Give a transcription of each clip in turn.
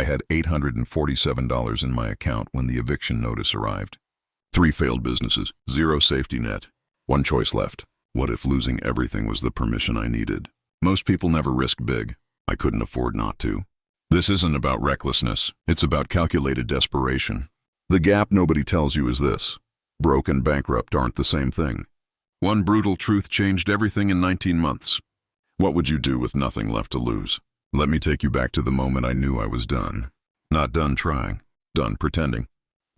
I had $847 in my account when the eviction notice arrived. 3 failed businesses, 0 safety net. 1 choice left. What if losing everything was the permission I needed? Most people never risk big. I couldn't afford not to. This isn't about recklessness. It's about calculated desperation. The gap nobody tells you is this: broke and bankrupt aren't the same thing. One brutal truth changed everything in 19 months. What would you do with nothing left to lose? Let me take you back to the moment I knew I was done. Not done trying, done pretending.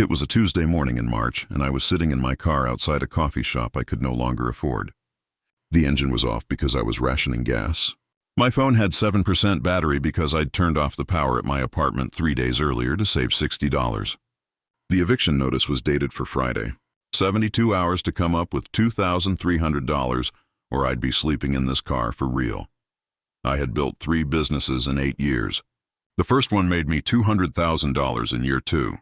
It was a Tuesday morning in March, and I was sitting in my car outside a coffee shop I could no longer afford. The engine was off because I was rationing gas. My phone had 7% battery because I'd turned off the power at my apartment 3 days earlier to save $60. The eviction notice was dated for Friday. 72 hours to come up with $2,300, or I'd be sleeping in this car for real. I had built 3 businesses in 8 years. The first one made me $200,000 in year 2.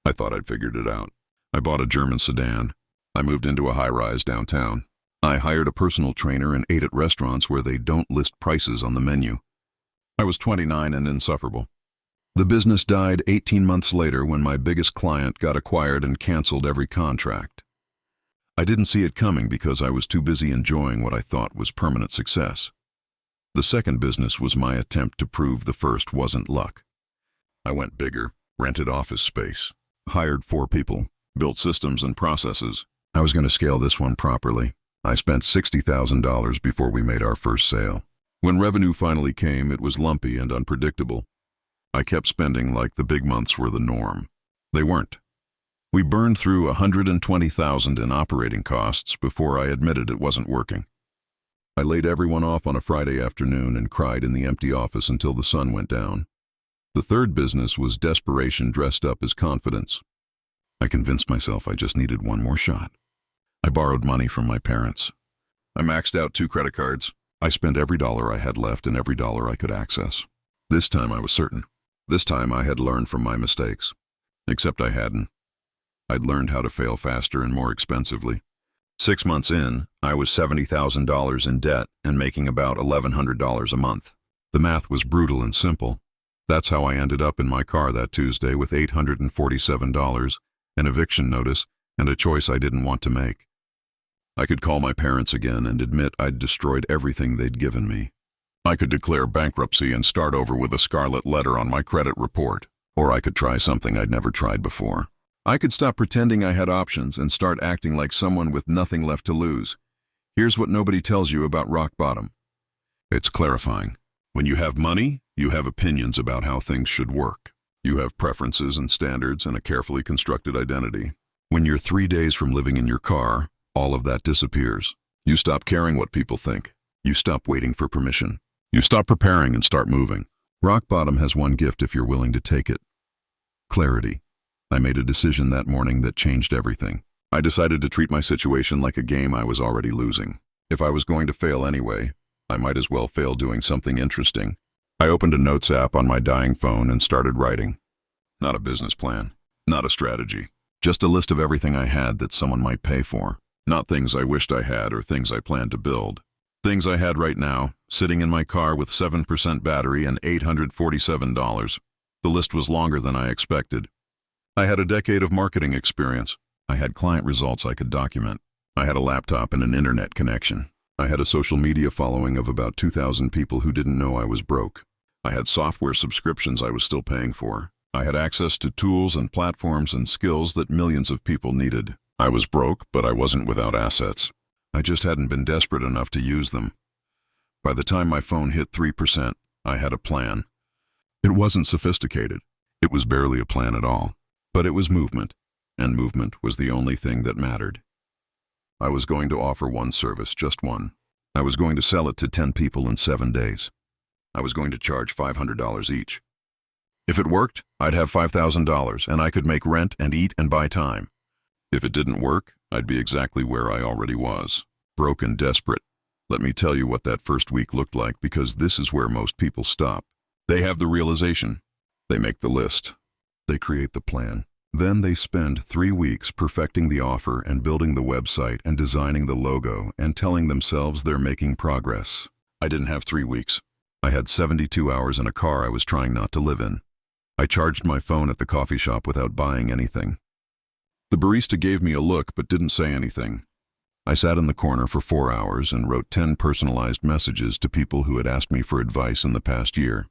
I thought I'd figured it out. I bought a German sedan. I moved into a high-rise downtown. I hired a personal trainer and ate at restaurants where they don't list prices on the menu. I was 29 and insufferable. The business died 18 months later when my biggest client got acquired and canceled every contract. I didn't see it coming because I was too busy enjoying what I thought was permanent success. The second business was my attempt to prove the first wasn't luck. I went bigger, rented office space, hired 4 people, built systems and processes. I was going to scale this one properly. I spent $60,000 before we made our first sale. When revenue finally came, it was lumpy and unpredictable. I kept spending like the big months were the norm. They weren't. We burned through $120,000 in operating costs before I admitted it wasn't working. I laid everyone off on a Friday afternoon and cried in the empty office until the sun went down. The third business was desperation dressed up as confidence. I convinced myself I just needed one more shot. I borrowed money from my parents. I maxed out 2 credit cards. I spent every dollar I had left and every dollar I could access. This time I was certain. This time I had learned from my mistakes. Except I hadn't. I'd learned how to fail faster and more expensively. 6 months in, I was $70,000 in debt and making about $1,100 a month. The math was brutal and simple. That's how I ended up in my car that Tuesday with $847, an eviction notice, and a choice I didn't want to make. I could call my parents again and admit I'd destroyed everything they'd given me. I could declare bankruptcy and start over with a scarlet letter on my credit report, or I could try something I'd never tried before. I could stop pretending I had options and start acting like someone with nothing left to lose. Here's what nobody tells you about rock bottom. It's clarifying. When you have money, you have opinions about how things should work. You have preferences and standards and a carefully constructed identity. When you're 3 days from living in your car, all of that disappears. You stop caring what people think. You stop waiting for permission. You stop preparing and start moving. Rock bottom has one gift if you're willing to take it: clarity. I made a decision that morning that changed everything. I decided to treat my situation like a game I was already losing. If I was going to fail anyway, I might as well fail doing something interesting. I opened a notes app on my dying phone and started writing. Not a business plan, not a strategy, just a list of everything I had that someone might pay for. Not things I wished I had or things I planned to build. Things I had right now, sitting in my car with 7% battery and $847. The list was longer than I expected. I had a decade of marketing experience. I had client results I could document. I had a laptop and an internet connection. I had a social media following of about 2,000 people who didn't know I was broke. I had software subscriptions I was still paying for. I had access to tools and platforms and skills that millions of people needed. I was broke, but I wasn't without assets. I just hadn't been desperate enough to use them. By the time my phone hit 3%, I had a plan. It wasn't sophisticated. It was barely a plan at all. But it was movement, and movement was the only thing that mattered. I was going to offer one service, just one. I was going to sell it to 10 people in 7 days. I was going to charge $500 each. If it worked, I'd have $5,000, and I could make rent and eat and buy time. If it didn't work, I'd be exactly where I already was, broke and desperate. Let me tell you what that first week looked like, because this is where most people stop. They have the realization. They make the list. They create the plan. Then they spend 3 weeks perfecting the offer and building the website and designing the logo and telling themselves they're making progress. I didn't have 3 weeks. I had 72 hours in a car I was trying not to live in. I charged my phone at the coffee shop without buying anything. The barista gave me a look but didn't say anything. I sat in the corner for 4 hours and wrote 10 personalized messages to people who had asked me for advice in the past year.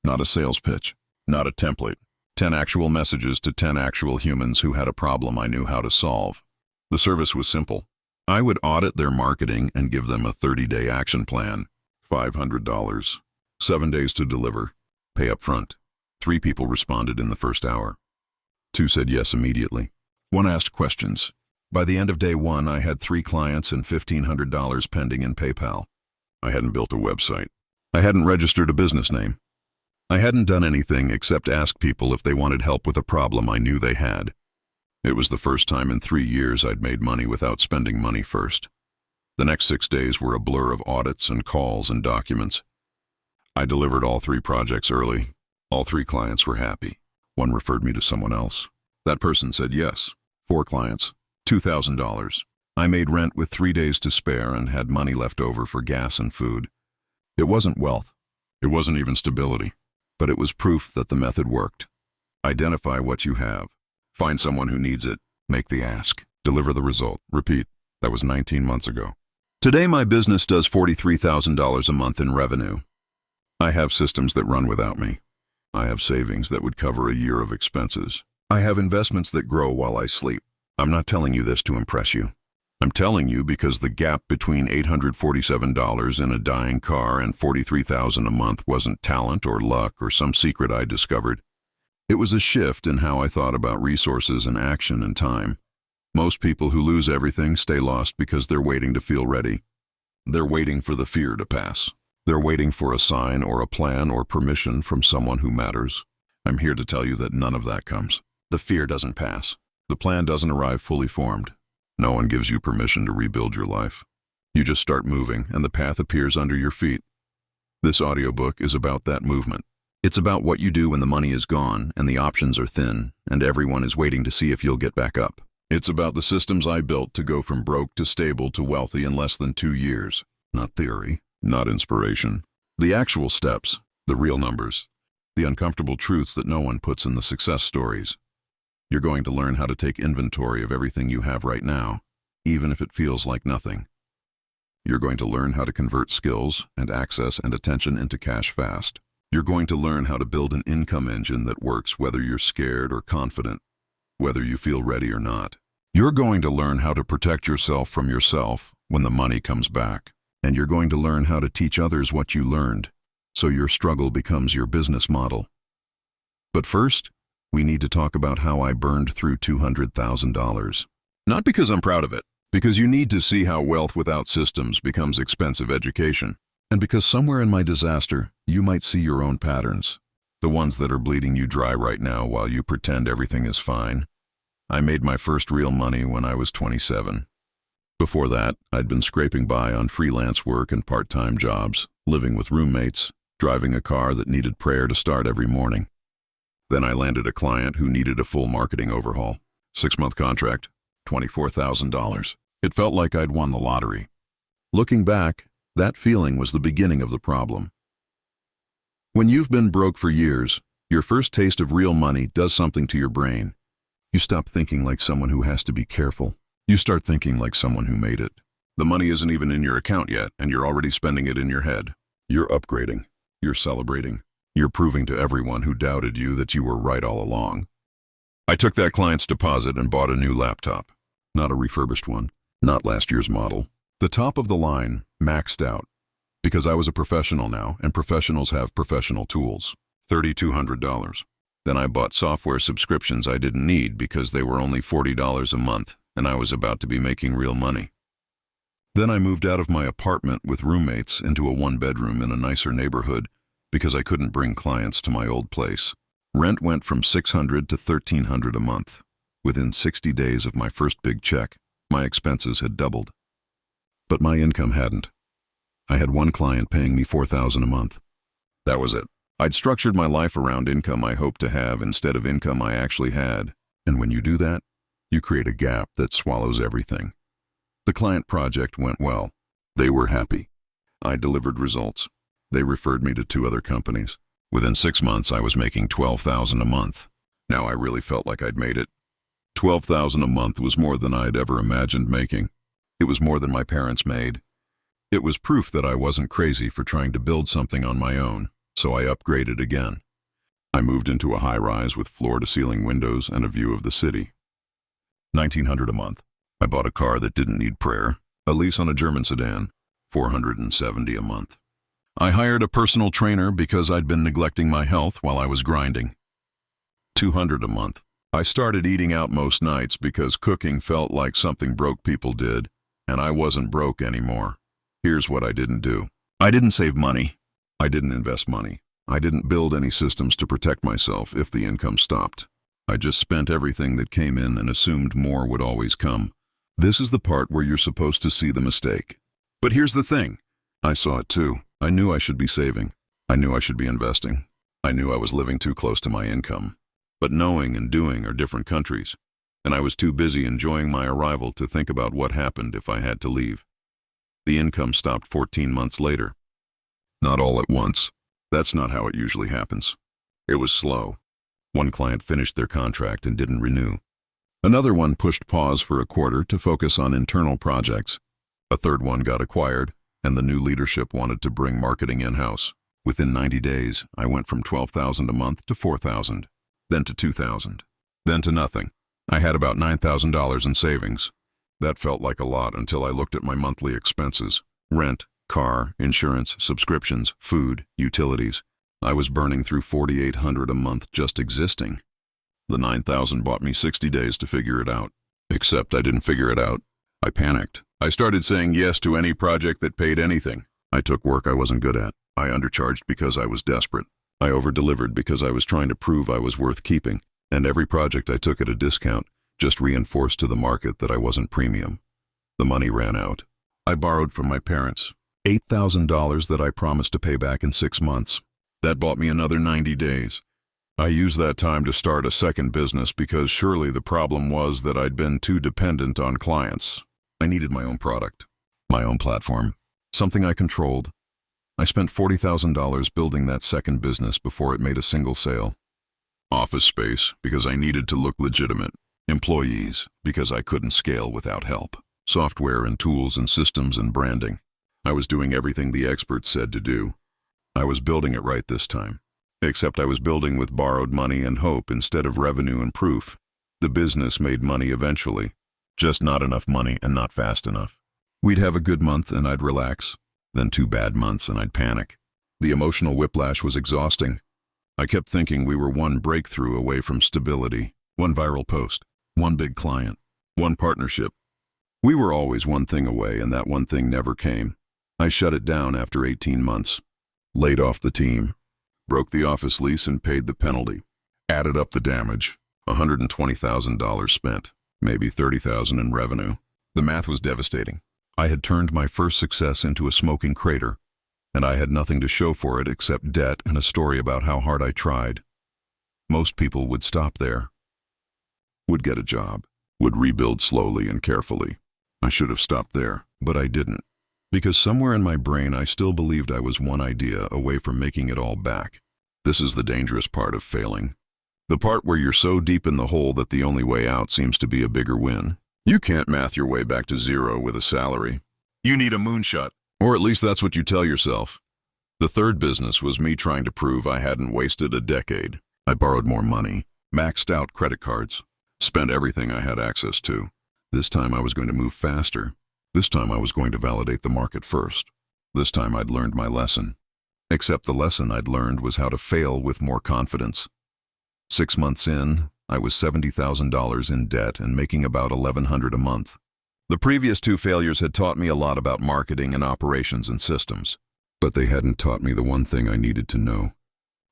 Not a sales pitch, not a template. 10 actual messages to 10 actual humans who had a problem I knew how to solve. The service was simple. I would audit their marketing and give them a 30-day action plan. $500. 7 days to deliver. Pay up front. 3 people responded in the first hour. 2 said yes immediately. 1 asked questions. By the end of day 1, I had 3 clients and $1,500 pending in PayPal. I hadn't built a website. I hadn't registered a business name. I hadn't done anything except ask people if they wanted help with a problem I knew they had. It was the first time in 3 years I'd made money without spending money first. The next 6 days were a blur of audits and calls and documents. I delivered all 3 projects early. All 3 clients were happy. 1 referred me to someone else. That person said yes. 4 clients. $2,000. I made rent with 3 days to spare and had money left over for gas and food. It wasn't wealth. It wasn't even stability. But it was proof that the method worked. Identify what you have. Find someone who needs it. Make the ask. Deliver the result. Repeat. That was 19 months ago. Today my business does $43,000 a month in revenue. I have systems that run without me. I have savings that would cover a year of expenses. I have investments that grow while I sleep. I'm not telling you this to impress you. I'm telling you because the gap between $847 in a dying car and $43,000 a month wasn't talent or luck or some secret I discovered. It was a shift in how I thought about resources and action and time. Most people who lose everything stay lost because they're waiting to feel ready. They're waiting for the fear to pass. They're waiting for a sign or a plan or permission from someone who matters. I'm here to tell you that none of that comes. The fear doesn't pass. The plan doesn't arrive fully formed. No one gives you permission to rebuild your life. You just start moving and the path appears under your feet. This audiobook is about that movement. It's about what you do when the money is gone and the options are thin and everyone is waiting to see if you'll get back up. It's about the systems I built to go from broke to stable to wealthy in less than 2 years. Not theory, not inspiration. The actual steps, the real numbers, the uncomfortable truths that no one puts in the success stories. You're going to learn how to take inventory of everything you have right now, even if it feels like nothing. You're going to learn how to convert skills and access and attention into cash fast. You're going to learn how to build an income engine that works whether you're scared or confident, whether you feel ready or not. You're going to learn how to protect yourself from yourself when the money comes back. And you're going to learn how to teach others what you learned, so your struggle becomes your business model. But first, we need to talk about how I burned through $200,000. Not because I'm proud of it, because you need to see how wealth without systems becomes expensive education. And because somewhere in my disaster, you might see your own patterns, the ones that are bleeding you dry right now while you pretend everything is fine. I made my first real money when I was 27. Before that, I'd been scraping by on freelance work and part-time jobs, living with roommates, driving a car that needed prayer to start every morning. Then I landed a client who needed a full marketing overhaul. 6-month contract, $24,000. It felt like I'd won the lottery. Looking back, that feeling was the beginning of the problem. When you've been broke for years, your first taste of real money does something to your brain. You stop thinking like someone who has to be careful. You start thinking like someone who made it. The money isn't even in your account yet, and you're already spending it in your head. You're upgrading. You're celebrating. You're proving to everyone who doubted you that you were right all along. I took that client's deposit and bought a new laptop. Not a refurbished one. Not last year's model. The top of the line, maxed out. Because I was a professional now, and professionals have professional tools. $3,200. Then I bought software subscriptions I didn't need because they were only $40 a month, and I was about to be making real money. Then I moved out of my apartment with roommates into a 1-bedroom in a nicer neighborhood because I couldn't bring clients to my old place. Rent went from $600 to $1,300 a month. Within 60 days of my first big check, my expenses had doubled. But my income hadn't. I had one client paying me $4,000 a month. That was it. I'd structured my life around income I hoped to have instead of income I actually had. And when you do that, you create a gap that swallows everything. The client project went well. They were happy. I delivered results. They referred me to 2 other companies. Within 6 months, I was making $12,000 a month. Now I really felt like I'd made it. $12,000 a month was more than I'd ever imagined making. It was more than my parents made. It was proof that I wasn't crazy for trying to build something on my own, so I upgraded again. I moved into a high-rise with floor-to-ceiling windows and a view of the city. $1,900 a month. I bought a car that didn't need prayer, a lease on a German sedan, $470 a month. I hired a personal trainer because I'd been neglecting my health while I was grinding. $200 a month. I started eating out most nights because cooking felt like something broke people did, and I wasn't broke anymore. Here's what I didn't do. I didn't save money. I didn't invest money. I didn't build any systems to protect myself if the income stopped. I just spent everything that came in and assumed more would always come. This is the part where you're supposed to see the mistake. But here's the thing. I saw it too. I knew I should be saving. I knew I should be investing. I knew I was living too close to my income. But knowing and doing are different countries, and I was too busy enjoying my arrival to think about what happened if I had to leave. The income stopped 14 months later. Not all at once. That's not how it usually happens. It was slow. One client finished their contract and didn't renew. Another one pushed pause for a quarter to focus on internal projects. A third one got acquired, and the new leadership wanted to bring marketing in-house. Within 90 days, I went from $12,000 a month to $4,000, then to $2,000, then to nothing. I had about $9,000 in savings. That felt like a lot until I looked at my monthly expenses: rent, car, insurance, subscriptions, food, utilities. I was burning through $4,800 a month just existing. The $9,000 bought me 60 days to figure it out. Except I didn't figure it out. I panicked. I started saying yes to any project that paid anything. I took work I wasn't good at. I undercharged because I was desperate. I over-delivered because I was trying to prove I was worth keeping. And every project I took at a discount just reinforced to the market that I wasn't premium. The money ran out. I borrowed from my parents. $8,000 that I promised to pay back in 6 months. That bought me another 90 days. I used that time to start a second business because surely the problem was that I'd been too dependent on clients. I needed my own product, my own platform, something I controlled. I spent $40,000 building that second business before it made a single sale. Office space because I needed to look legitimate. Employees because I couldn't scale without help. Software and tools and systems and branding. I was doing everything the experts said to do. I was building it right this time. Except I was building with borrowed money and hope instead of revenue and proof. The business made money eventually. Just not enough money and not fast enough. We'd have a good month and I'd relax. Then 2 bad months and I'd panic. The emotional whiplash was exhausting. I kept thinking we were one breakthrough away from stability. One viral post. One big client. One partnership. We were always one thing away and that one thing never came. I shut it down after 18 months. Laid off the team. Broke the office lease and paid the penalty. Added up the damage. $120,000 spent. Maybe $30,000 in revenue. The math was devastating. I had turned my first success into a smoking crater, and I had nothing to show for it except debt and a story about how hard I tried. Most people would stop there. Would get a job. Would rebuild slowly and carefully. I should have stopped there, but I didn't. Because somewhere in my brain I still believed I was one idea away from making it all back. This is the dangerous part of failing. The part where you're so deep in the hole that the only way out seems to be a bigger win. You can't math your way back to zero with a salary. You need a moonshot, or at least that's what you tell yourself. The third business was me trying to prove I hadn't wasted a decade. I borrowed more money, maxed out credit cards, spent everything I had access to. This time I was going to move faster. This time I was going to validate the market first. This time I'd learned my lesson. Except the lesson I'd learned was how to fail with more confidence. 6 months in, I was $70,000 in debt and making about $1,100 a month. The previous 2 failures had taught me a lot about marketing and operations and systems. But they hadn't taught me the one thing I needed to know.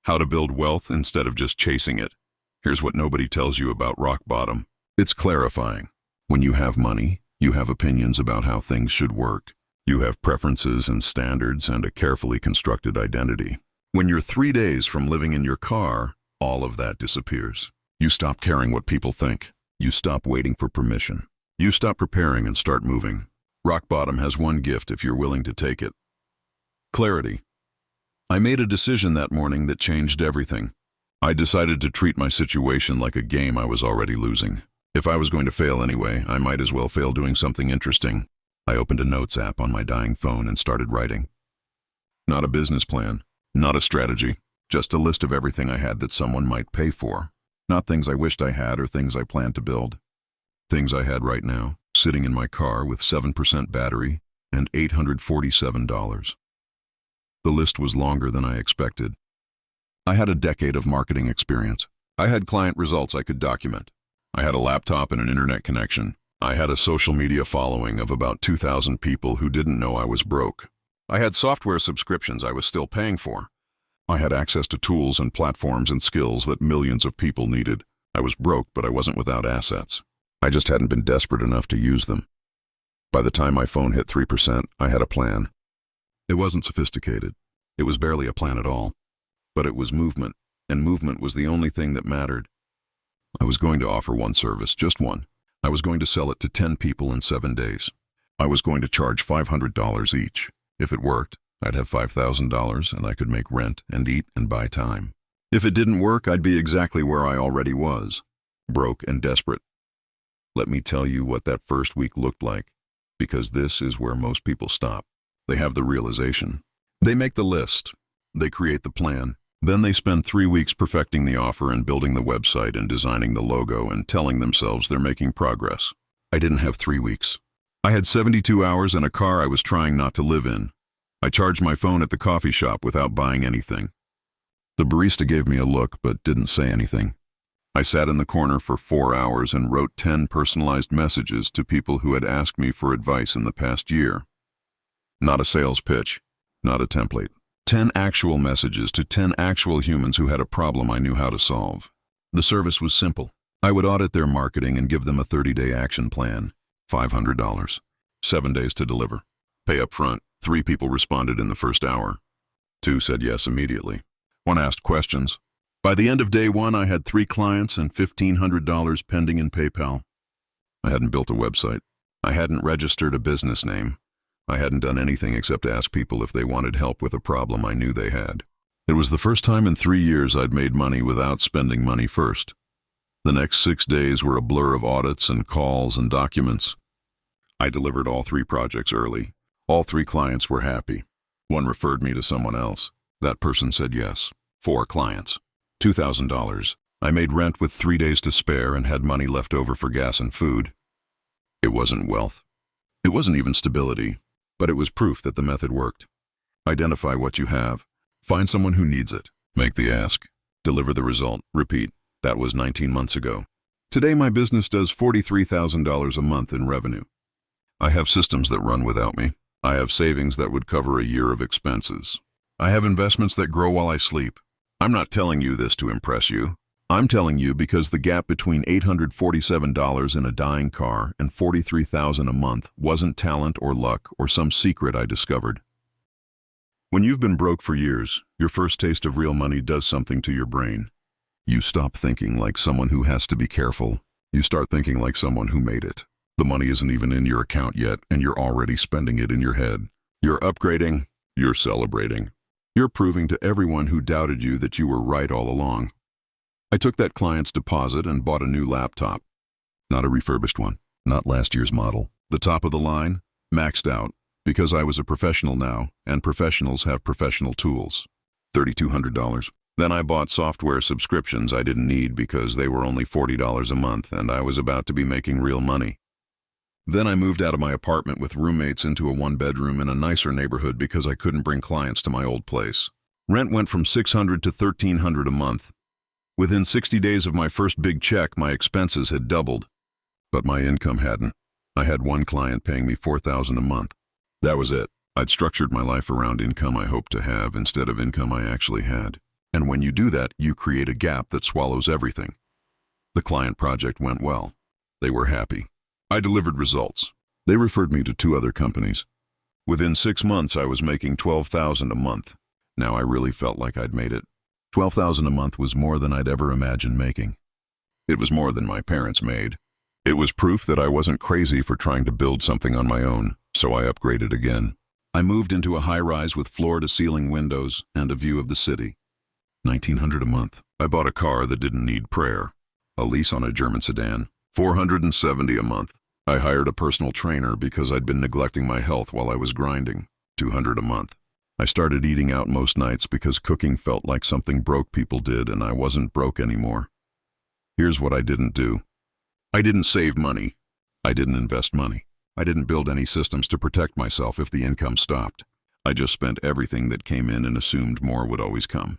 How to build wealth instead of just chasing it. Here's what nobody tells you about rock bottom. It's clarifying. When you have money, you have opinions about how things should work. You have preferences and standards and a carefully constructed identity. When you're 3 days from living in your car, all of that disappears. You stop caring what people think. You stop waiting for permission. You stop preparing and start moving. Rock bottom has one gift if you're willing to take it. Clarity. I made a decision that morning that changed everything. I decided to treat my situation like a game I was already losing. If I was going to fail anyway, I might as well fail doing something interesting. I opened a notes app on my dying phone and started writing. Not a business plan, not a strategy, just a list of everything I had that someone might pay for. Not things I wished I had or things I planned to build. Things I had right now, sitting in my car with 7% battery and $847. The list was longer than I expected. I had a decade of marketing experience. I had client results I could document. I had a laptop and an internet connection. I had a social media following of about 2,000 people who didn't know I was broke. I had software subscriptions I was still paying for. I had access to tools and platforms and skills that millions of people needed. I was broke, but I wasn't without assets. I just hadn't been desperate enough to use them. By the time my phone hit 3%, I had a plan. It wasn't sophisticated. It was barely a plan at all. But it was movement, and movement was the only thing that mattered. I was going to offer one service, just one. I was going to sell it to 10 people in 7 days. I was going to charge $500 each. If it worked, I'd have $5,000 and I could make rent and eat and buy time. If it didn't work, I'd be exactly where I already was, broke and desperate. Let me tell you what that first week looked like, because this is where most people stop. They have the realization. They make the list. They create the plan. Then they spend 3 weeks perfecting the offer and building the website and designing the logo and telling themselves they're making progress. I didn't have 3 weeks. I had 72 hours and a car I was trying not to live in. I charged my phone at the coffee shop without buying anything. The barista gave me a look but didn't say anything. I sat in the corner for 4 hours and wrote 10 personalized messages to people who had asked me for advice in the past year. Not a sales pitch, not a template. 10 actual messages to 10 actual humans who had a problem I knew how to solve. The service was simple. I would audit their marketing and give them a 30-day action plan. $500. 7 days to deliver. Pay up front. 3 people responded in the first hour. 2 said yes immediately. 1 asked questions. By the end of day 1, I had 3 clients and $1,500 pending in PayPal. I hadn't built a website. I hadn't registered a business name. I hadn't done anything except ask people if they wanted help with a problem I knew they had. It was the first time in 3 years I'd made money without spending money first. The next 6 days were a blur of audits and calls and documents. I delivered all 3 projects early. All 3 clients were happy. 1 referred me to someone else. That person said yes. 4 clients. $2,000. I made rent with 3 days to spare and had money left over for gas and food. It wasn't wealth. It wasn't even stability. But it was proof that the method worked. Identify what you have. Find someone who needs it. Make the ask. Deliver the result. Repeat. That was 19 months ago. Today my business does $43,000 a month in revenue. I have systems that run without me. I have savings that would cover a year of expenses. I have investments that grow while I sleep. I'm not telling you this to impress you. I'm telling you because the gap between $847 in a dying car and $43,000 a month wasn't talent or luck or some secret I discovered. When you've been broke for years, your first taste of real money does something to your brain. You stop thinking like someone who has to be careful. You start thinking like someone who made it. The money isn't even in your account yet, and you're already spending it in your head. You're upgrading. You're celebrating. You're proving to everyone who doubted you that you were right all along. I took that client's deposit and bought a new laptop. Not a refurbished one, not last year's model. The top of the line, maxed out, because I was a professional now, and professionals have professional tools. $3,200. Then I bought software subscriptions I didn't need because they were only $40 a month and I was about to be making real money. Then I moved out of my apartment with roommates into a 1-bedroom in a nicer neighborhood because I couldn't bring clients to my old place. Rent went from $600 to $1,300 a month. Within 60 days of my first big check, my expenses had doubled. But my income hadn't. I had 1 client paying me $4,000 a month. That was it. I'd structured my life around income I hoped to have instead of income I actually had. And when you do that, you create a gap that swallows everything. The client project went well. They were happy. I delivered results. They referred me to 2 other companies. Within 6 months, I was making $12,000 a month. Now I really felt like I'd made it. $12,000 a month was more than I'd ever imagined making. It was more than my parents made. It was proof that I wasn't crazy for trying to build something on my own, so I upgraded again. I moved into a high-rise with floor-to-ceiling windows and a view of the city. $1,900 a month. I bought a car that didn't need prayer. A lease on a German sedan. $470 a month. I hired a personal trainer because I'd been neglecting my health while I was grinding. $200 a month. I started eating out most nights because cooking felt like something broke people did, and I wasn't broke anymore. Here's what I didn't do. I didn't save money. I didn't invest money. I didn't build any systems to protect myself if the income stopped. I just spent everything that came in and assumed more would always come.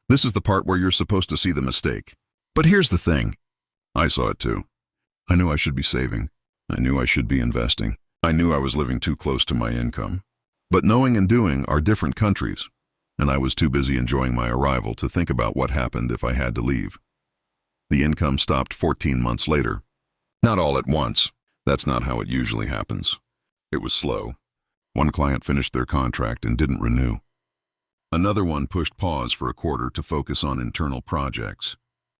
This is the part where you're supposed to see the mistake. But here's the thing. I saw it too. I knew I should be saving. I knew I should be investing. I knew I was living too close to my income. But knowing and doing are different countries, and I was too busy enjoying my arrival to think about what happened if I had to leave. The income stopped 14 months later. Not all at once. That's not how it usually happens. It was slow. One client finished their contract and didn't renew. Another one pushed pause for a quarter to focus on internal projects.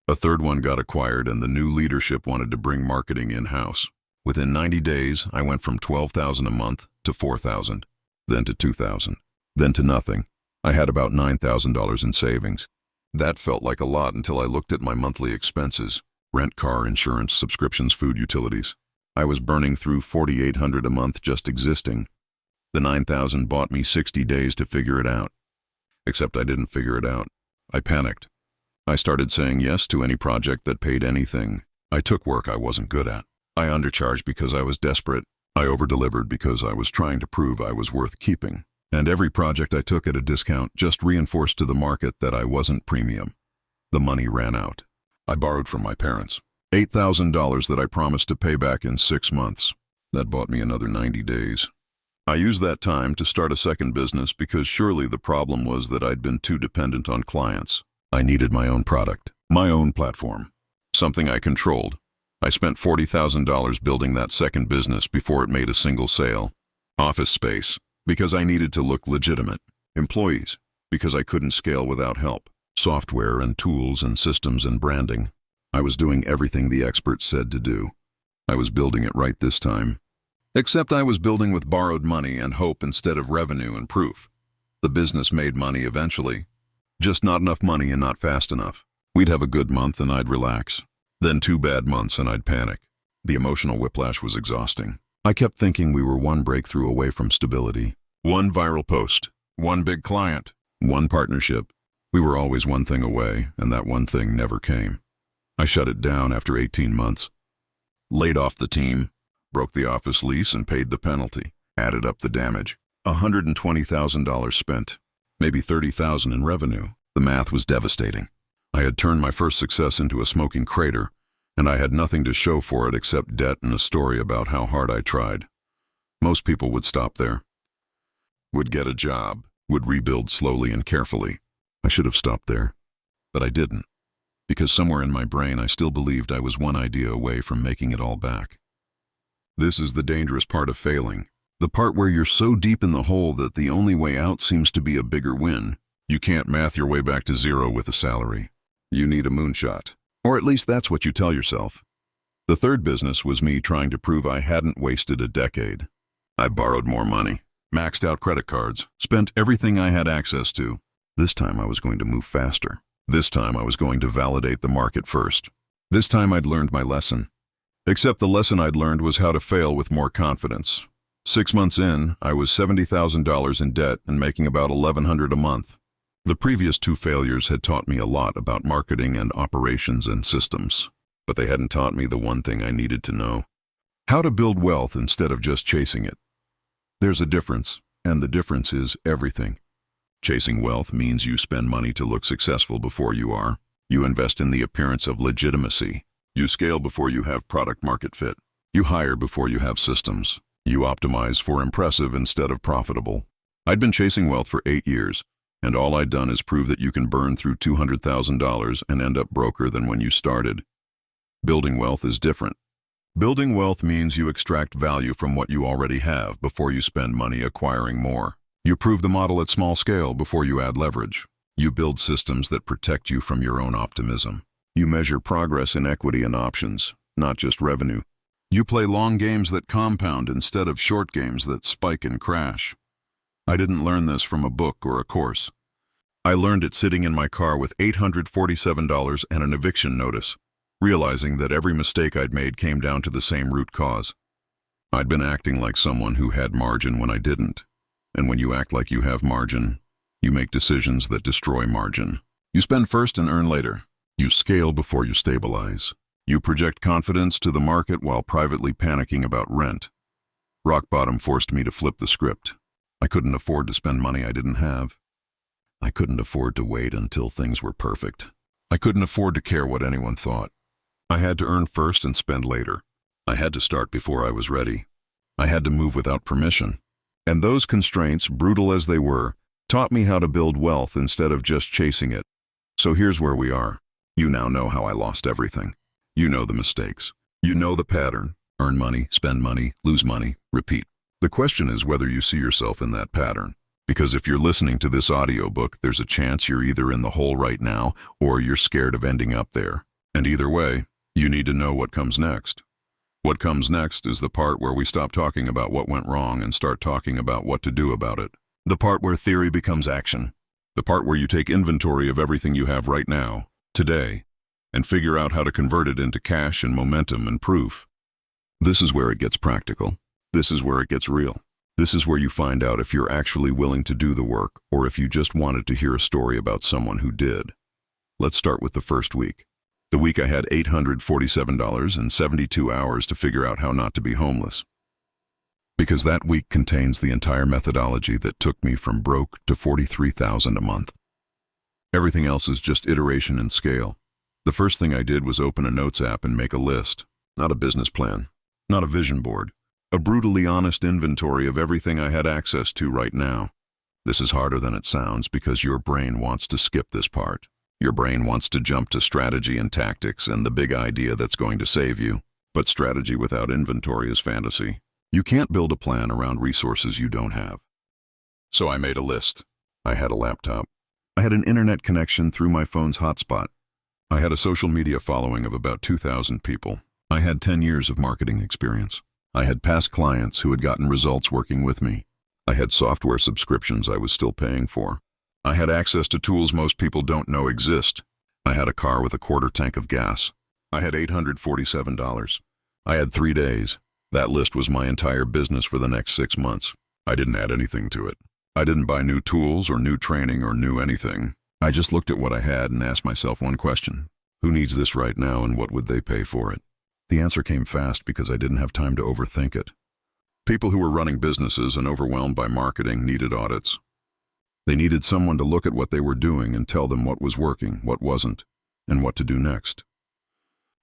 A third one got acquired and the new leadership wanted to bring marketing in-house. Within 90 days, I went from $12,000 a month to $4,000, then to $2,000, then to nothing. I had about $9,000 in savings. That felt like a lot until I looked at my monthly expenses: rent, car, insurance, subscriptions, food, utilities. I was burning through $4,800 a month just existing. The $9,000 bought me 60 days to figure it out. Except I didn't figure it out. I panicked. I started saying yes to any project that paid anything. I took work I wasn't good at. I undercharged because I was desperate. I over-delivered because I was trying to prove I was worth keeping. And every project I took at a discount just reinforced to the market that I wasn't premium. The money ran out. I borrowed from my parents. $8,000 that I promised to pay back in 6 months. That bought me another 90 days. I used that time to start a second business because surely the problem was that I'd been too dependent on clients. I needed my own product, my own platform, something I controlled. I spent $40,000 building that second business before it made a single sale. Office space, because I needed to look legitimate. Employees, because I couldn't scale without help. Software and tools and systems and branding. I was doing everything the experts said to do. I was building it right this time. Except I was building with borrowed money and hope instead of revenue and proof. The business made money eventually. Just not enough money and not fast enough. We'd have a good month and I'd relax. Then 2 bad months and I'd panic. The emotional whiplash was exhausting. I kept thinking we were one breakthrough away from stability. One viral post. One big client. One partnership. We were always one thing away, and that one thing never came. I shut it down after 18 months. Laid off the team. Broke the office lease and paid the penalty. Added up the damage. $120,000 spent. Maybe $30,000 in revenue. The math was devastating. I had turned my first success into a smoking crater, and I had nothing to show for it except debt and a story about how hard I tried. Most people would stop there. Would get a job. Would rebuild slowly and carefully. I should have stopped there. But I didn't. Because somewhere in my brain I still believed I was one idea away from making it all back. This is the dangerous part of failing. The part where you're so deep in the hole that the only way out seems to be a bigger win. You can't math your way back to zero with a salary. You need a moonshot. Or at least that's what you tell yourself. The third business was me trying to prove I hadn't wasted a decade. I borrowed more money, maxed out credit cards, spent everything I had access to. This time I was going to move faster. This time I was going to validate the market first. This time I'd learned my lesson. Except the lesson I'd learned was how to fail with more confidence. 6 months in, I was $70,000 in debt and making about $1,100 a month. The previous 2 failures had taught me a lot about marketing and operations and systems, but they hadn't taught me the one thing I needed to know: how to build wealth instead of just chasing it. There's a difference, and the difference is everything. Chasing wealth means you spend money to look successful before you are. You invest in the appearance of legitimacy. You scale before you have product market fit. You hire before you have systems. You optimize for impressive instead of profitable. I'd been chasing wealth for 8 years, and all I'd done is prove that you can burn through $200,000 and end up broker than when you started. Building wealth is different. Building wealth means you extract value from what you already have before you spend money acquiring more. You prove the model at small scale before you add leverage. You build systems that protect you from your own optimism. You measure progress in equity and options, not just revenue. You play long games that compound instead of short games that spike and crash. I didn't learn this from a book or a course. I learned it sitting in my car with $847 and an eviction notice, realizing that every mistake I'd made came down to the same root cause. I'd been acting like someone who had margin when I didn't. And when you act like you have margin, you make decisions that destroy margin. You spend first and earn later. You scale before you stabilize. You project confidence to the market while privately panicking about rent. Rock bottom forced me to flip the script. I couldn't afford to spend money I didn't have. I couldn't afford to wait until things were perfect. I couldn't afford to care what anyone thought. I had to earn first and spend later. I had to start before I was ready. I had to move without permission. And those constraints, brutal as they were, taught me how to build wealth instead of just chasing it. So here's where we are. You now know how I lost everything. You know the mistakes. You know the pattern. Earn money, spend money, lose money, repeat. The question is whether you see yourself in that pattern. Because if you're listening to this audiobook, there's a chance you're either in the hole right now or you're scared of ending up there. And either way, you need to know what comes next. What comes next is the part where we stop talking about what went wrong and start talking about what to do about it. The part where theory becomes action. The part where you take inventory of everything you have right now, today, and figure out how to convert it into cash and momentum and proof. This is where it gets practical. This is where it gets real. This is where you find out if you're actually willing to do the work or if you just wanted to hear a story about someone who did. Let's start with the first week. The week I had $847 and 72 hours to figure out how not to be homeless. Because that week contains the entire methodology that took me from broke to $43,000 a month. Everything else is just iteration and scale. The first thing I did was open a notes app and make a list, not a business plan, not a vision board. A brutally honest inventory of everything I had access to right now. This is harder than it sounds because your brain wants to skip this part. Your brain wants to jump to strategy and tactics and the big idea that's going to save you. But strategy without inventory is fantasy. You can't build a plan around resources you don't have. So I made a list. I had a laptop. I had an internet connection through my phone's hotspot. I had a social media following of about 2,000 people. I had 10 years of marketing experience. I had past clients who had gotten results working with me. I had software subscriptions I was still paying for. I had access to tools most people don't know exist. I had a car with a quarter tank of gas. I had $847. I had 3 days. That list was my entire business for the next 6 months. I didn't add anything to it. I didn't buy new tools or new training or new anything. I just looked at what I had and asked myself one question. Who needs this right now and what would they pay for it? The answer came fast because I didn't have time to overthink it. People who were running businesses and overwhelmed by marketing needed audits. They needed someone to look at what they were doing and tell them what was working, what wasn't, and what to do next.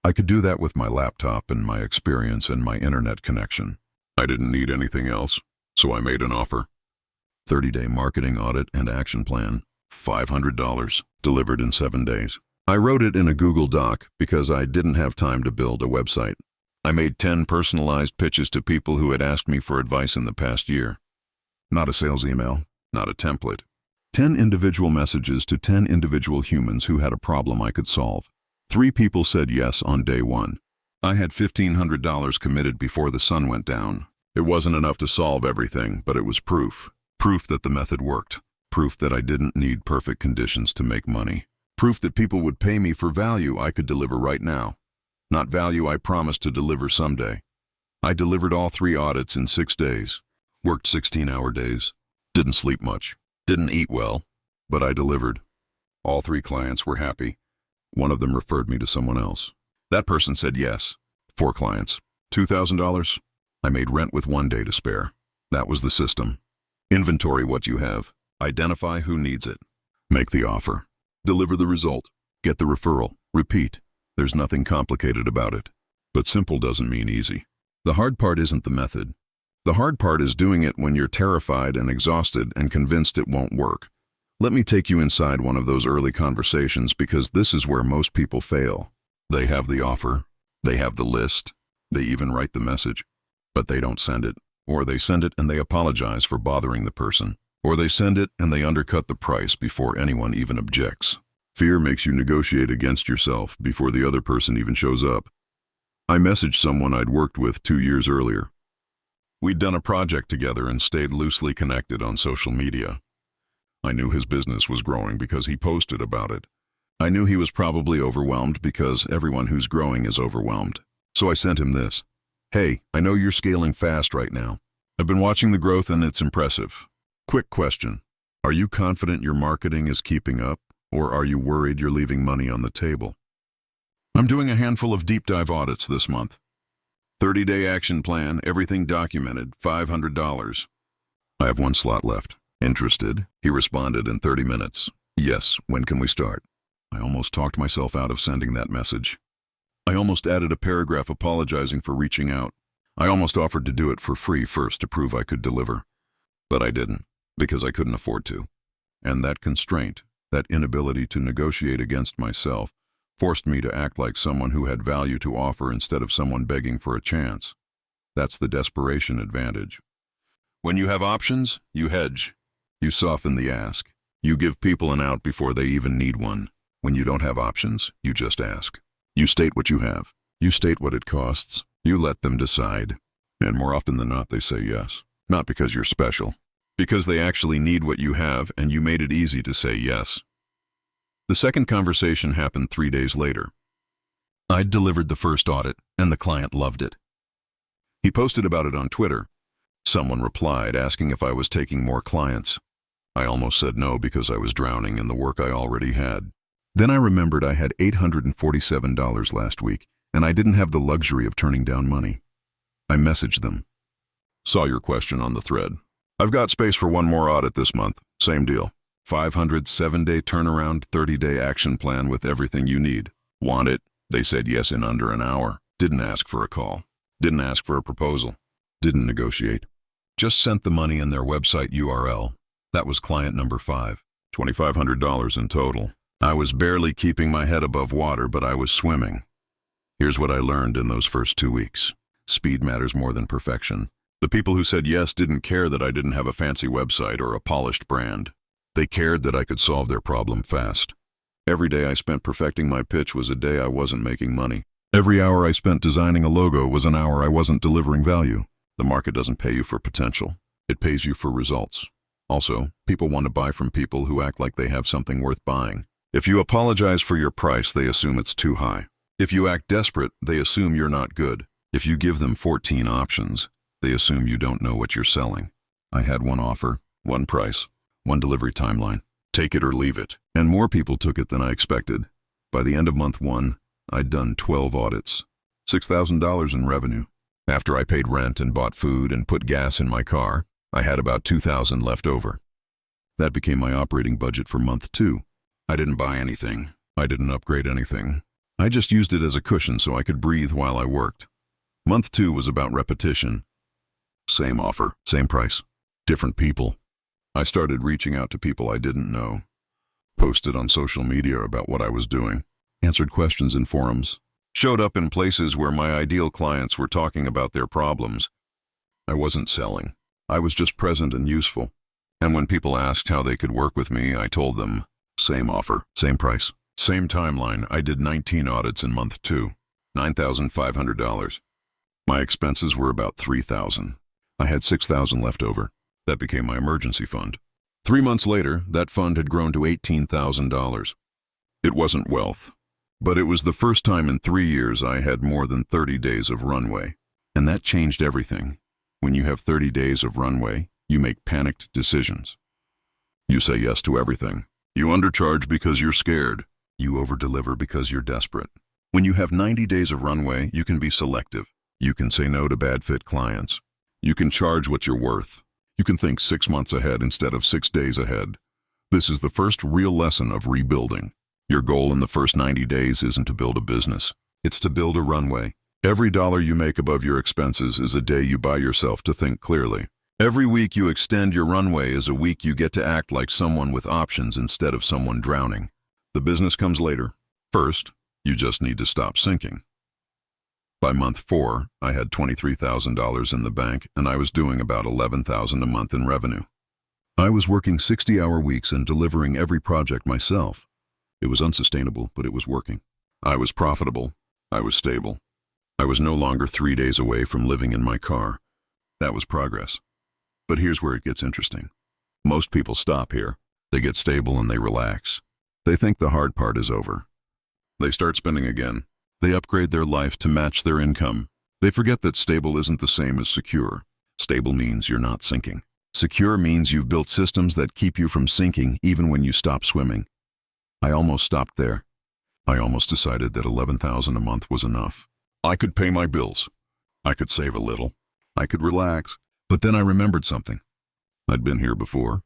I could do that with my laptop and my experience and my internet connection. I didn't need anything else, so I made an offer. 30-day marketing audit and action plan, $500, delivered in 7 days. I wrote it in a Google Doc because I didn't have time to build a website. I made 10 personalized pitches to people who had asked me for advice in the past year. Not a sales email, not a template. 10 individual messages to 10 individual humans who had a problem I could solve. 3 people said yes on day 1. I had $1,500 committed before the sun went down. It wasn't enough to solve everything, but it was proof. Proof that the method worked. Proof that I didn't need perfect conditions to make money. Proof that people would pay me for value I could deliver right now, not value I promised to deliver someday. I delivered all 3 audits in 6 days, worked 16-hour days, didn't sleep much, didn't eat well, but I delivered. All 3 clients were happy. One of them referred me to someone else. That person said yes. 4 clients, $2,000. I made rent with 1 day to spare. That was the system. Inventory what you have. Identify who needs it. Make the offer. Deliver the result. Get the referral. Repeat. There's nothing complicated about it. But simple doesn't mean easy. The hard part isn't the method. The hard part is doing it when you're terrified and exhausted and convinced it won't work. Let me take you inside one of those early conversations because this is where most people fail. They have the offer. They have the list. They even write the message. But they don't send it. Or they send it and they apologize for bothering the person. Or they send it and they undercut the price before anyone even objects. Fear makes you negotiate against yourself before the other person even shows up. I messaged someone I'd worked with 2 years earlier. We'd done a project together and stayed loosely connected on social media. I knew his business was growing because he posted about it. I knew he was probably overwhelmed because everyone who's growing is overwhelmed. So I sent him this. Hey, I know you're scaling fast right now. I've been watching the growth and it's impressive. Quick question. Are you confident your marketing is keeping up, or are you worried you're leaving money on the table? I'm doing a handful of deep dive audits this month. 30-day action plan, everything documented, $500. I have one slot left. Interested? He responded in 30 minutes. Yes, when can we start? I almost talked myself out of sending that message. I almost added a paragraph apologizing for reaching out. I almost offered to do it for free first to prove I could deliver. But I didn't, because I couldn't afford to. And that constraint, that inability to negotiate against myself, forced me to act like someone who had value to offer instead of someone begging for a chance. That's the desperation advantage. When you have options, you hedge. You soften the ask. You give people an out before they even need one. When you don't have options, you just ask. You state what you have. You state what it costs. You let them decide. And more often than not, they say yes. Not because you're special. Because they actually need what you have, and you made it easy to say yes. The second conversation happened 3 days later. I'd delivered the first audit, and the client loved it. He posted about it on Twitter. Someone replied asking if I was taking more clients. I almost said no because I was drowning in the work I already had. Then I remembered I had $847 last week, and I didn't have the luxury of turning down money. I messaged them. Saw your question on the thread. I've got space for one more audit this month. Same deal. 500 7-day turnaround, 30-day action plan with everything you need. Want it? They said yes in under an hour. Didn't ask for a call. Didn't ask for a proposal. Didn't negotiate. Just sent the money in their website URL. That was client number 5. $2,500 in total. I was barely keeping my head above water, but I was swimming. Here's what I learned in those first 2 weeks. Speed matters more than perfection. The people who said yes didn't care that I didn't have a fancy website or a polished brand. They cared that I could solve their problem fast. Every day I spent perfecting my pitch was a day I wasn't making money. Every hour I spent designing a logo was an hour I wasn't delivering value. The market doesn't pay you for potential. It pays you for results. Also, people want to buy from people who act like they have something worth buying. If you apologize for your price, they assume it's too high. If you act desperate, they assume you're not good. If you give them 14 options, they assume you don't know what you're selling. I had one offer, one price, one delivery timeline. Take it or leave it. And more people took it than I expected. By the end of month 1, I'd done 12 audits. $6,000 in revenue. After I paid rent and bought food and put gas in my car, I had about $2,000 left over. That became my operating budget for month 2. I didn't buy anything. I didn't upgrade anything. I just used it as a cushion so I could breathe while I worked. Month 2 was about repetition. Same offer, same price, different people. I started reaching out to people I didn't know. Posted on social media about what I was doing. Answered questions in forums. Showed up in places where my ideal clients were talking about their problems. I wasn't selling. I was just present and useful. And when people asked how they could work with me, I told them, same offer, same price, same timeline. I did 19 audits in month 2, $9,500. My expenses were about $3,000. I had $6,000 left over. That became my emergency fund. 3 months later, that fund had grown to $18,000. It wasn't wealth, but it was the first time in 3 years I had more than 30 days of runway. And that changed everything. When you have 30 days of runway, you make panicked decisions. You say yes to everything. You undercharge because you're scared. You overdeliver because you're desperate. When you have 90 days of runway, you can be selective. You can say no to bad fit clients. You can charge what you're worth. You can think 6 months ahead instead of 6 days ahead. This is the first real lesson of rebuilding. Your goal in the first 90 days isn't to build a business. It's to build a runway. Every dollar you make above your expenses is a day you buy yourself to think clearly. Every week you extend your runway is a week you get to act like someone with options instead of someone drowning. The business comes later. First, you just need to stop sinking. By month 4, I had $23,000 in the bank, and I was doing about $11,000 a month in revenue. I was working 60-hour weeks and delivering every project myself. It was unsustainable, but it was working. I was profitable. I was stable. I was no longer 3 days away from living in my car. That was progress. But here's where it gets interesting. Most people stop here. They get stable and they relax. They think the hard part is over. They start spending again. They upgrade their life to match their income. They forget that stable isn't the same as secure. Stable means you're not sinking. Secure means you've built systems that keep you from sinking even when you stop swimming. I almost stopped there. I almost decided that $11,000 a month was enough. I could pay my bills. I could save a little. I could relax. But then I remembered something. I'd been here before.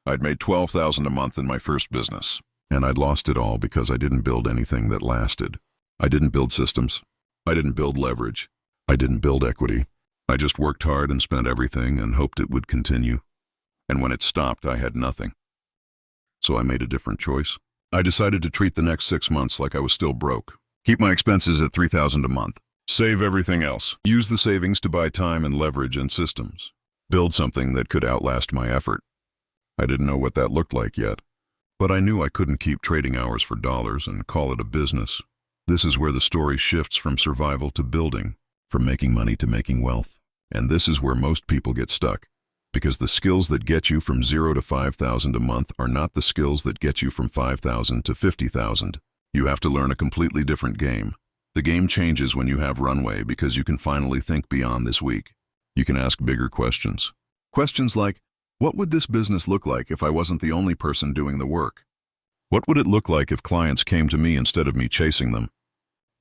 I'd made $12,000 a month in my first business, and I'd lost it all because I didn't build anything that lasted. I didn't build systems. I didn't build leverage. I didn't build equity. I just worked hard and spent everything and hoped it would continue. And when it stopped, I had nothing. So I made a different choice. I decided to treat the next 6 months like I was still broke. Keep my expenses at $3,000 a month. Save everything else. Use the savings to buy time and leverage and systems. Build something that could outlast my effort. I didn't know what that looked like yet, but I knew I couldn't keep trading hours for dollars and call it a business. This is where the story shifts from survival to building, from making money to making wealth. And this is where most people get stuck, because the skills that get you from 0 to 5,000 a month are not the skills that get you from 5,000 to 50,000. You have to learn a completely different game. The game changes when you have runway because you can finally think beyond this week. You can ask bigger questions. Questions like, what would this business look like if I wasn't the only person doing the work? What would it look like if clients came to me instead of me chasing them?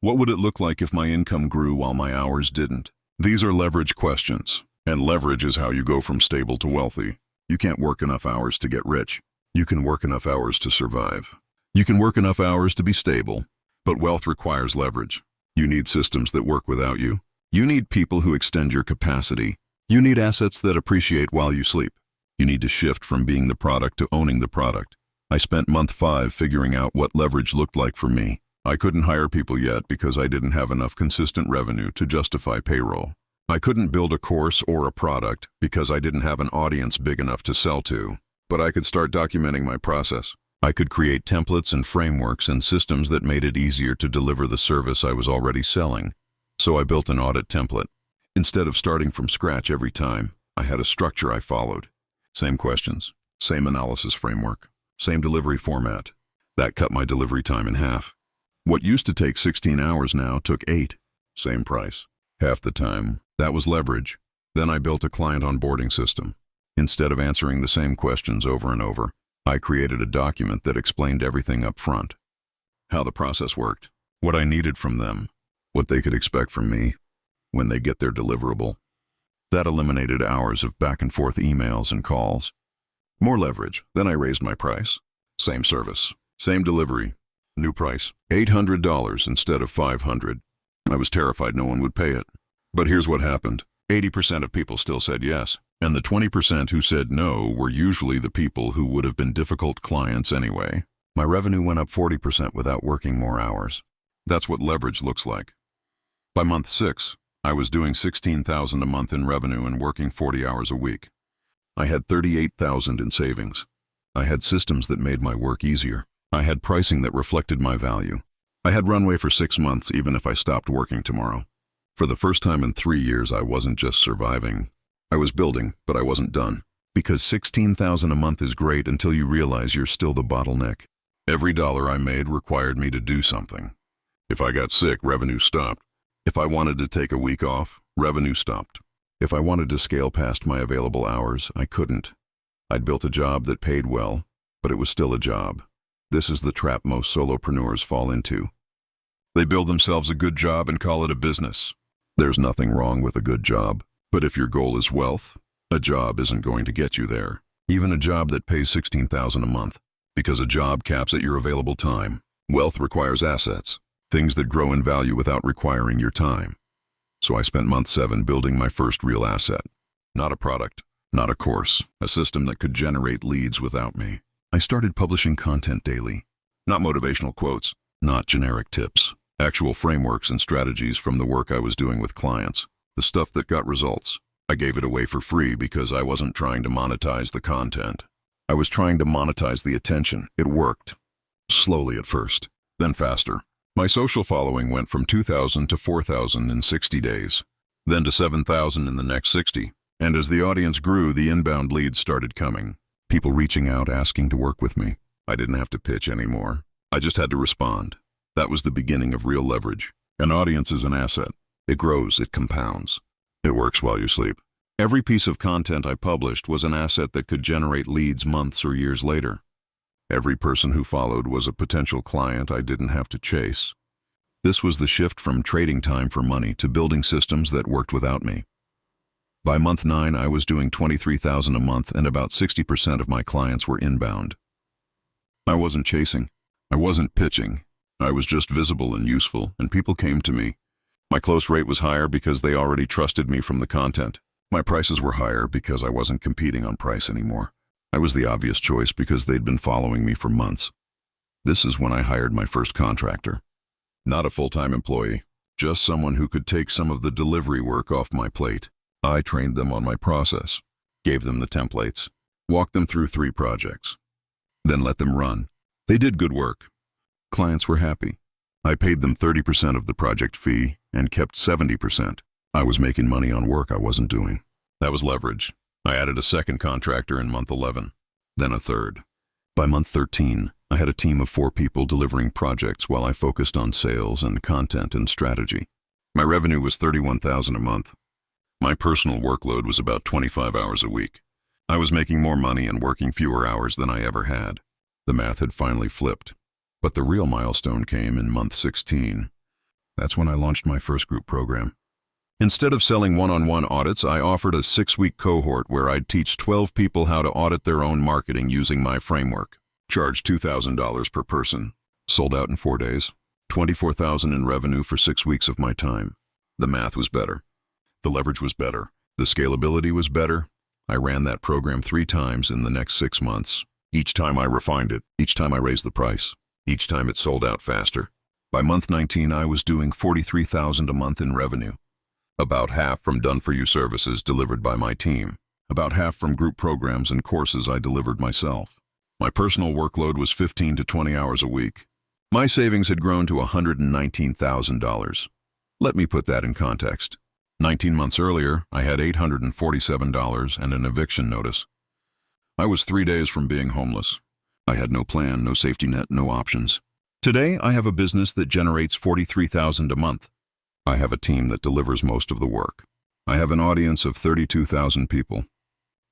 What would it look like if my income grew while my hours didn't? These are leverage questions, and leverage is how you go from stable to wealthy. You can't work enough hours to get rich. You can work enough hours to survive. You can work enough hours to be stable, but wealth requires leverage. You need systems that work without you. You need people who extend your capacity. You need assets that appreciate while you sleep. You need to shift from being the product to owning the product. I spent month 5 figuring out what leverage looked like for me. I couldn't hire people yet because I didn't have enough consistent revenue to justify payroll. I couldn't build a course or a product because I didn't have an audience big enough to sell to. But I could start documenting my process. I could create templates and frameworks and systems that made it easier to deliver the service I was already selling. So I built an audit template. Instead of starting from scratch every time, I had a structure I followed. Same questions, same analysis framework, same delivery format. That cut my delivery time in half. What used to take 16 hours now took 8. Same price. Half the time. That was leverage. Then I built a client onboarding system. Instead of answering the same questions over and over, I created a document that explained everything up front. How the process worked, what I needed from them, what they could expect from me when they get their deliverable. That eliminated hours of back and forth emails and calls. More leverage. Then I raised my price. Same service, same delivery. New price, $800 instead of $500. I was terrified no one would pay it. But here's what happened. 80% of people still said yes. And the 20% who said no were usually the people who would have been difficult clients anyway. My revenue went up 40% without working more hours. That's what leverage looks like. By month 6, I was doing $16,000 a month in revenue and working 40 hours a week. I had $38,000 in savings. I had systems that made my work easier. I had pricing that reflected my value. I had runway for 6 months even if I stopped working tomorrow. For the first time in 3 years, I wasn't just surviving. I was building, but I wasn't done. Because $16,000 a month is great until you realize you're still the bottleneck. Every dollar I made required me to do something. If I got sick, revenue stopped. If I wanted to take a week off, revenue stopped. If I wanted to scale past my available hours, I couldn't. I'd built a job that paid well, but it was still a job. This is the trap most solopreneurs fall into. They build themselves a good job and call it a business. There's nothing wrong with a good job, but if your goal is wealth, a job isn't going to get you there. Even a job that pays $16,000 a month, because a job caps at your available time. Wealth requires assets, things that grow in value without requiring your time. So I spent month 7 building my first real asset. Not a product, not a course, a system that could generate leads without me. I started publishing content daily. Not motivational quotes, not generic tips. Actual frameworks and strategies from the work I was doing with clients. The stuff that got results. I gave it away for free because I wasn't trying to monetize the content. I was trying to monetize the attention. It worked. Slowly at first, then faster. My social following went from 2,000 to 4,000 in 60 days, then to 7,000 in the next 60, And as the audience grew, the inbound leads started coming. People reaching out, asking to work with me. I didn't have to pitch anymore. I just had to respond. That was the beginning of real leverage. An audience is an asset. It grows, it compounds. It works while you sleep. Every piece of content I published was an asset that could generate leads months or years later. Every person who followed was a potential client I didn't have to chase. This was the shift from trading time for money to building systems that worked without me. By month 9, I was doing $23,000 a month, and about 60% of my clients were inbound. I wasn't chasing. I wasn't pitching. I was just visible and useful, and people came to me. My close rate was higher because they already trusted me from the content. My prices were higher because I wasn't competing on price anymore. I was the obvious choice because they'd been following me for months. This is when I hired my first contractor. Not a full-time employee, just someone who could take some of the delivery work off my plate. I trained them on my process, gave them the templates, walked them through 3 projects, then let them run. They did good work. Clients were happy. I paid them 30% of the project fee and kept 70%. I was making money on work I wasn't doing. That was leverage. I added a second contractor in month 11, then a third. By month 13, I had a team of 4 people delivering projects while I focused on sales and content and strategy. My revenue was $31,000 a month. My personal workload was about 25 hours a week. I was making more money and working fewer hours than I ever had. The math had finally flipped. But the real milestone came in month 16. That's when I launched my first group program. Instead of selling one-on-one audits, I offered a 6-week cohort where I'd teach 12 people how to audit their own marketing using my framework. Charged $2,000 per person. Sold out in 4 days. $24,000 in revenue for 6 weeks of my time. The math was better. The leverage was better. The scalability was better. I ran that program 3 times in the next 6 months. Each time I refined it. Each time I raised the price. Each time it sold out faster. By month 19, I was doing $43,000 a month in revenue. About half from done-for-you services delivered by my team. About half from group programs and courses I delivered myself. My personal workload was 15 to 20 hours a week. My savings had grown to $119,000. Let me put that in context. 19 months earlier, I had $847 and an eviction notice. I was 3 days from being homeless. I had no plan, no safety net, no options. Today, I have a business that generates $43,000 a month. I have a team that delivers most of the work. I have an audience of 32,000 people.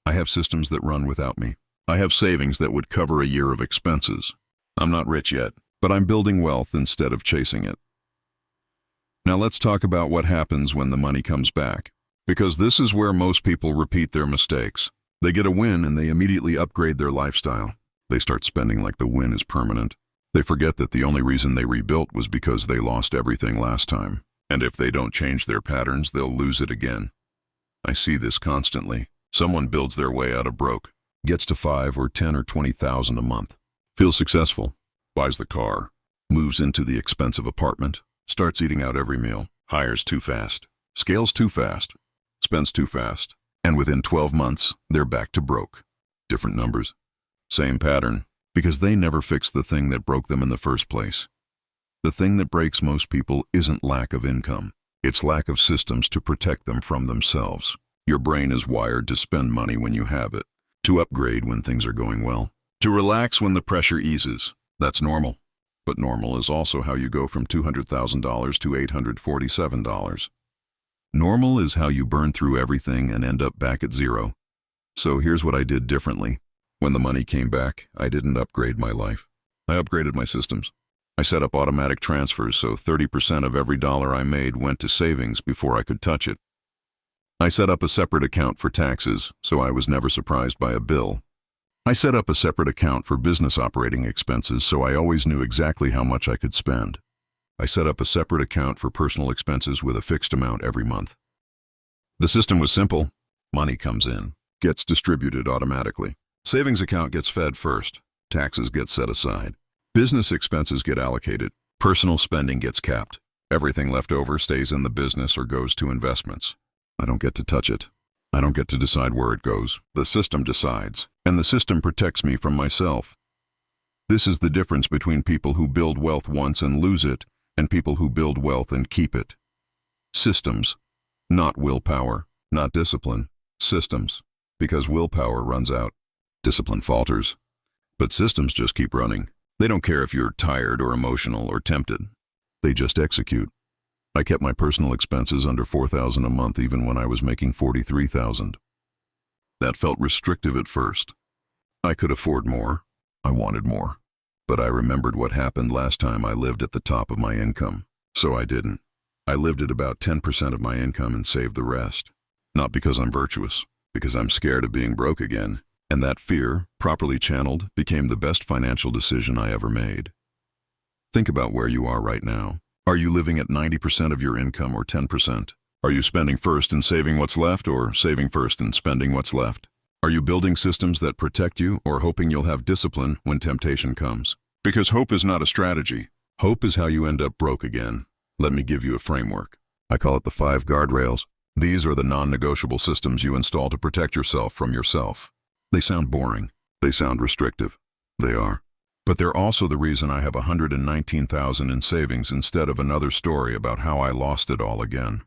I have systems that run without me. I have savings that would cover a year of expenses. I'm not rich yet, but I'm building wealth instead of chasing it. Now let's talk about what happens when the money comes back, because this is where most people repeat their mistakes. They get a win and they immediately upgrade their lifestyle. They start spending like the win is permanent. They forget that the only reason they rebuilt was because they lost everything last time. And if they don't change their patterns, they'll lose it again. I see this constantly. Someone builds their way out of broke, gets to 5 or 10 or 20,000 a month, feels successful, buys the car, moves into the expensive apartment, starts eating out every meal, hires too fast, scales too fast, spends too fast, and within 12 months, they're back to broke. Different numbers, same pattern, because they never fixed the thing that broke them in the first place. The thing that breaks most people isn't lack of income. It's lack of systems to protect them from themselves. Your brain is wired to spend money when you have it, to upgrade when things are going well, to relax when the pressure eases. That's normal. But normal is also how you go from $200,000 to $847. Normal is how you burn through everything and end up back at zero. So here's what I did differently. When the money came back, I didn't upgrade my life. I upgraded my systems. I set up automatic transfers so 30% of every dollar I made went to savings before I could touch it. I set up a separate account for taxes so I was never surprised by a bill. I set up a separate account for business operating expenses so I always knew exactly how much I could spend. I set up a separate account for personal expenses with a fixed amount every month. The system was simple. Money comes in, gets distributed automatically. Savings account gets fed first. Taxes get set aside. Business expenses get allocated. Personal spending gets capped. Everything left over stays in the business or goes to investments. I don't get to touch it. I don't get to decide where it goes. The system decides, and the system protects me from myself. This is the difference between people who build wealth once and lose it, and people who build wealth and keep it. Systems, not willpower, not discipline. Systems, because willpower runs out. Discipline falters. But systems just keep running. They don't care if you're tired or emotional or tempted. They just execute. I kept my personal expenses under $4,000 a month even when I was making $43,000. That felt restrictive at first. I could afford more. I wanted more. But I remembered what happened last time I lived at the top of my income. So I didn't. I lived at about 10% of my income and saved the rest. Not because I'm virtuous, because I'm scared of being broke again. And that fear, properly channeled, became the best financial decision I ever made. Think about where you are right now. Are you living at 90% of your income or 10%? Are you spending first and saving what's left, or saving first and spending what's left? Are you building systems that protect you, or hoping you'll have discipline when temptation comes? Because hope is not a strategy. Hope is how you end up broke again. Let me give you a framework. I call it the 5 guardrails. These are the non-negotiable systems you install to protect yourself from yourself. They sound boring. They sound restrictive. They are. But they're also the reason I have $119,000 in savings instead of another story about how I lost it all again.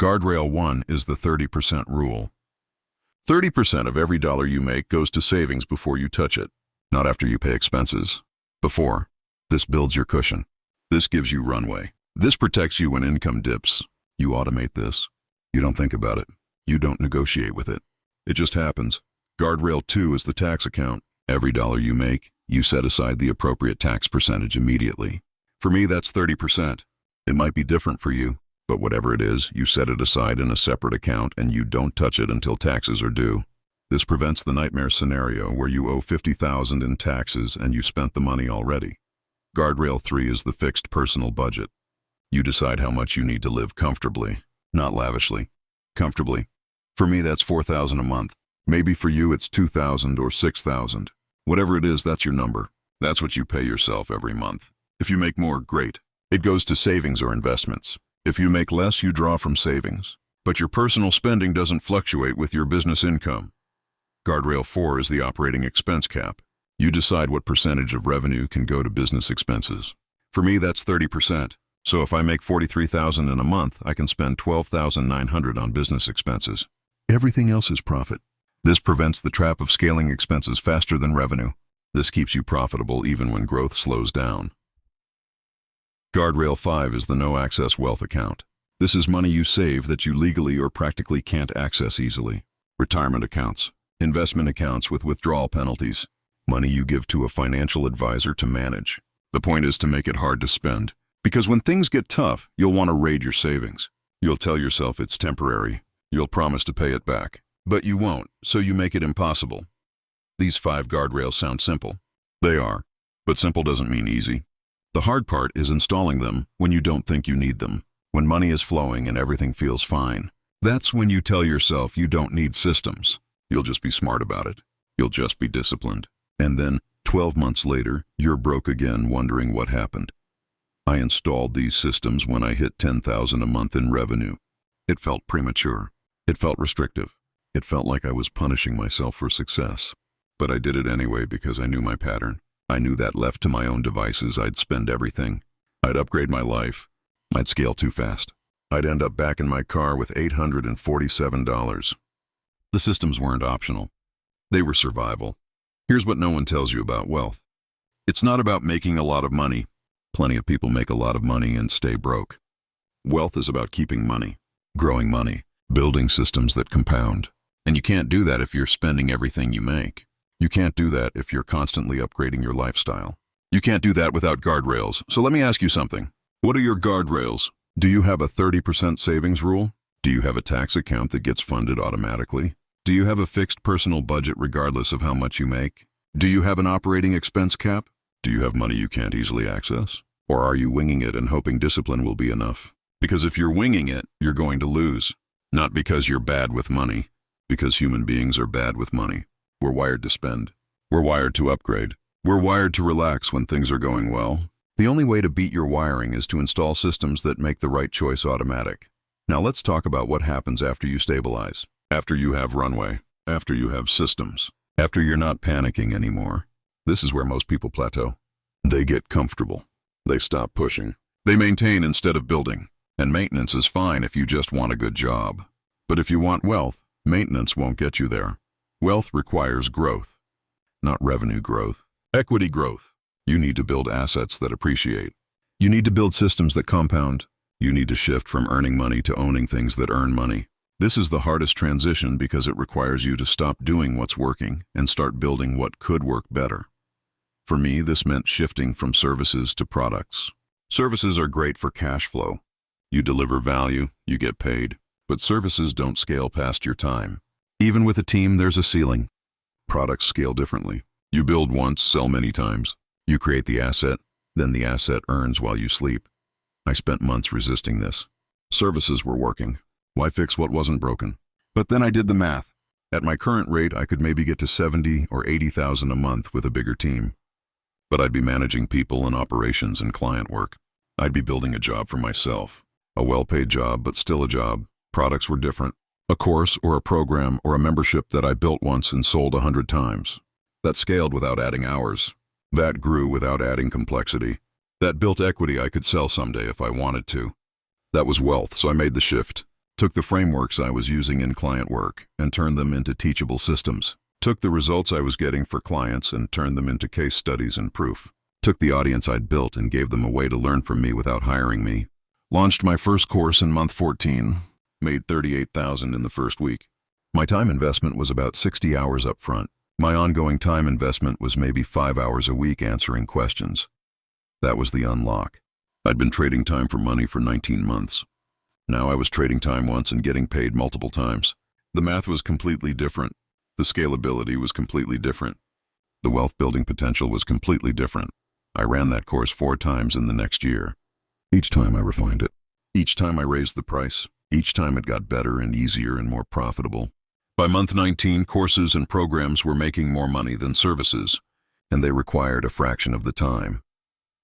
Guardrail 1 is the 30% rule. 30% of every dollar you make goes to savings before you touch it, not after you pay expenses. Before. This builds your cushion. This gives you runway. This protects you when income dips. You automate this. You don't think about it. You don't negotiate with it. It just happens. Guardrail 2 is the tax account. Every dollar you make, you set aside the appropriate tax percentage immediately. For me, that's 30%. It might be different for you, but whatever it is, you set it aside in a separate account and you don't touch it until taxes are due. This prevents the nightmare scenario where you owe $50,000 in taxes and you spent the money already. Guardrail 3 is the fixed personal budget. You decide how much you need to live comfortably, not lavishly. Comfortably. For me, that's $4,000 a month. Maybe for you, it's $2,000 or $6,000. Whatever it is, that's your number. That's what you pay yourself every month. If you make more, great. It goes to savings or investments. If you make less, you draw from savings. But your personal spending doesn't fluctuate with your business income. Guardrail 4 is the operating expense cap. You decide what percentage of revenue can go to business expenses. For me, that's 30%. So if I make $43,000 in a month, I can spend $12,900 on business expenses. Everything else is profit. This prevents the trap of scaling expenses faster than revenue. This keeps you profitable even when growth slows down. Guardrail 5 is the no-access wealth account. This is money you save that you legally or practically can't access easily. Retirement accounts, investment accounts with withdrawal penalties, money you give to a financial advisor to manage. The point is to make it hard to spend. Because when things get tough, you'll want to raid your savings. You'll tell yourself it's temporary. You'll promise to pay it back. But you won't, so you make it impossible. These 5 guardrails sound simple. They are. But simple doesn't mean easy. The hard part is installing them when you don't think you need them. When money is flowing and everything feels fine. That's when you tell yourself you don't need systems. You'll just be smart about it. You'll just be disciplined. And then, 12 months later, you're broke again wondering what happened. I installed these systems when I hit $10,000 a month in revenue. It felt premature. It felt restrictive. It felt like I was punishing myself for success. But I did it anyway because I knew my pattern. I knew that left to my own devices, I'd spend everything. I'd upgrade my life. I'd scale too fast. I'd end up back in my car with $847. The systems weren't optional. They were survival. Here's what no one tells you about wealth. It's not about making a lot of money. Plenty of people make a lot of money and stay broke. Wealth is about keeping money, growing money, building systems that compound. And you can't do that if you're spending everything you make. You can't do that if you're constantly upgrading your lifestyle. You can't do that without guardrails. So let me ask you something. What are your guardrails? Do you have a 30% savings rule? Do you have a tax account that gets funded automatically? Do you have a fixed personal budget regardless of how much you make? Do you have an operating expense cap? Do you have money you can't easily access? Or are you winging it and hoping discipline will be enough? Because if you're winging it, you're going to lose. Not because you're bad with money, because human beings are bad with money. We're wired to spend. We're wired to upgrade. We're wired to relax when things are going well. The only way to beat your wiring is to install systems that make the right choice automatic. Now let's talk about what happens after you stabilize, after you have runway, after you have systems, after you're not panicking anymore. This is where most people plateau. They get comfortable. They stop pushing. They maintain instead of building. And maintenance is fine if you just want a good job. But if you want wealth, Maintenance won't get you there. Wealth requires growth, not revenue growth. Equity growth. You need to build assets that appreciate. You need to build systems that compound. You need to shift from earning money to owning things that earn money. This is the hardest transition because it requires you to stop doing what's working and start building what could work better. For me, this meant shifting from services to products. Services are great for cash flow. You deliver value, you get paid. But services don't scale past your time. Even with a team, there's a ceiling. Products scale differently. You build once, sell many times. You create the asset, then the asset earns while you sleep. I spent months resisting this. Services were working. Why fix what wasn't broken? But then I did the math. At my current rate, I could maybe get to 70 or 80,000 a month with a bigger team. But I'd be managing people and operations and client work. I'd be building a job for myself. A well-paid job, but still a job. Products were different. A course or a program or a membership that I built once and sold 100 times. That scaled without adding hours. That grew without adding complexity. That built equity I could sell someday if I wanted to. That was wealth, so I made the shift. Took the frameworks I was using in client work and turned them into teachable systems. Took the results I was getting for clients and turned them into case studies and proof. Took the audience I'd built and gave them a way to learn from me without hiring me. Launched my first course in month 14. Made $38,000 in the first week. My time investment was about 60 hours up front. My ongoing time investment was maybe 5 hours a week answering questions. That was the unlock. I'd been trading time for money for 19 months. Now I was trading time once and getting paid multiple times. The math was completely different. The scalability was completely different. The wealth building potential was completely different. I ran that course 4 times in the next year. Each time I refined it. Each time I raised the price. Each time it got better and easier and more profitable. By month 19, courses and programs were making more money than services, and they required a fraction of the time.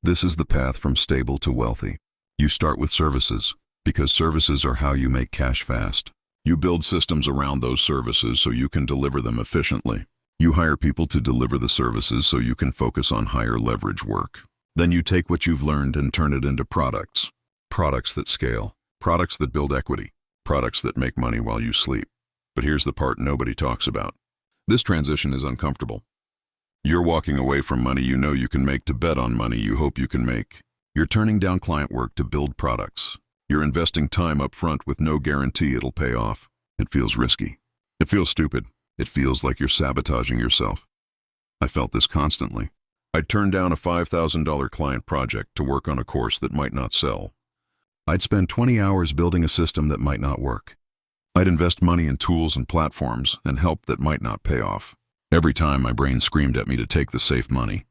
This is the path from stable to wealthy. You start with services, because services are how you make cash fast. You build systems around those services so you can deliver them efficiently. You hire people to deliver the services so you can focus on higher leverage work. Then you take what you've learned and turn it into products. Products that scale. Products that build equity. Products that make money while you sleep. But here's the part nobody talks about. This transition is uncomfortable. You're walking away from money you know you can make to bet on money you hope you can make. You're turning down client work to build products. You're investing time up front with no guarantee it'll pay off. It feels risky. It feels stupid. It feels like you're sabotaging yourself. I felt this constantly. I'd turn down a $5,000 client project to work on a course that might not sell. I'd spend 20 hours building a system that might not work. I'd invest money in tools and platforms and help that might not pay off. Every time my brain screamed at me to take the safe money.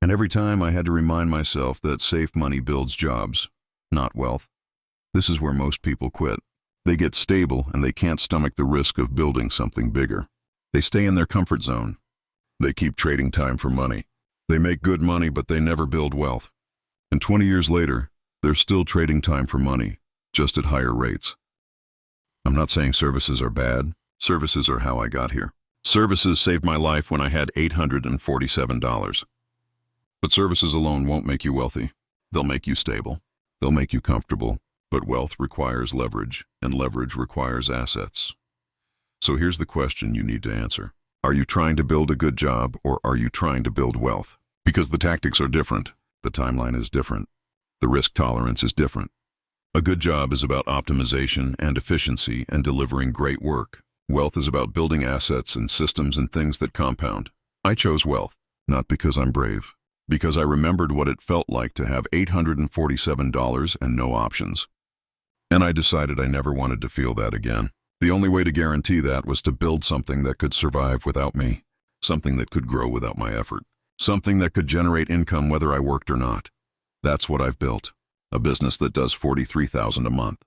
And every time I had to remind myself that safe money builds jobs, not wealth. This is where most people quit. They get stable and they can't stomach the risk of building something bigger. They stay in their comfort zone. They keep trading time for money. They make good money, but they never build wealth. And 20 years later, they're still trading time for money, just at higher rates. I'm not saying services are bad. Services are how I got here. Services saved my life when I had $847. But services alone won't make you wealthy. They'll make you stable. They'll make you comfortable. But wealth requires leverage, and leverage requires assets. So here's the question you need to answer. Are you trying to build a good job, or are you trying to build wealth? Because the tactics are different. The timeline is different. The risk tolerance is different. A good job is about optimization and efficiency and delivering great work. Wealth is about building assets and systems and things that compound. I chose wealth, not because I'm brave, because I remembered what it felt like to have $847 and no options. And I decided I never wanted to feel that again. The only way to guarantee that was to build something that could survive without me, something that could grow without my effort, something that could generate income whether I worked or not. That's what I've built. A business that does $43,000 a month.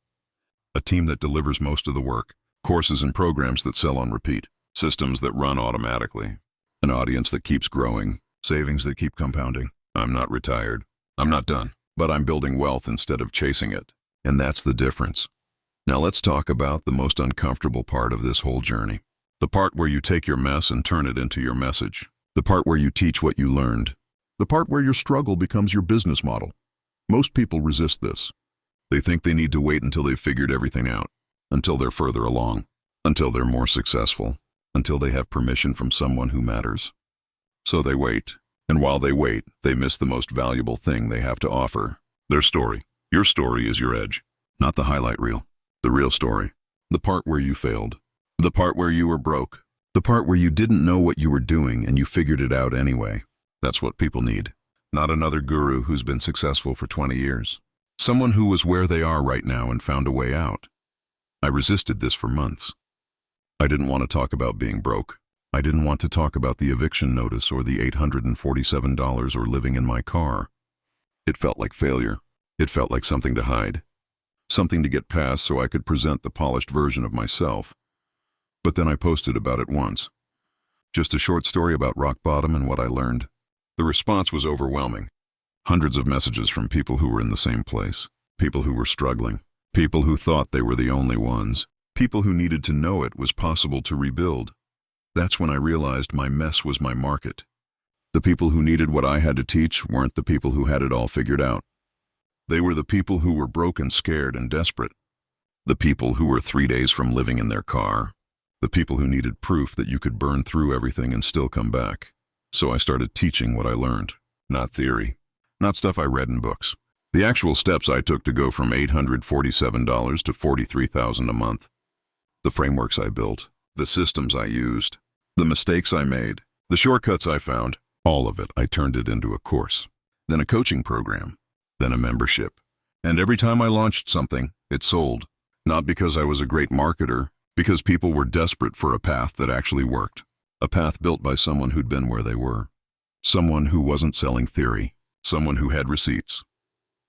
A team that delivers most of the work. Courses and programs that sell on repeat. Systems that run automatically. An audience that keeps growing. Savings that keep compounding. I'm not retired. I'm not done. But I'm building wealth instead of chasing it. And that's the difference. Now let's talk about the most uncomfortable part of this whole journey. The part where you take your mess and turn it into your message. The part where you teach what you learned. The part where your struggle becomes your business model. Most people resist this. They think they need to wait until they've figured everything out, until they're further along. until they're more successful, until they have permission from someone who matters. So they wait, and while they wait, they miss the most valuable thing they have to offer: their story. Your story is your edge, not the highlight reel. The real story. The part where you failed. The part where you were broke. The part where you didn't know what you were doing and you figured it out anyway. That's what people need. Not another guru who's been successful for 20 years. Someone who was where they are right now and found a way out. I resisted this for months. I didn't want to talk about being broke. I didn't want to talk about the eviction notice or the $847 or living in my car. It felt like failure. It felt like something to hide. Something to get past so I could present the polished version of myself. But then I posted about it once. Just a short story about rock bottom and what I learned. The response was overwhelming. Hundreds of messages from people who were in the same place. People who were struggling. People who thought they were the only ones. People who needed to know it was possible to rebuild. That's when I realized my mess was my market. The people who needed what I had to teach weren't the people who had it all figured out. They were the people who were broken, scared, and desperate. The people who were 3 days from living in their car. The people who needed proof that you could burn through everything and still come back. So I started teaching what I learned. Not theory. Not stuff I read in books. The actual steps I took to go from $847 to $43,000 a month. The frameworks I built. The systems I used. The mistakes I made. The shortcuts I found. All of it, I turned it into a course. Then a coaching program. Then a membership. And every time I launched something, it sold. Not because I was a great marketer, because people were desperate for a path that actually worked. A path built by someone who'd been where they were. Someone who wasn't selling theory. Someone who had receipts.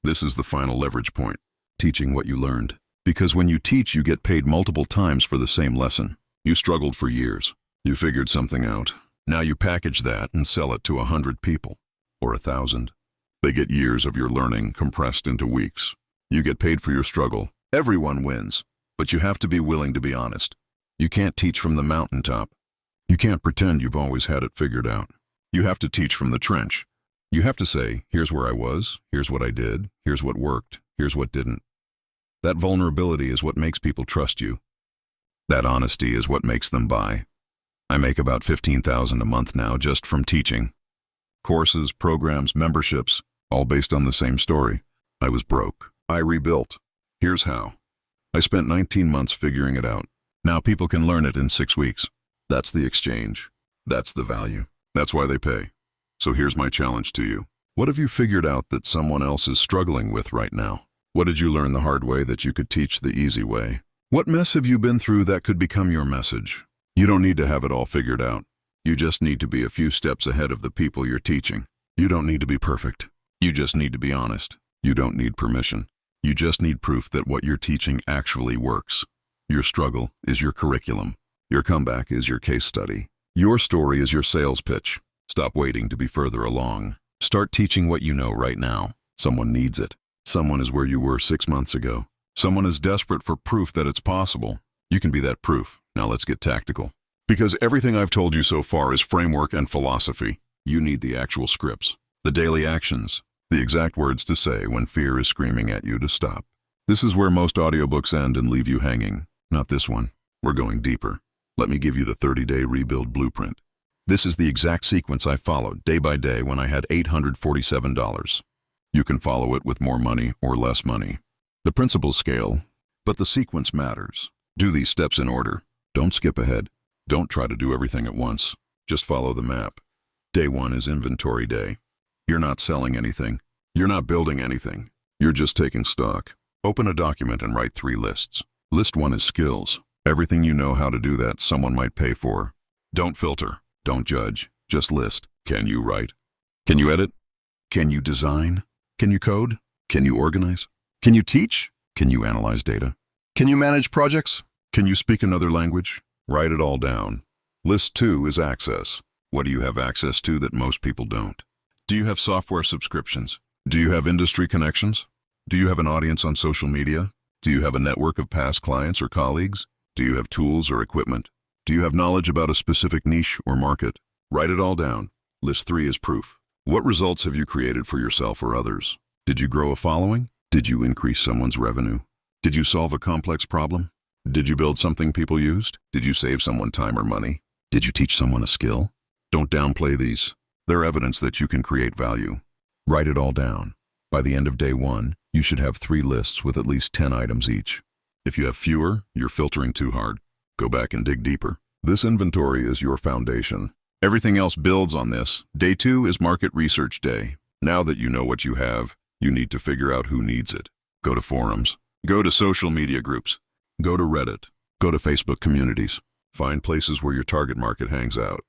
This is the final leverage point. Teaching what you learned. Because when you teach, you get paid multiple times for the same lesson. You struggled for years. You figured something out. Now you package that and sell it to 100 people. Or 1,000. They get years of your learning compressed into weeks. You get paid for your struggle. Everyone wins. But you have to be willing to be honest. You can't teach from the mountaintop. You can't pretend you've always had it figured out. You have to teach from the trench. You have to say, here's where I was, here's what I did, here's what worked, here's what didn't. That vulnerability is what makes people trust you. That honesty is what makes them buy. I make about $15,000 a month now just from teaching. Courses, programs, memberships, all based on the same story. I was broke. I rebuilt. Here's how. I spent 19 months figuring it out. Now people can learn it in 6 weeks. That's the exchange. That's the value. That's why they pay. So here's my challenge to you. What have you figured out that someone else is struggling with right now? What did you learn the hard way that you could teach the easy way? What mess have you been through that could become your message? You don't need to have it all figured out. You just need to be a few steps ahead of the people you're teaching. You don't need to be perfect. You just need to be honest. You don't need permission. You just need proof that what you're teaching actually works. Your struggle is your curriculum. Your comeback is your case study. Your story is your sales pitch. Stop waiting to be further along. Start teaching what you know right now. Someone needs it. Someone is where you were 6 months ago. Someone is desperate for proof that it's possible. You can be that proof. Now let's get tactical. Because everything I've told you so far is framework and philosophy. You need the actual scripts, the daily actions, the exact words to say when fear is screaming at you to stop. This is where most audiobooks end and leave you hanging. Not this one. We're going deeper. Let me give you the 30-day rebuild blueprint. This is the exact sequence I followed day by day when I had $847. You can follow it with more money or less money. The principles scale, but the sequence matters. Do these steps in order. Don't skip ahead. Don't try to do everything at once. Just follow the map. Day 1 is inventory day. You're not selling anything. You're not building anything. You're just taking stock. Open a document and write 3 lists. List 1 is skills. Everything you know how to do that someone might pay for. Don't filter. Don't judge. Just list. Can you write? Can you edit? Can you design? Can you code? Can you organize? Can you teach? Can you analyze data? Can you manage projects? Can you speak another language? Write it all down. List 2 is access. What do you have access to that most people don't? Do you have software subscriptions? Do you have industry connections? Do you have an audience on social media? Do you have a network of past clients or colleagues? Do you have tools or equipment? Do you have knowledge about a specific niche or market? Write it all down. List 3 is proof. What results have you created for yourself or others? Did you grow a following? Did you increase someone's revenue? Did you solve a complex problem? Did you build something people used? Did you save someone time or money? Did you teach someone a skill? Don't downplay these. They're evidence that you can create value. Write it all down. By the end of day 1, you should have 3 lists with at least 10 items each. If you have fewer, you're filtering too hard. Go back and dig deeper. This inventory is your foundation. Everything else builds on this. Day 2 is market research day. Now that you know what you have, you need to figure out who needs it. Go to forums. Go to social media groups. Go to Reddit. Go to Facebook communities. Find places where your target market hangs out.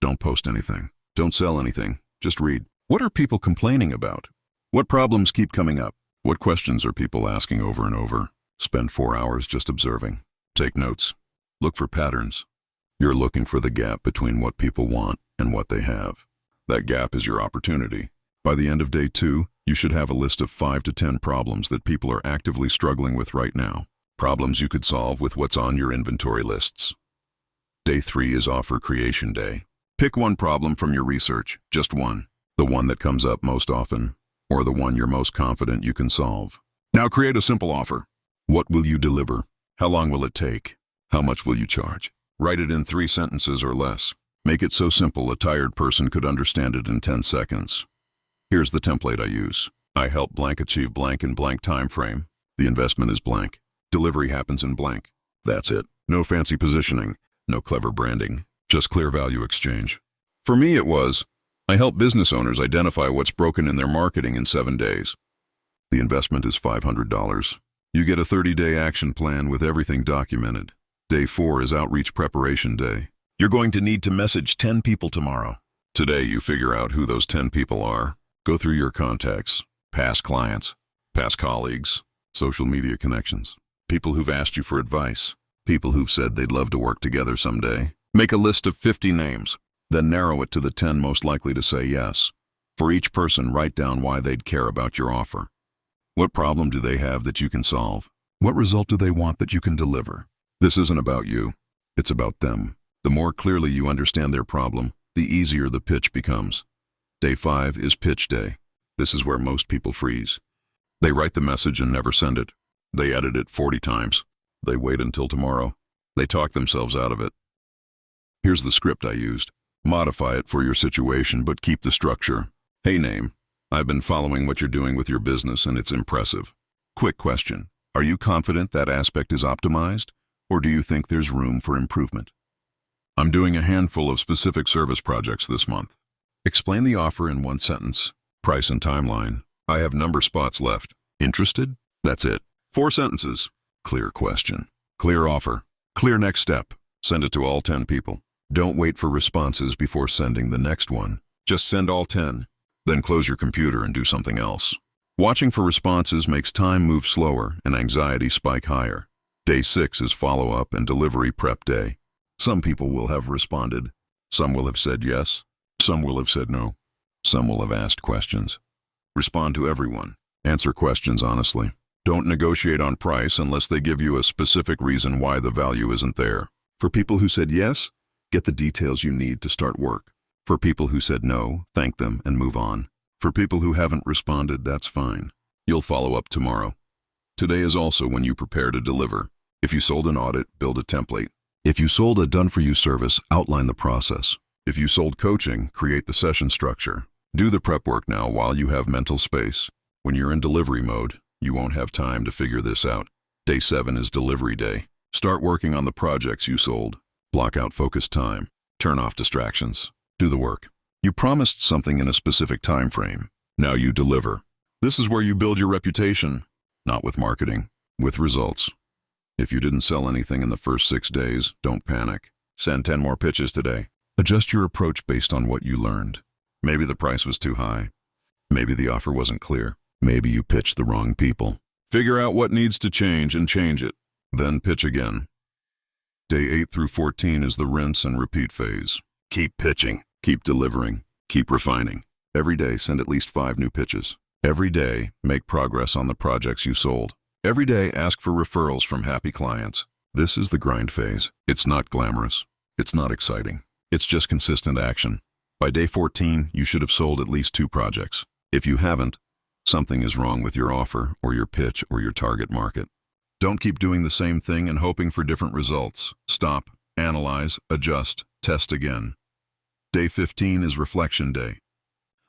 Don't post anything. Don't sell anything. Just read. What are people complaining about? What problems keep coming up? What questions are people asking over and over? Spend 4 hours just observing. Take notes. Look for patterns. You're looking for the gap between what people want and what they have. That gap is your opportunity. By the end of day 2, you should have a list of 5 to 10 problems that people are actively struggling with right now. Problems you could solve with what's on your inventory lists. Day 3 is offer creation day. Pick one problem from your research, just one. The one that comes up most often, or the one you're most confident you can solve. Now create a simple offer. What will you deliver? How long will it take? How much will you charge? Write it in 3 sentences or less. Make it so simple a tired person could understand it in 10 seconds. Here's the template I use. I help blank achieve blank in blank time frame. The investment is blank. Delivery happens in blank. That's it. No fancy positioning, no clever branding, just clear value exchange. For me it was, I help business owners identify what's broken in their marketing in 7 days. The investment is $500. You get a 30-day action plan with everything documented. Day 4 is outreach preparation day. You're going to need to message 10 people tomorrow. Today you figure out who those 10 people are. Go through your contacts, past clients, past colleagues, social media connections, people who've asked you for advice, people who've said they'd love to work together someday. Make a list of 50 names, then narrow it to the 10 most likely to say yes. For each person, write down why they'd care about your offer. What problem do they have that you can solve? What result do they want that you can deliver? This isn't about you. It's about them. The more clearly you understand their problem, the easier the pitch becomes. Day 5 is pitch day. This is where most people freeze. They write the message and never send it. They edit it 40 times. They wait until tomorrow. They talk themselves out of it. Here's the script I used. Modify it for your situation, but keep the structure. Hey name, I've been following what you're doing with your business and it's impressive. Quick question. Are you confident that aspect is optimized, or do you think there's room for improvement? I'm doing a handful of specific service projects this month. Explain the offer in 1 sentence. Price and timeline. I have number spots left. Interested? That's it. 4 sentences. Clear question. Clear offer. Clear next step. Send it to all 10 people. Don't wait for responses before sending the next one. Just send all 10. Then close your computer and do something else. Watching for responses makes time move slower and anxiety spike higher. Day 6 is follow-up and delivery prep day. Some people will have responded. Some will have said yes. Some will have said no. Some will have asked questions. Respond to everyone. Answer questions honestly. Don't negotiate on price unless they give you a specific reason why the value isn't there. For people who said yes, get the details you need to start work. For people who said no, thank them and move on. For people who haven't responded, that's fine. You'll follow up tomorrow. Today is also when you prepare to deliver. If you sold an audit, build a template. If you sold a done-for-you service, outline the process. If you sold coaching, create the session structure. Do the prep work now while you have mental space. When you're in delivery mode, you won't have time to figure this out. Day 7 is delivery day. Start working on the projects you sold. Block out focused time. Turn off distractions. Do the work. You promised something in a specific time frame. Now you deliver. This is where you build your reputation, not with marketing, with results. If you didn't sell anything in the first 6 days, don't panic. Send 10 more pitches today. Adjust your approach based on what you learned. Maybe the price was too high. Maybe the offer wasn't clear. Maybe you pitched the wrong people. Figure out what needs to change and change it. Then pitch again. Day 8 through 14 is the rinse and repeat phase. Keep pitching. Keep delivering. Keep refining. Every day, send at least 5 new pitches. Every day, make progress on the projects you sold. Every day, ask for referrals from happy clients. This is the grind phase. It's not glamorous. It's not exciting. It's just consistent action. By day 14, you should have sold at least 2 projects. If you haven't, something is wrong with your offer or your pitch or your target market. Don't keep doing the same thing and hoping for different results. Stop, analyze, adjust, test again. Day 15 is reflection day.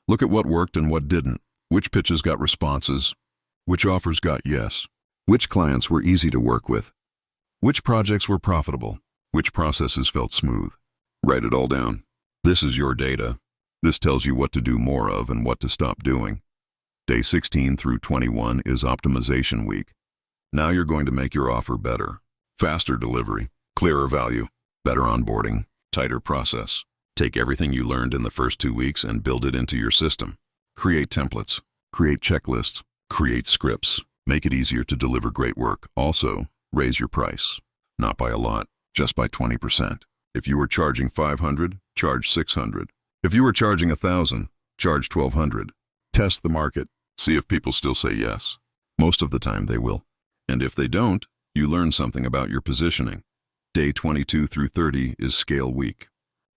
Look at what worked and what didn't. Which pitches got responses? Which offers got yes? Which clients were easy to work with? Which projects were profitable? Which processes felt smooth? Write it all down. This is your data. This tells you what to do more of and what to stop doing. Day 16 through 21 is optimization week. Now you're going to make your offer better. Faster delivery, clearer value, better onboarding, tighter process. Take everything you learned in the first 2 weeks and build it into your system. Create templates, create checklists, create scripts. Make it easier to deliver great work. Also, raise your price. Not by a lot, just by 20%. If you were charging $500, charge $600. If you were charging $1,000, charge $1,200. Test the market. See if people still say yes. Most of the time they will. And if they don't, you learn something about your positioning. Day 22 through 30 is scale week.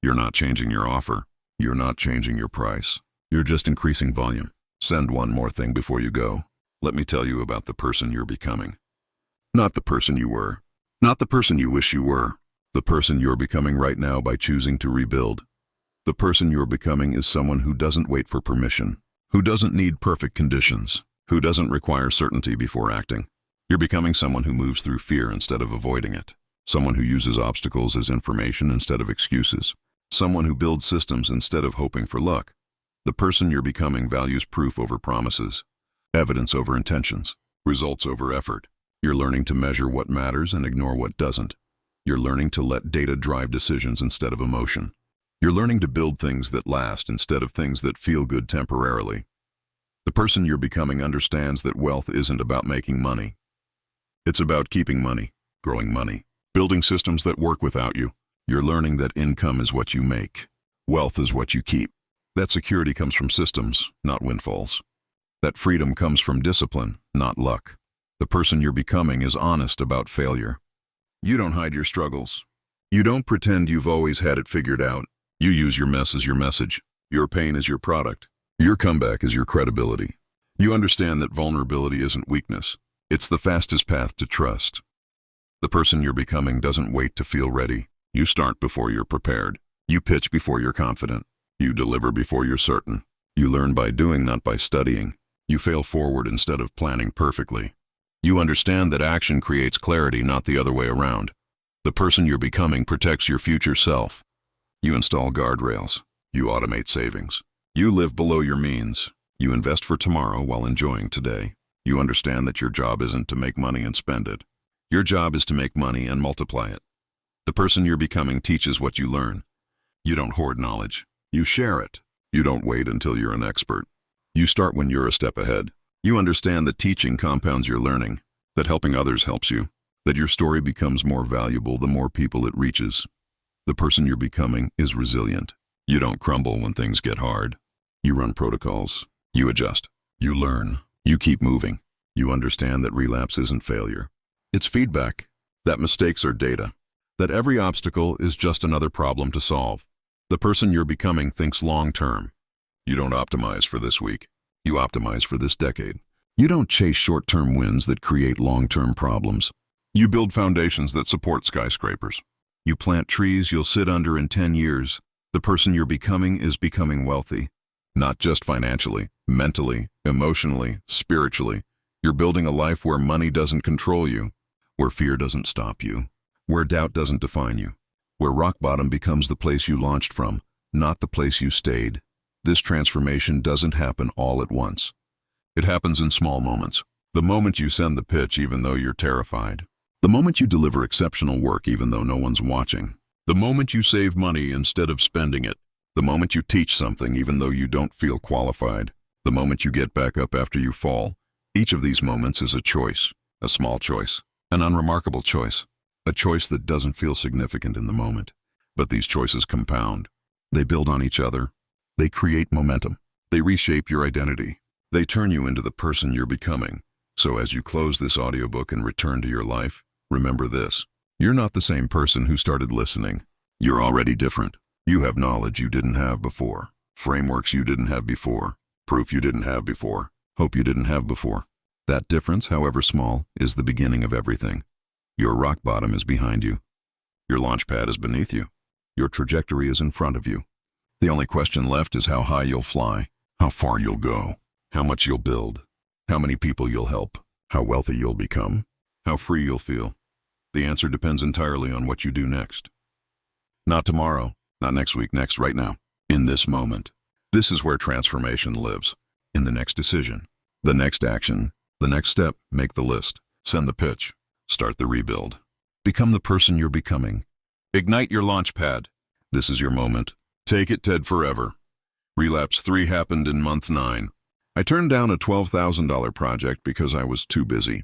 You're not changing your offer. You're not changing your price. You're just increasing volume. Send one more thing before you go. Let me tell you about the person you're becoming. Not the person you were. Not the person you wish you were. The person you're becoming right now by choosing to rebuild. The person you're becoming is someone who doesn't wait for permission, who doesn't need perfect conditions, who doesn't require certainty before acting. You're becoming someone who moves through fear instead of avoiding it. Someone who uses obstacles as information instead of excuses. Someone who builds systems instead of hoping for luck. The person you're becoming values proof over promises, evidence over intentions, results over effort. You're learning to measure what matters and ignore what doesn't. You're learning to let data drive decisions instead of emotion. You're learning to build things that last instead of things that feel good temporarily. The person you're becoming understands that wealth isn't about making money. It's about keeping money, growing money, building systems that work without you. You're learning that income is what you make. Wealth is what you keep. That security comes from systems, not windfalls. That freedom comes from discipline, not luck. The person you're becoming is honest about failure. You don't hide your struggles. You don't pretend you've always had it figured out. You use your mess as your message. Your pain is your product. Your comeback is your credibility. You understand that vulnerability isn't weakness. It's the fastest path to trust. The person you're becoming doesn't wait to feel ready. You start before you're prepared. You pitch before you're confident. You deliver before you're certain. You learn by doing, not by studying. You fail forward instead of planning perfectly. You understand that action creates clarity, not the other way around. The person you're becoming protects your future self. You install guardrails. You automate savings. You live below your means. You invest for tomorrow while enjoying today. You understand that your job isn't to make money and spend it. Your job is to make money and multiply it. The person you're becoming teaches what you learn. You don't hoard knowledge. You share it. You don't wait until you're an expert. You start when you're a step ahead. You understand that teaching compounds your learning, that helping others helps you, that your story becomes more valuable the more people it reaches. The person you're becoming is resilient. You don't crumble when things get hard. You run protocols. You adjust. You learn. You keep moving. You understand that relapse isn't failure. It's feedback. That mistakes are data. That every obstacle is just another problem to solve. The person you're becoming thinks long-term. You don't optimize for this week. You optimize for this decade. You don't chase short-term wins that create long-term problems. You build foundations that support skyscrapers. You plant trees you'll sit under in 10 years. The person you're becoming is becoming wealthy. Not just financially, mentally, emotionally, spiritually. You're building a life where money doesn't control you, where fear doesn't stop you, where doubt doesn't define you, where rock bottom becomes the place you launched from, not the place you stayed. This transformation doesn't happen all at once. It happens in small moments. The moment you send the pitch even though you're terrified. The moment you deliver exceptional work even though no one's watching. The moment you save money instead of spending it. The moment you teach something even though you don't feel qualified. The moment you get back up after you fall. Each of these moments is a choice, a small choice, an unremarkable choice, a choice that doesn't feel significant in the moment. But these choices compound. They build on each other. They create momentum. They reshape your identity. They turn you into the person you're becoming. So as you close this audiobook and return to your life, remember this. You're not the same person who started listening. You're already different. You have knowledge you didn't have before, frameworks you didn't have before, proof you didn't have before, hope you didn't have before. That difference, however small, is the beginning of everything. Your rock bottom is behind you. Your launch pad is beneath you. Your trajectory is in front of you. The only question left is how high you'll fly, how far you'll go, how much you'll build, how many people you'll help, how wealthy you'll become, how free you'll feel. The answer depends entirely on what you do next. Not tomorrow, not next week, next, right now, in this moment. This is where transformation lives. In the next decision, the next action, the next step. Make the list, send the pitch, start the rebuild. Become the person you're becoming. Ignite your launch pad. This is your moment. Take it, Ted, forever. Relapse 3 happened in month 9. I turned down a $12,000 project because I was too busy.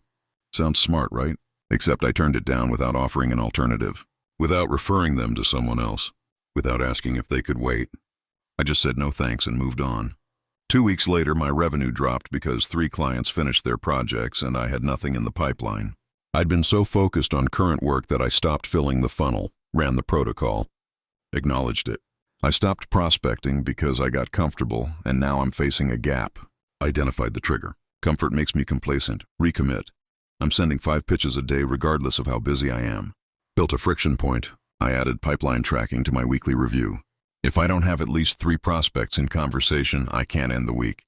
Sounds smart, right? Except I turned it down without offering an alternative, without referring them to someone else, without asking if they could wait. I just said no thanks and moved on. 2 weeks later, my revenue dropped because 3 clients finished their projects and I had nothing in the pipeline. I'd been so focused on current work that I stopped filling the funnel, ran the protocol, acknowledged it. I stopped prospecting because I got comfortable, and now I'm facing a gap. Identified the trigger. Comfort makes me complacent. Recommit. I'm sending 5 pitches a day regardless of how busy I am. Built a friction point. I added pipeline tracking to my weekly review. If I don't have at least 3 prospects in conversation, I can't end the week.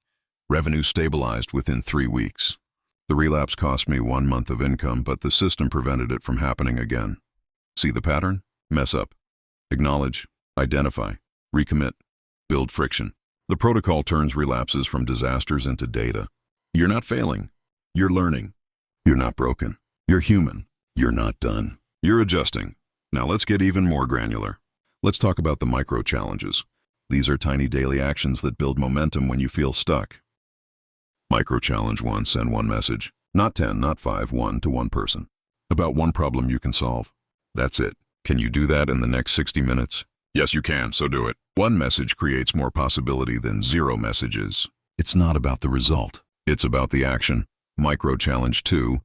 Revenue stabilized within 3 weeks. The relapse cost me 1 month of income, but the system prevented it from happening again. See the pattern? Mess up. Acknowledge. Identify. Recommit. Build friction. The protocol turns relapses from disasters into data. You're not failing. You're learning. You're not broken. You're human. You're not done. You're adjusting. Now let's get even more granular. Let's talk about the micro challenges. These are tiny daily actions that build momentum when you feel stuck. Micro challenge 1, send 1 message. Not 10, not 5, 1 to 1 person. About 1 problem you can solve. That's it. Can you do that in the next 60 minutes? Yes, you can, so do it. 1 message creates more possibility than 0 messages. It's not about the result. It's about the action. Micro challenge 2,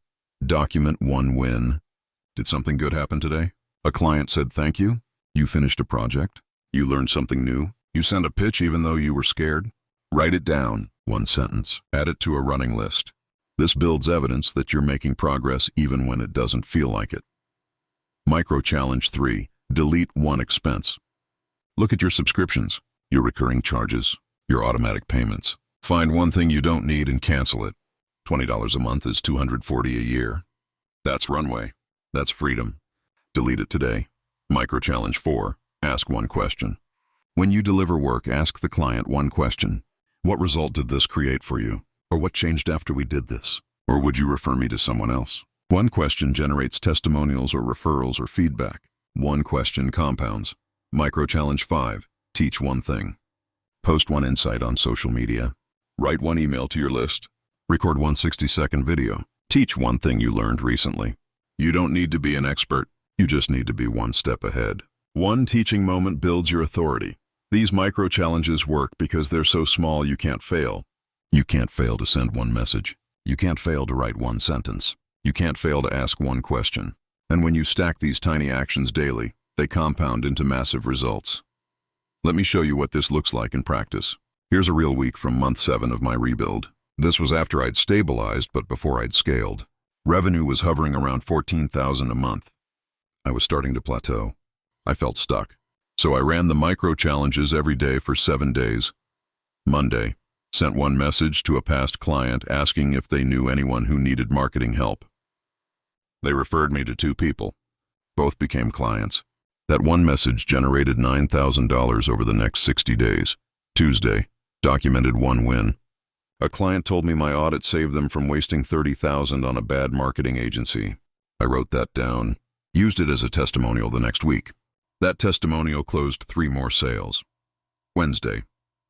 document 1 win. Did something good happen today? A client said thank you. You finished a project. You learned something new. You sent a pitch even though you were scared. Write it down, 1 sentence. Add it to a running list. This builds evidence that you're making progress even when it doesn't feel like it. Micro challenge 3, delete 1 expense. Look at your subscriptions, your recurring charges, your automatic payments. Find 1 thing you don't need and cancel it. $20 a month is $240 a year. That's runway. That's freedom. Delete it today. Micro challenge 4, ask 1 question. When you deliver work, ask the client 1 question. What result did this create for you? Or what changed after we did this? Or would you refer me to someone else? 1 question generates testimonials or referrals or feedback. 1 question compounds. Micro challenge 5, teach 1 thing. Post 1 insight on social media. Write 1 email to your list. Record 1 60-second video. Teach 1 thing you learned recently. You don't need to be an expert. You just need to be 1 step ahead. 1 teaching moment builds your authority. These micro challenges work because they're so small you can't fail. You can't fail to send 1 message. You can't fail to write 1 sentence. You can't fail to ask 1 question. And when you stack these tiny actions daily, they compound into massive results. Let me show you what this looks like in practice. Here's a real week from month 7 of my rebuild. This was after I'd stabilized, but before I'd scaled. Revenue was hovering around $14,000 a month. I was starting to plateau. I felt stuck. So I ran the micro challenges every day for 7 days. Monday, sent 1 message to a past client asking if they knew anyone who needed marketing help. They referred me to 2 people. Both became clients. That 1 message generated $9,000 over the next 60 days. Tuesday, documented 1 win. A client told me my audit saved them from wasting $30,000 on a bad marketing agency. I wrote that down, used it as a testimonial the next week. That testimonial closed 3 more sales. Wednesday,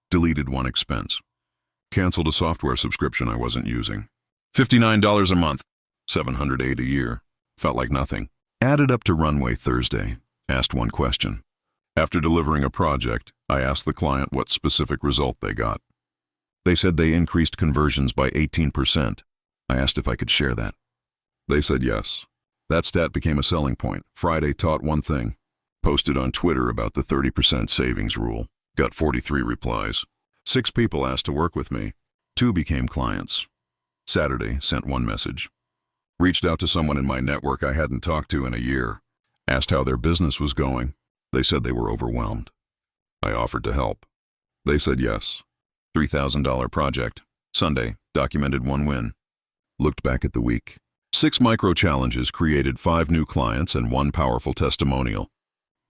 deleted 1 expense. Canceled a software subscription I wasn't using. $59 a month, $708 a year. Felt like nothing. Added up to runway Thursday. Asked 1 question. After delivering a project, I asked the client what specific result they got. They said they increased conversions by 18%. I asked if I could share that. They said yes. That stat became a selling point. Friday, taught 1 thing. Posted on Twitter about the 30% savings rule. Got 43 replies. 6 people asked to work with me. 2 became clients. Saturday, sent one message. Reached out to someone in my network I hadn't talked to in a year. Asked how their business was going. They said they were overwhelmed. I offered to help. They said yes. $3,000 project. Sunday, documented one win. Looked back at the week. 6 micro challenges created 5 new clients and 1 powerful testimonial.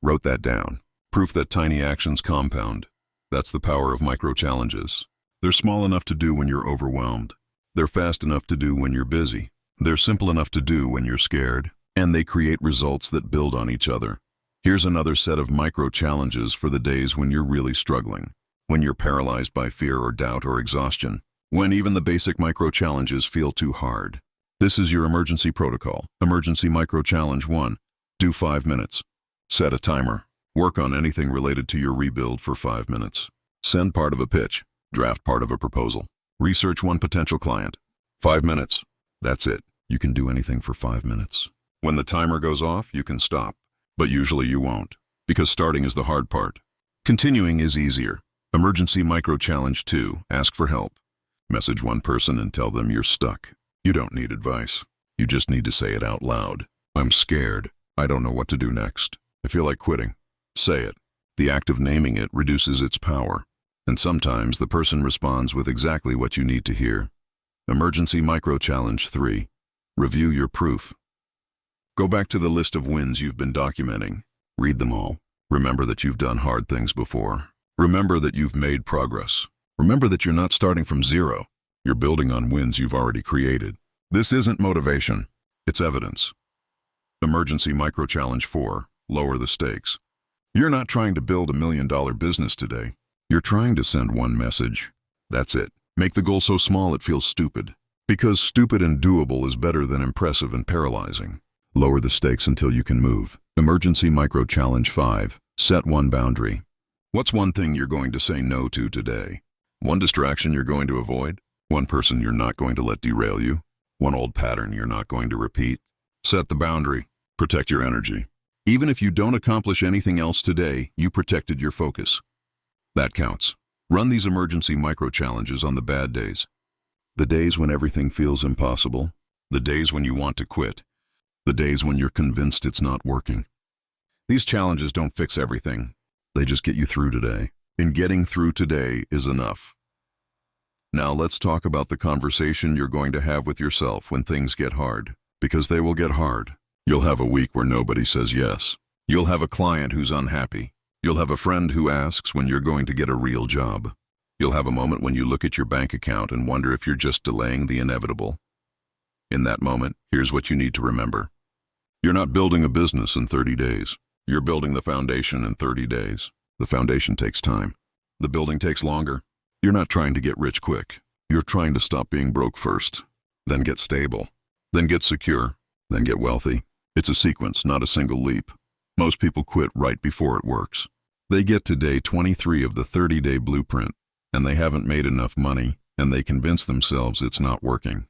Wrote that down. Proof that tiny actions compound. That's the power of micro challenges. They're small enough to do when you're overwhelmed. They're fast enough to do when you're busy. They're simple enough to do when you're scared. And they create results that build on each other. Here's another set of micro challenges for the days when you're really struggling. When you're paralyzed by fear or doubt or exhaustion. When even the basic micro challenges feel too hard. This is your emergency protocol. Emergency micro challenge 1. Do 5 minutes. Set a timer. Work on anything related to your rebuild for 5 minutes. Send part of a pitch. Draft part of a proposal. Research one potential client. 5 minutes. That's it. You can do anything for 5 minutes. When the timer goes off, you can stop. But usually you won't, because starting is the hard part. Continuing is easier. Emergency micro challenge 2. Ask for help. Message one person and tell them you're stuck. You don't need advice. You just need to say it out loud. I'm scared. I don't know what to do next. I feel like quitting. Say it. The act of naming it reduces its power. And sometimes the person responds with exactly what you need to hear. Emergency micro challenge 3. Review your proof. Go back to the list of wins you've been documenting. Read them all. Remember that you've done hard things before. Remember that you've made progress. Remember that you're not starting from zero. You're building on wins you've already created. This isn't motivation. It's evidence. Emergency micro challenge 4. Lower the stakes. You're not trying to build $1 million business today. You're trying to send one message. That's it. Make the goal so small it feels stupid. Because stupid and doable is better than impressive and paralyzing. Lower the stakes until you can move. Emergency micro challenge 5. Set one boundary. What's one thing you're going to say no to today? One distraction you're going to avoid? One person you're not going to let derail you? One old pattern you're not going to repeat? Set the boundary. Protect your energy. Even if you don't accomplish anything else today, you protected your focus. That counts. Run these emergency micro challenges on the bad days. The days when everything feels impossible. The days when you want to quit. The days when you're convinced it's not working. These challenges don't fix everything. They just get you through today. And getting through today is enough. Now let's talk about the conversation you're going to have with yourself when things get hard. Because they will get hard. You'll have a week where nobody says yes. You'll have a client who's unhappy. You'll have a friend who asks when you're going to get a real job. You'll have a moment when you look at your bank account and wonder if you're just delaying the inevitable. In that moment, here's what you need to remember. You're not building a business in 30 days. You're building the foundation in 30 days. The foundation takes time. The building takes longer. You're not trying to get rich quick. You're trying to stop being broke first. Then get stable. Then get secure. Then get wealthy. It's a sequence, not a single leap. Most people quit right before it works. They get to day 23 of the 30-day blueprint, and they haven't made enough money, and they convince themselves it's not working.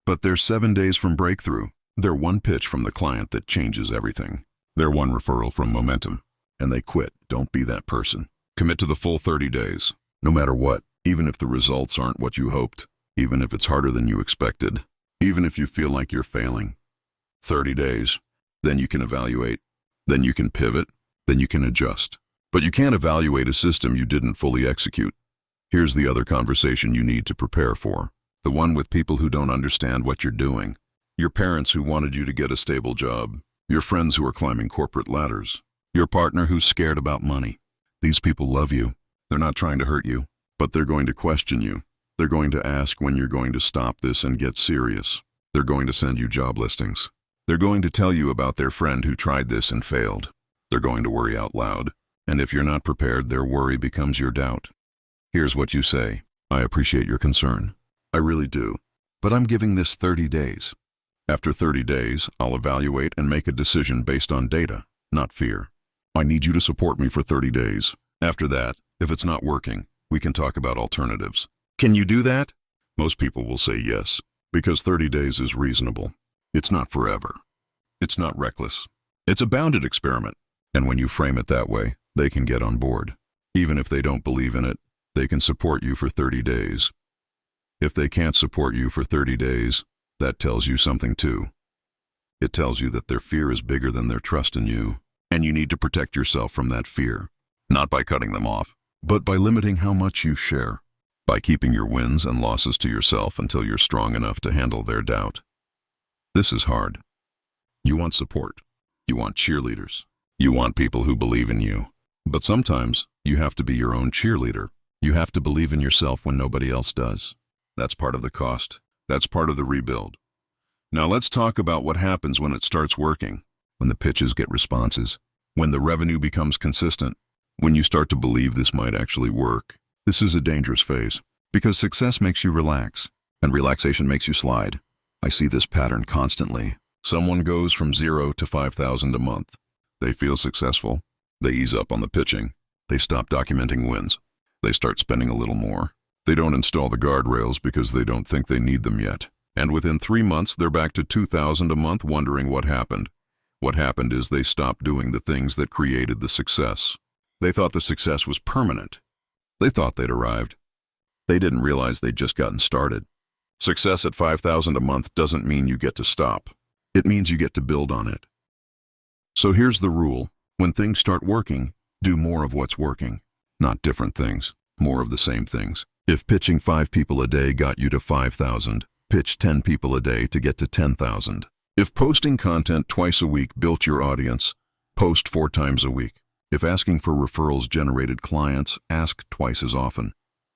But they're 7 days from breakthrough. They're one pitch from the client that changes everything. They're one referral from momentum. And they quit. Don't be that person. Commit to the full 30 days. No matter what, even if the results aren't what you hoped, even if it's harder than you expected, even if you feel like you're failing. 30 days. Then you can evaluate. Then you can pivot. Then you can adjust. But you can't evaluate a system you didn't fully execute. Here's the other conversation you need to prepare for. The one with people who don't understand what you're doing. Your parents who wanted you to get a stable job. Your friends who are climbing corporate ladders. Your partner who's scared about money. These people love you. They're not trying to hurt you, but they're going to question you. They're going to ask when you're going to stop this and get serious. They're going to send you job listings. They're going to tell you about their friend who tried this and failed. They're going to worry out loud. And if you're not prepared, their worry becomes your doubt. Here's what you say. I appreciate your concern. I really do. But I'm giving this 30 days. After 30 days, I'll evaluate and make a decision based on data, not fear. I need you to support me for 30 days. After that, if it's not working, we can talk about alternatives. Can you do that? Most people will say yes, because 30 days is reasonable. It's not forever. It's not reckless. It's a bounded experiment. And when you frame it that way, they can get on board. Even if they don't believe in it, they can support you for 30 days. If they can't support you for 30 days, that tells you something too. It tells you that their fear is bigger than their trust in you, and you need to protect yourself from that fear, not by cutting them off, but by limiting how much you share, by keeping your wins and losses to yourself until you're strong enough to handle their doubt. This is hard. You want support. You want cheerleaders. You want people who believe in you. But sometimes you have to be your own cheerleader. You have to believe in yourself when nobody else does. That's part of the cost. That's part of the rebuild. Now let's talk about what happens when it starts working, when the pitches get responses, when the revenue becomes consistent, when you start to believe this might actually work. This is a dangerous phase, because success makes you relax, and relaxation makes you slide. I see this pattern constantly. Someone goes from 0 to 5,000 a month. They feel successful. They ease up on the pitching. They stop documenting wins. They start spending a little more. They don't install the guardrails because they don't think they need them yet. And within 3 months, they're back to 2,000 a month wondering what happened. What happened is they stopped doing the things that created the success. They thought the success was permanent. They thought they'd arrived. They didn't realize they'd just gotten started. Success at 5,000 a month doesn't mean you get to stop. It means you get to build on it. So here's the rule. When things start working, do more of what's working. Not different things, more of the same things. If pitching 5 people a day got you to 5,000, pitch 10 people a day to get to 10,000. If posting content twice a week built your audience, post 4 times a week. If asking for referrals generated clients, ask twice as often.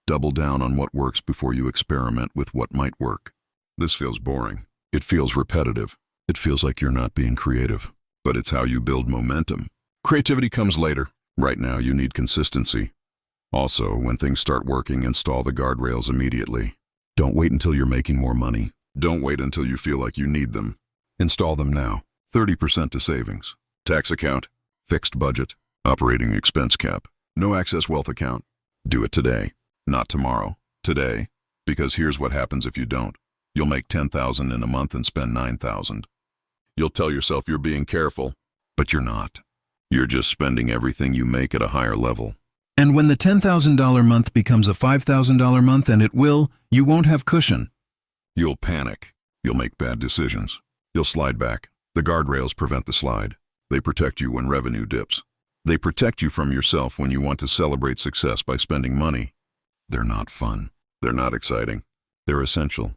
Double down on what works before you experiment with what might work. This feels boring. It feels repetitive. It feels like you're not being creative. But it's how you build momentum. Creativity comes later. Right now, you need consistency. Also, when things start working, install the guardrails immediately. Don't wait until you're making more money. Don't wait until you feel like you need them. Install them now. 30% to savings. Tax account. Fixed budget. Operating expense cap. No access wealth account. Do it today. Not tomorrow. Today. Because here's what happens if you don't. You'll make 10,000 in a month and spend 9,000. You'll tell yourself you're being careful, but you're not. You're just spending everything you make at a higher level. And when the $10,000 month becomes a $5,000 month, and it will, you won't have cushion. You'll panic. You'll make bad decisions. You'll slide back. The guardrails prevent the slide. They protect you when revenue dips. They protect you from yourself when you want to celebrate success by spending money. They're not fun. They're not exciting. They're essential.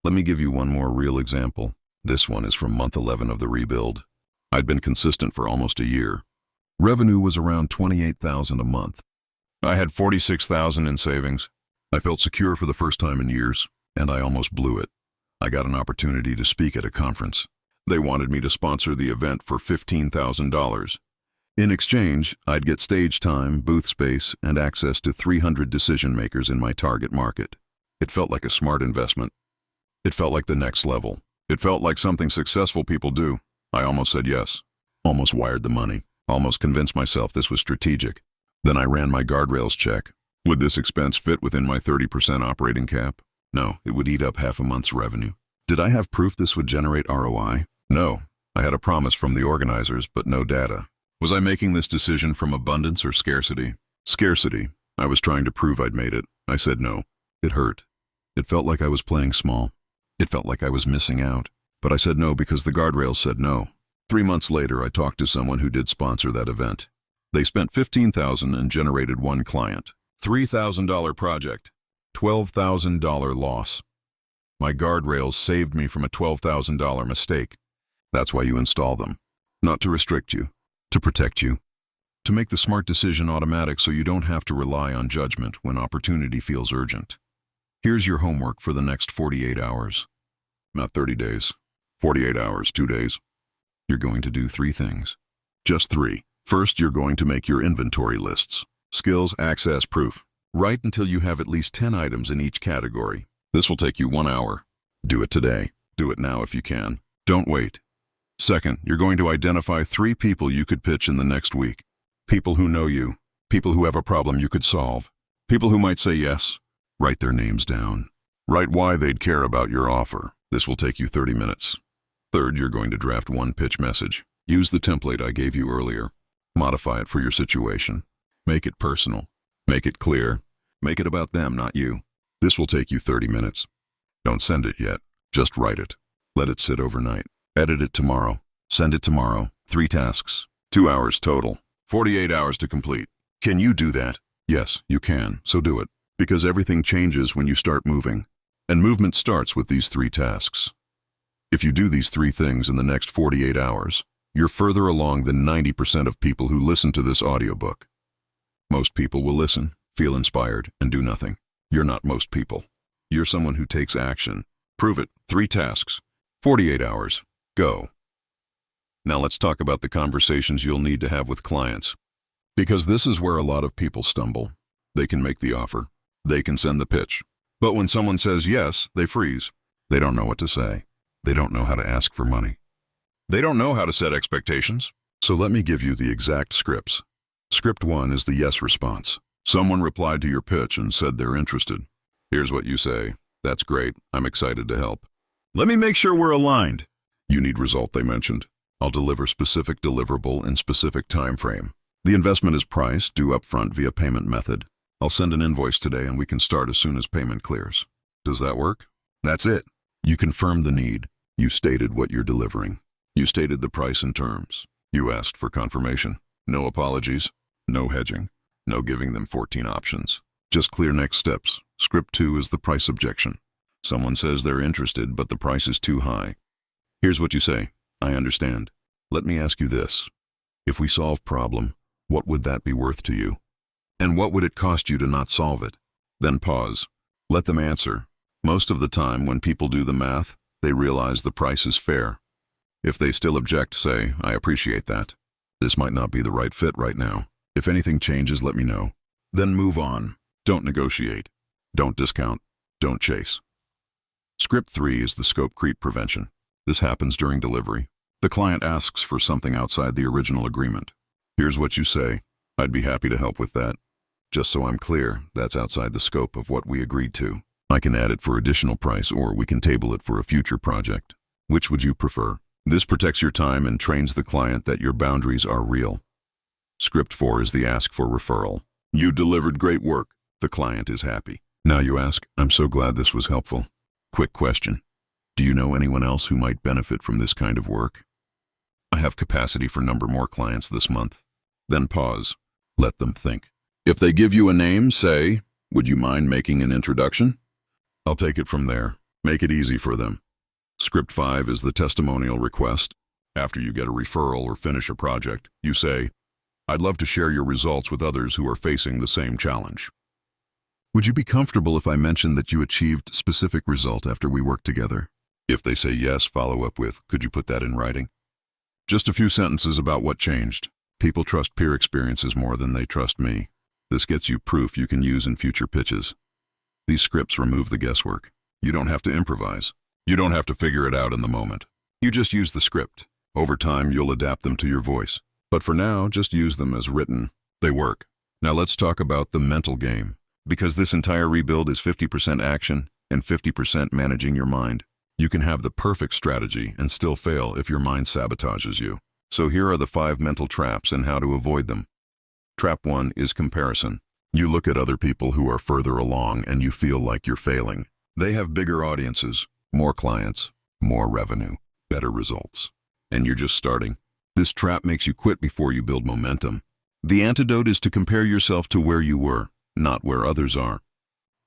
Let me give you one more real example. This one is from month 11 of the rebuild. I'd been consistent for almost a year. Revenue was around 28,000 a month. I had 46,000 in savings. I felt secure for the first time in years, and I almost blew it. I got an opportunity to speak at a conference. They wanted me to sponsor the event for $15,000. In exchange, I'd get stage time, booth space, and access to 300 decision makers in my target market. It felt like a smart investment. It felt like the next level. It felt like something successful people do. I almost said yes. Almost wired the money. Almost convinced myself this was strategic. Then I ran my guardrails check. Would this expense fit within my 30% operating cap? No, it would eat up half a month's revenue. Did I have proof this would generate ROI? No. I had a promise from the organizers, but no data. Was I making this decision from abundance or scarcity? Scarcity. I was trying to prove I'd made it. I said no. It hurt. It felt like I was playing small. It felt like I was missing out. But I said no because the guardrails said no. 3 months later, I talked to someone who did sponsor that event. They spent $15,000 and generated 1 client. $3,000 project. $12,000 loss. My guardrails saved me from a $12,000 mistake. That's why you install them. Not to restrict you. To protect you. To make the smart decision automatic so you don't have to rely on judgment when opportunity feels urgent. Here's your homework for the next 48 hours. Not 30 days. 48 hours, 2 days. You're going to do 3 things. Just 3. First, you're going to make your inventory lists. Skills, access, proof. Write until you have at least 10 items in each category. This will take you 1 hour. Do it today. Do it now if you can. Don't wait. Second, you're going to identify 3 people you could pitch in the next week. People who know you. People who have a problem you could solve. People who might say yes. Write their names down. Write why they'd care about your offer. This will take you 30 minutes. Third, you're going to draft 1 pitch message. Use the template I gave you earlier. Modify it for your situation. Make it personal. Make it clear. Make it about them, not you. This will take you 30 minutes. Don't send it yet. Just write it. Let it sit overnight. Edit it tomorrow. Send it tomorrow. 3 tasks. 2 hours total. 48 hours to complete. Can you do that? Yes, you can, so do it. Because everything changes when you start moving. And movement starts with these 3 tasks. If you do these 3 things in the next 48 hours, you're further along than 90% of people who listen to this audiobook. Most people will listen, feel inspired, and do nothing. You're not most people. You're someone who takes action. Prove it. 3 tasks. 48 hours. Go. Now let's talk about the conversations you'll need to have with clients. Because this is where a lot of people stumble. They can make the offer. They can send the pitch. But when someone says yes, they freeze. They don't know what to say. They don't know how to ask for money. They don't know how to set expectations. So let me give you the exact scripts. Script 1 is the yes response. Someone replied to your pitch and said they're interested. Here's what you say. That's great. I'm excited to help. Let me make sure we're aligned. You need result, they mentioned. I'll deliver specific deliverable in specific time frame. The investment is priced, due upfront via payment method. I'll send an invoice today and we can start as soon as payment clears. Does that work? That's it. You confirmed the need. You stated what you're delivering. You stated the price and terms. You asked for confirmation. No apologies. No hedging. No giving them 14 options. Just clear next steps. Script 2 is the price objection. Someone says they're interested, but the price is too high. Here's what you say. I understand. Let me ask you this. If we solve problem, what would that be worth to you? And what would it cost you to not solve it? Then pause. Let them answer. Most of the time, when people do the math, they realize the price is fair. If they still object, say, I appreciate that. This might not be the right fit right now. If anything changes, let me know. Then move on. Don't negotiate. Don't discount. Don't chase. Script 3 is the scope creep prevention. This happens during delivery. The client asks for something outside the original agreement. Here's what you say. I'd be happy to help with that. Just so I'm clear, that's outside the scope of what we agreed to. I can add it for additional price or we can table it for a future project. Which would you prefer? This protects your time and trains the client that your boundaries are real. Script 4 is the ask for referral. You delivered great work. The client is happy. Now you ask, I'm so glad this was helpful. Quick question. Do you know anyone else who might benefit from this kind of work? I have capacity for number more clients this month. Then pause. Let them think. If they give you a name, say, would you mind making an introduction? I'll take it from there. Make it easy for them. Script 5 is the testimonial request. After you get a referral or finish a project, you say, I'd love to share your results with others who are facing the same challenge. Would you be comfortable if I mentioned that you achieved specific result after we worked together? If they say yes, follow up with, could you put that in writing? Just a few sentences about what changed. People trust peer experiences more than they trust me. This gets you proof you can use in future pitches. These scripts remove the guesswork. You don't have to improvise. You don't have to figure it out in the moment. You just use the script. Over time, you'll adapt them to your voice. But for now, just use them as written. They work. Now let's talk about the mental game. Because this entire rebuild is 50% action and 50% managing your mind. You can have the perfect strategy and still fail if your mind sabotages you. So here are the 5 mental traps and how to avoid them. Trap 1 is comparison. You look at other people who are further along and you feel like you're failing. They have bigger audiences, more clients, more revenue, better results. And you're just starting. This trap makes you quit before you build momentum. The antidote is to compare yourself to where you were, not where others are.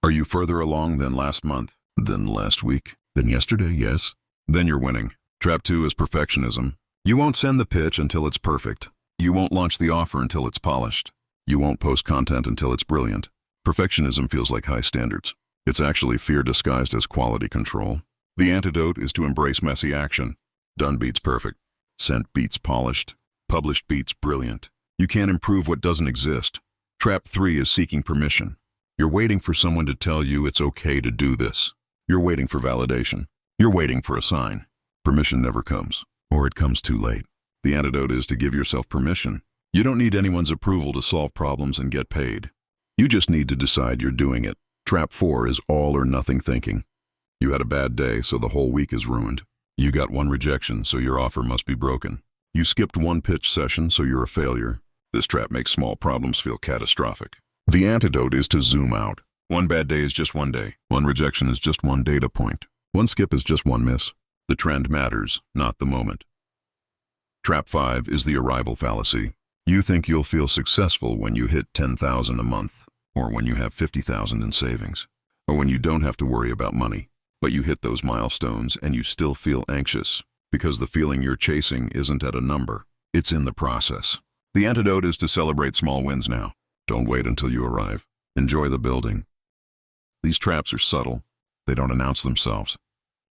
Are you further along than last month, than last week, than yesterday? Yes. Then you're winning. Trap 2 is perfectionism. You won't send the pitch until it's perfect. You won't launch the offer until it's polished. You won't post content until it's brilliant. Perfectionism feels like high standards. It's actually fear disguised as quality control. The antidote is to embrace messy action. Done beats perfect. Sent beats polished. Published beats brilliant. You can't improve what doesn't exist. Trap 3 is seeking permission. You're waiting for someone to tell you it's okay to do this. You're waiting for validation. You're waiting for a sign. Permission never comes, or it comes too late. The antidote is to give yourself permission. You don't need anyone's approval to solve problems and get paid. You just need to decide you're doing it. Trap 4 is all or nothing thinking. You had a bad day, so the whole week is ruined. You got 1 rejection, so your offer must be broken. You skipped 1 pitch session, so you're a failure. This trap makes small problems feel catastrophic. The antidote is to zoom out. One bad day is just one day. One rejection is just one data point. One skip is just one miss. The trend matters, not the moment. Trap 5 is the arrival fallacy. You think you'll feel successful when you hit $10,000 a month, or when you have $50,000 in savings, or when you don't have to worry about money. But you hit those milestones and you still feel anxious, because the feeling you're chasing isn't at a number. It's in the process. The antidote is to celebrate small wins now. Don't wait until you arrive. Enjoy the building. These traps are subtle. They don't announce themselves.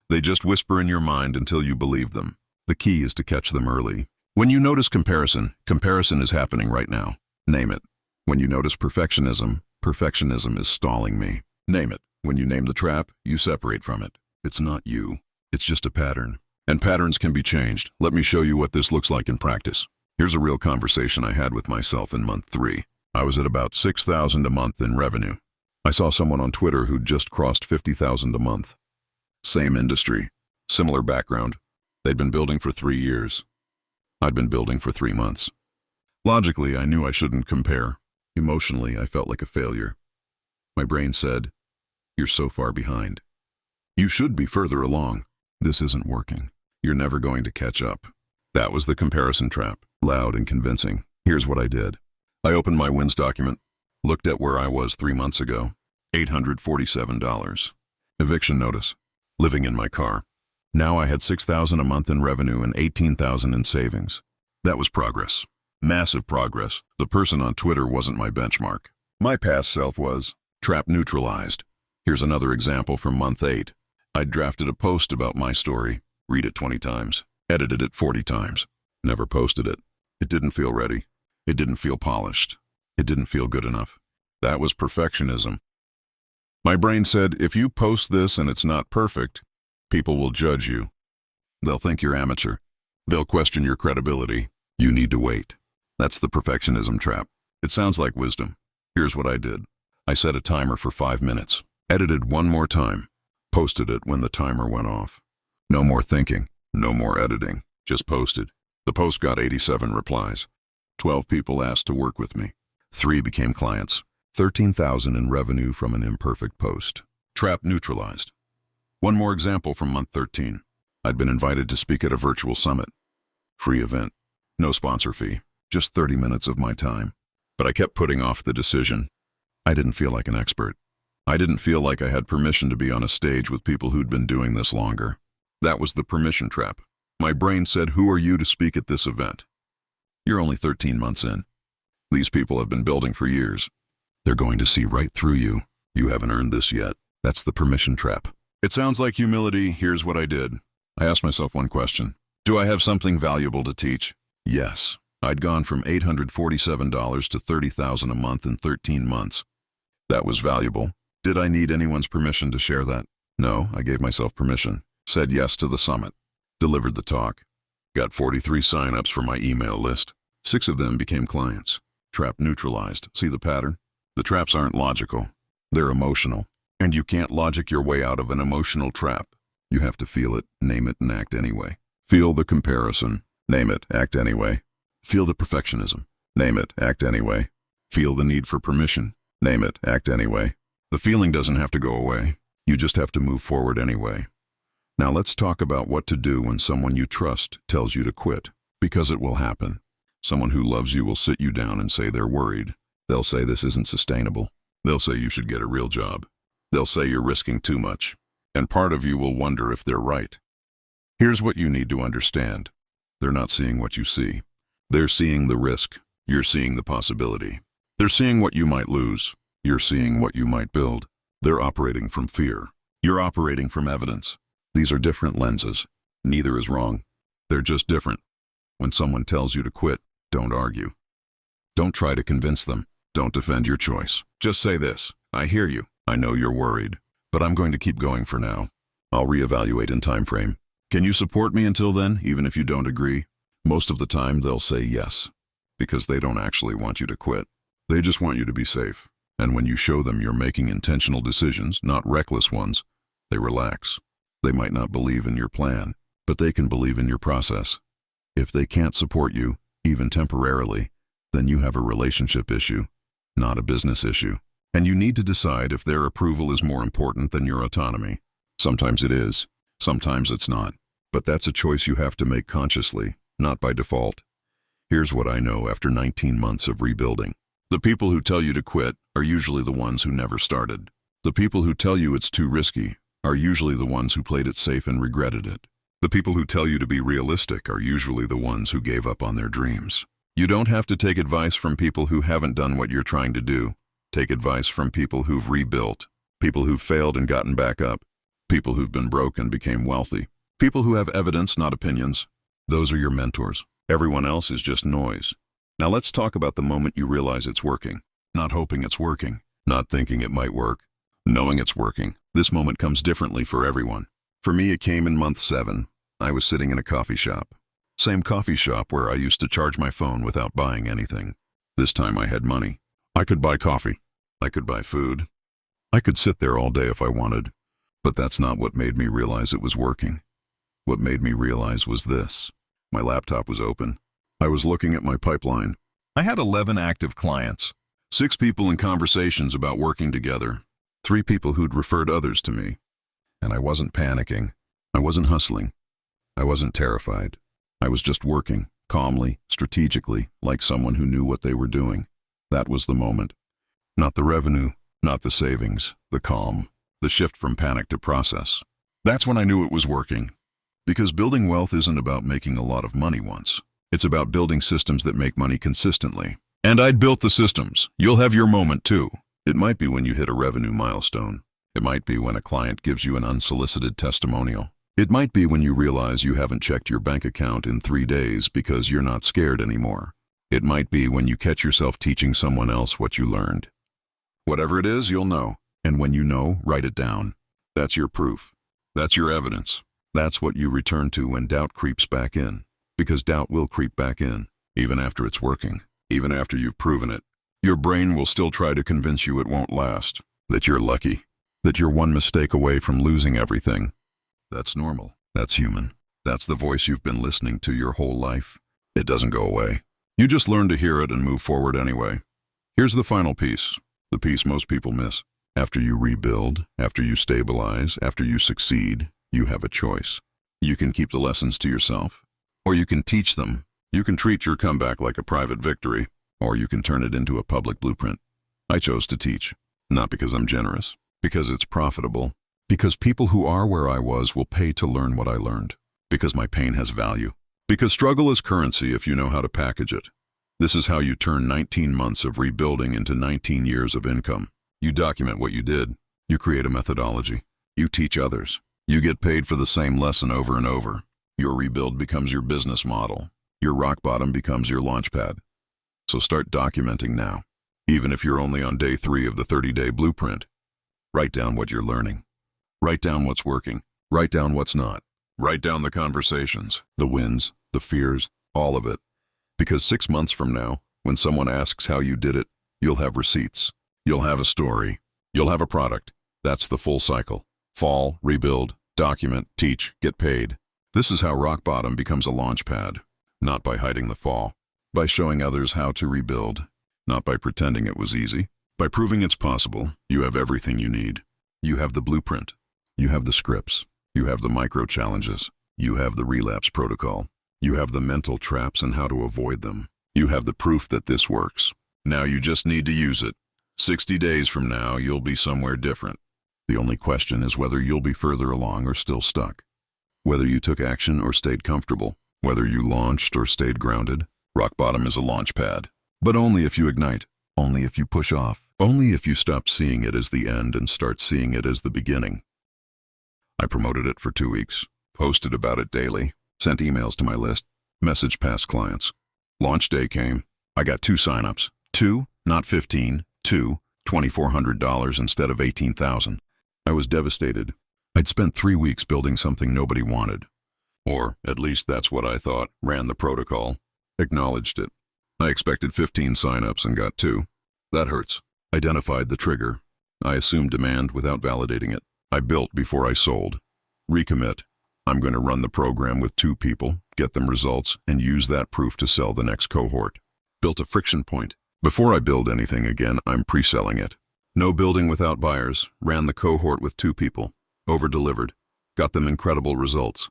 They just whisper in your mind until you believe them. The key is to catch them early. When you notice comparison, comparison is happening right now. Name it. When you notice perfectionism, perfectionism is stalling me. Name it. When you name the trap, you separate from it. It's not you. It's just a pattern. And patterns can be changed. Let me show you what this looks like in practice. Here's a real conversation I had with myself in month 3. I was at about $6,000 a month in revenue. I saw someone on Twitter who'd just crossed $50,000 a month. Same industry, similar background. They'd been building for 3 years. I'd been building for 3 months. Logically, I knew I shouldn't compare. Emotionally, I felt like a failure. My brain said, "You're so far behind. You should be further along. This isn't working. You're never going to catch up." That was the comparison trap, loud and convincing. Here's what I did. I opened my wins document, looked at where I was 3 months ago, $847. Eviction notice, living in my car. Now I had $6,000 a month in revenue and $18,000 in savings. That was progress. Massive progress. The person on Twitter wasn't my benchmark. My past self was. Trap neutralized. Here's another example from month 8. I'd drafted a post about my story, read it 20 times, edited it 40 times, never posted it. It didn't feel ready. It didn't feel polished. It didn't feel good enough. That was perfectionism. My brain said, if you post this and it's not perfect, people will judge you. They'll think you're amateur. They'll question your credibility. You need to wait. That's the perfectionism trap. It sounds like wisdom. Here's what I did. I set a timer for 5 minutes, edited one more time, posted it when the timer went off. No more thinking, no more editing, just posted. The post got 87 replies. 12 people asked to work with me. 3 became clients. 13,000 in revenue from an imperfect post. Trap neutralized. One more example from month 13. I'd been invited to speak at a virtual summit. Free event. No sponsor fee. Just 30 minutes of my time. But I kept putting off the decision. I didn't feel like an expert. I didn't feel like I had permission to be on a stage with people who'd been doing this longer. That was the permission trap. My brain said, who are you to speak at this event? You're only 13 months in. These people have been building for years. They're going to see right through you. You haven't earned this yet. That's the permission trap. It sounds like humility. Here's what I did. I asked myself one question. Do I have something valuable to teach? Yes. I'd gone from $847 to $30,000 a month in 13 months. That was valuable. Did I need anyone's permission to share that? No, I gave myself permission. Said yes to the summit. Delivered the talk. Got 43 sign-ups for my email list. 6 of them became clients. Trap neutralized. See the pattern? The traps aren't logical. They're emotional. And you can't logic your way out of an emotional trap. You have to feel it, name it, and act anyway. Feel the comparison. Name it, act anyway. Feel the perfectionism. Name it, act anyway. Feel the need for permission. Name it, act anyway. The feeling doesn't have to go away. You just have to move forward anyway. Now let's talk about what to do when someone you trust tells you to quit, because it will happen. Someone who loves you will sit you down and say they're worried. They'll say this isn't sustainable. They'll say you should get a real job. They'll say you're risking too much. And part of you will wonder if they're right. Here's what you need to understand. They're not seeing what you see. They're seeing the risk. You're seeing the possibility. They're seeing what you might lose. You're seeing what you might build. They're operating from fear. You're operating from evidence. These are different lenses. Neither is wrong. They're just different. When someone tells you to quit, don't argue. Don't try to convince them. Don't defend your choice. Just say this. I hear you. I know you're worried, but I'm going to keep going for now. I'll reevaluate in time frame. Can you support me until then, even if you don't agree? Most of the time, they'll say yes, because they don't actually want you to quit. They just want you to be safe. And when you show them you're making intentional decisions, not reckless ones, they relax. They might not believe in your plan, but they can believe in your process. If they can't support you, even temporarily, then you have a relationship issue, not a business issue. And you need to decide if their approval is more important than your autonomy. Sometimes it is, sometimes it's not. But that's a choice you have to make consciously, not by default. Here's what I know after 19 months of rebuilding. The people who tell you to quit are usually the ones who never started. The people who tell you it's too risky are usually the ones who played it safe and regretted it. The people who tell you to be realistic are usually the ones who gave up on their dreams. You don't have to take advice from people who haven't done what you're trying to do. Take advice from people who've rebuilt, people who've failed and gotten back up, people who've been broke and became wealthy, people who have evidence, not opinions. Those are your mentors. Everyone else is just noise. Now let's talk about the moment you realize it's working. Not hoping it's working, not thinking it might work, knowing it's working. This moment comes differently for everyone. For me, it came in month 7. I was sitting in a coffee shop. Same coffee shop where I used to charge my phone without buying anything. This time I had money. I could buy coffee. I could buy food. I could sit there all day if I wanted. But that's not what made me realize it was working. What made me realize was this. My laptop was open. I was looking at my pipeline. I had 11 active clients, 6 people in conversations about working together, 3 people who'd referred others to me. And I wasn't panicking. I wasn't hustling. I wasn't terrified. I was just working, calmly, strategically, like someone who knew what they were doing. That was the moment. Not the revenue, not the savings, the calm, the shift from panic to process. That's when I knew it was working. Because building wealth isn't about making a lot of money once. It's about building systems that make money consistently. And I'd built the systems. You'll have your moment too. It might be when you hit a revenue milestone. It might be when a client gives you an unsolicited testimonial. It might be when you realize you haven't checked your bank account in 3 days because you're not scared anymore. It might be when you catch yourself teaching someone else what you learned. Whatever it is, you'll know. And when you know, write it down. That's your proof. That's your evidence. That's what you return to when doubt creeps back in. Because doubt will creep back in, even after it's working, even after you've proven it. Your brain will still try to convince you it won't last, that you're lucky, that you're one mistake away from losing everything. That's normal. That's human. That's the voice you've been listening to your whole life. It doesn't go away. You just learn to hear it and move forward anyway. Here's the final piece, the piece most people miss. After you rebuild, after you stabilize, after you succeed, you have a choice. You can keep the lessons to yourself, or you can teach them. You can treat your comeback like a private victory, or you can turn it into a public blueprint. I chose to teach, not because I'm generous, because it's profitable, because people who are where I was will pay to learn what I learned, because my pain has value, because struggle is currency if you know how to package it. This is how you turn 19 months of rebuilding into 19 years of income. You document what you did. You create a methodology. You teach others. You get paid for the same lesson over and over. Your rebuild becomes your business model. Your rock bottom becomes your launchpad. So start documenting now. Even if you're only on day 3 of the 30-day blueprint, write down what you're learning. Write down what's working. Write down what's not. Write down the conversations, the wins, the fears, all of it. Because 6 months from now, when someone asks how you did it, you'll have receipts. You'll have a story. You'll have a product. That's the full cycle. Fall, rebuild, document, teach, get paid. This is how rock bottom becomes a launch pad. Not by hiding the fall. By showing others how to rebuild. Not by pretending it was easy. By proving it's possible, you have everything you need. You have the blueprint. You have the scripts. You have the micro challenges. You have the relapse protocol. You have the mental traps and how to avoid them. You have the proof that this works. Now you just need to use it. 60 days from now, you'll be somewhere different. The only question is whether you'll be further along or still stuck. Whether you took action or stayed comfortable. Whether you launched or stayed grounded. Rock bottom is a launch pad. But only if you ignite. Only if you push off. Only if you stop seeing it as the end and start seeing it as the beginning. I promoted it for 2 weeks. Posted about it daily. Sent emails to my list. Messaged past clients. Launch day came. I got 2 signups. 2, not 15. 2, $2,400 instead of $18,000. I was devastated. I'd spent 3 weeks building something nobody wanted. Or, at least that's what I thought. Ran the protocol. Acknowledged it. I expected 15 signups and got 2. That hurts. Identified the trigger. I assumed demand without validating it. I built before I sold. Recommit. I'm going to run the program with 2 people, get them results, and use that proof to sell the next cohort. Built a friction point. Before I build anything again, I'm pre-selling it. No building without buyers, ran the cohort with 2 people, over-delivered, got them incredible results.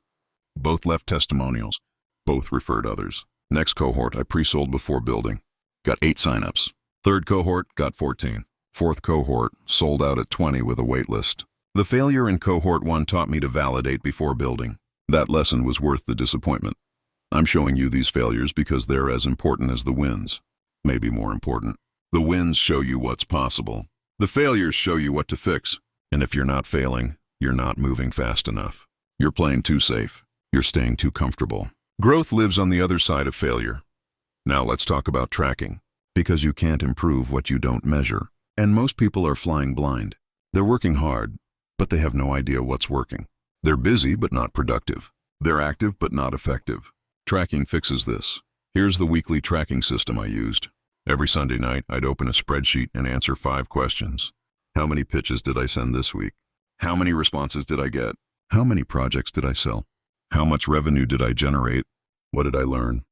Both left testimonials, both referred others. Next cohort, I pre-sold before building, got 8 signups. Third cohort, got 14. Fourth cohort, sold out at 20 with a wait list. The failure in cohort 1 taught me to validate before building. That lesson was worth the disappointment. I'm showing you these failures because they're as important as the wins. Maybe more important. The wins show you what's possible. The failures show you what to fix. And if you're not failing, you're not moving fast enough. You're playing too safe. You're staying too comfortable. Growth lives on the other side of failure. Now let's talk about tracking. Because you can't improve what you don't measure. And most people are flying blind. They're working hard, but they have no idea what's working. They're busy but not productive. They're active but not effective. Tracking fixes this. Here's the weekly tracking system I used. Every Sunday night, I'd open a spreadsheet and answer 5 questions. How many pitches did I send this week? How many responses did I get? How many projects did I sell? How much revenue did I generate? What did I learn?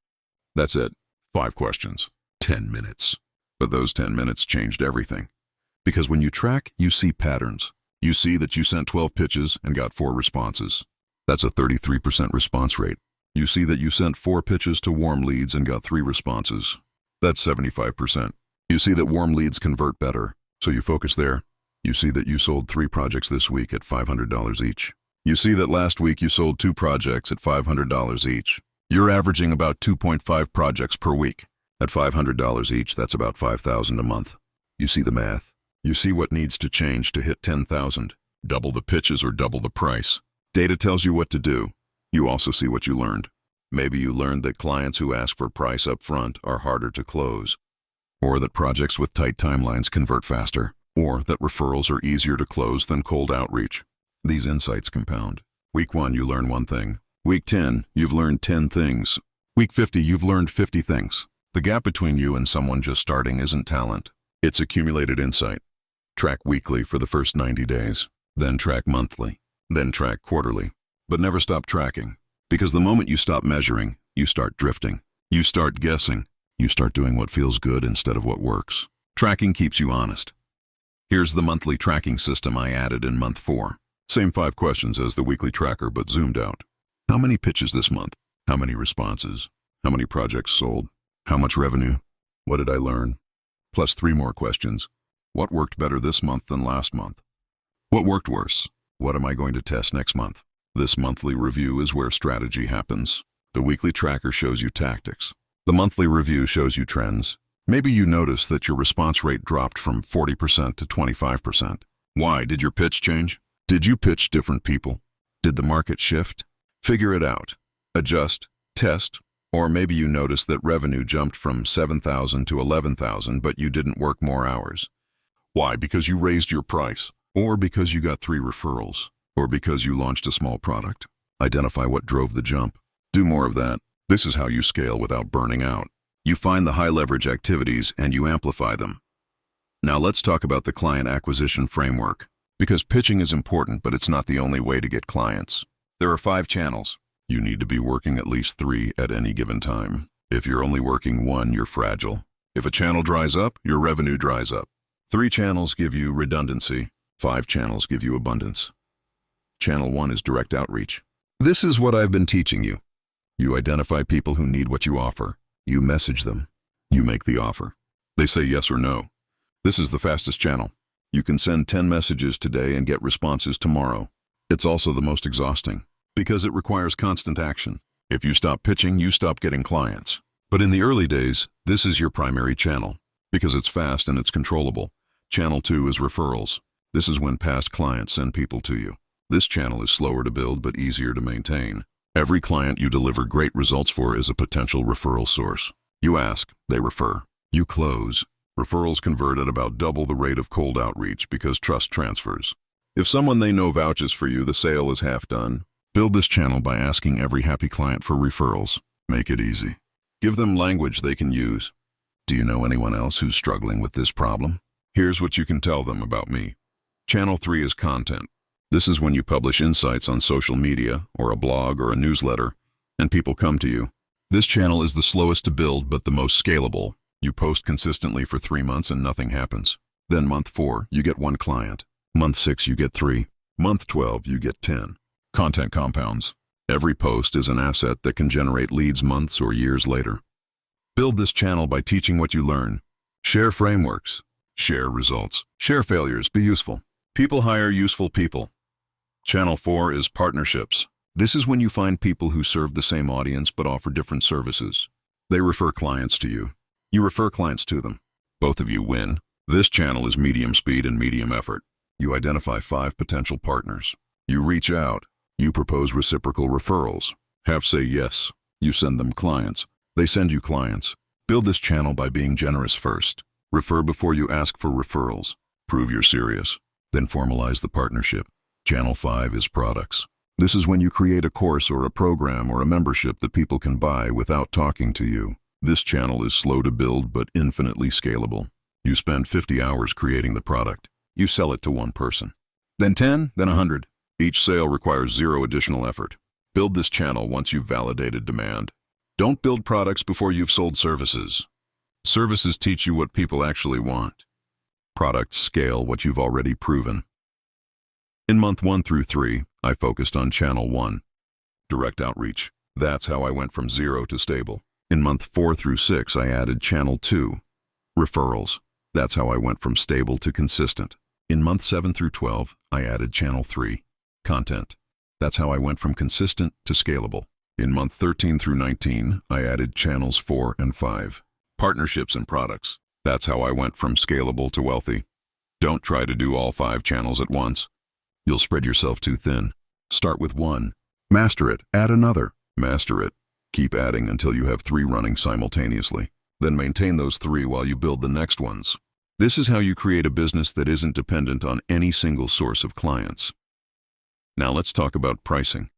That's it. 5 questions. 10 minutes. But those 10 minutes changed everything. Because when you track, you see patterns. You see that you sent 12 pitches and got 4 responses. That's a 33% response rate. You see that you sent 4 pitches to warm leads and got 3 responses. That's 75%. You see that warm leads convert better, so you focus there. You see that you sold 3 projects this week at $500 each. You see that last week you sold 2 projects at $500 each. You're averaging about 2.5 projects per week. At $500 each, that's about $5,000 a month. You see the math. You see what needs to change to hit 10,000. Double the pitches or double the price. Data tells you what to do. You also see what you learned. Maybe you learned that clients who ask for price up front are harder to close. Or that projects with tight timelines convert faster. Or that referrals are easier to close than cold outreach. These insights compound. Week 1, you learn 1 thing. Week 10, you've learned 10 things. Week 50, you've learned 50 things. The gap between you and someone just starting isn't talent. It's accumulated insight. Track weekly for the first 90 days. Then track monthly. Then track quarterly. But never stop tracking. Because the moment you stop measuring, you start drifting. You start guessing. You start doing what feels good instead of what works. Tracking keeps you honest. Here's the monthly tracking system I added in month 4. Same 5 questions as the weekly tracker, but zoomed out. How many pitches this month? How many responses? How many projects sold? How much revenue? What did I learn? Plus 3 more questions. What worked better this month than last month? What worked worse? What am I going to test next month? This monthly review is where strategy happens. The weekly tracker shows you tactics. The monthly review shows you trends. Maybe you notice that your response rate dropped from 40% to 25%. Why? Did your pitch change? Did you pitch different people? Did the market shift? Figure it out. Adjust. Test. Or maybe you noticed that revenue jumped from 7,000 to 11,000, but you didn't work more hours. Why? Because you raised your price. Or because you got 3 referrals. Or because you launched a small product. Identify what drove the jump. Do more of that. This is how you scale without burning out. You find the high-leverage activities and you amplify them. Now let's talk about the client acquisition framework. Because pitching is important, but it's not the only way to get clients. There are 5 channels. You need to be working at least 3 at any given time. If you're only working 1, you're fragile. If a channel dries up, your revenue dries up. 3 channels give you redundancy. 5 channels give you abundance. Channel 1 is direct outreach. This is what I've been teaching you. You identify people who need what you offer. You message them. You make the offer. They say yes or no. This is the fastest channel. You can send 10 messages today and get responses tomorrow. It's also the most exhausting because it requires constant action. If you stop pitching, you stop getting clients. But in the early days, this is your primary channel because it's fast and it's controllable. Channel 2 is referrals. This is when past clients send people to you. This channel is slower to build but easier to maintain. Every client you deliver great results for is a potential referral source. You ask, they refer. You close. Referrals convert at about double the rate of cold outreach because trust transfers. If someone they know vouches for you, the sale is half done. Build this channel by asking every happy client for referrals. Make it easy. Give them language they can use. Do you know anyone else who's struggling with this problem? Here's what you can tell them about me. Channel 3 is content. This is when you publish insights on social media or a blog or a newsletter, and people come to you. This channel is the slowest to build but the most scalable. You post consistently for 3 months and nothing happens. Then month 4, you get 1 client. Month 6, you get 3. Month 12, you get 10. Content compounds. Every post is an asset that can generate leads months or years later. Build this channel by teaching what you learn. Share frameworks. Share results. Share failures. Be useful. People hire useful people. Channel 4 is partnerships. This is when you find people who serve the same audience but offer different services. They refer clients to you. You refer clients to them. Both of you win. This channel is medium speed and medium effort. You identify 5 potential partners. You reach out. You propose reciprocal referrals. Have say yes. You send them clients. They send you clients. Build this channel by being generous first. Refer before you ask for referrals. Prove you're serious. Then formalize the partnership. Channel 5 is products. This is when you create a course or a program or a membership that people can buy without talking to you. This channel is slow to build but infinitely scalable. You spend 50 hours creating the product. You sell it to 1 person. Then 10, then 100. Each sale requires 0 additional effort. Build this channel once you've validated demand. Don't build products before you've sold services. Services teach you what people actually want. Products scale what you've already proven. In month 1 through 3, I focused on channel 1. Direct outreach. That's how I went from 0 to stable. In month 4 through 6, I added channel 2. Referrals. That's how I went from stable to consistent. In month 7 through 12, I added channel 3. Content. That's how I went from consistent to scalable. In month 13 through 19, I added channels 4 and 5. Partnerships and products. That's how I went from scalable to wealthy. Don't try to do all 5 channels at once. You'll spread yourself too thin. Start with 1. Master it. Add another. Master it. Keep adding until you have 3 running simultaneously. Then maintain those 3 while you build the next ones. This is how you create a business that isn't dependent on any single source of clients. Now let's talk about pricing.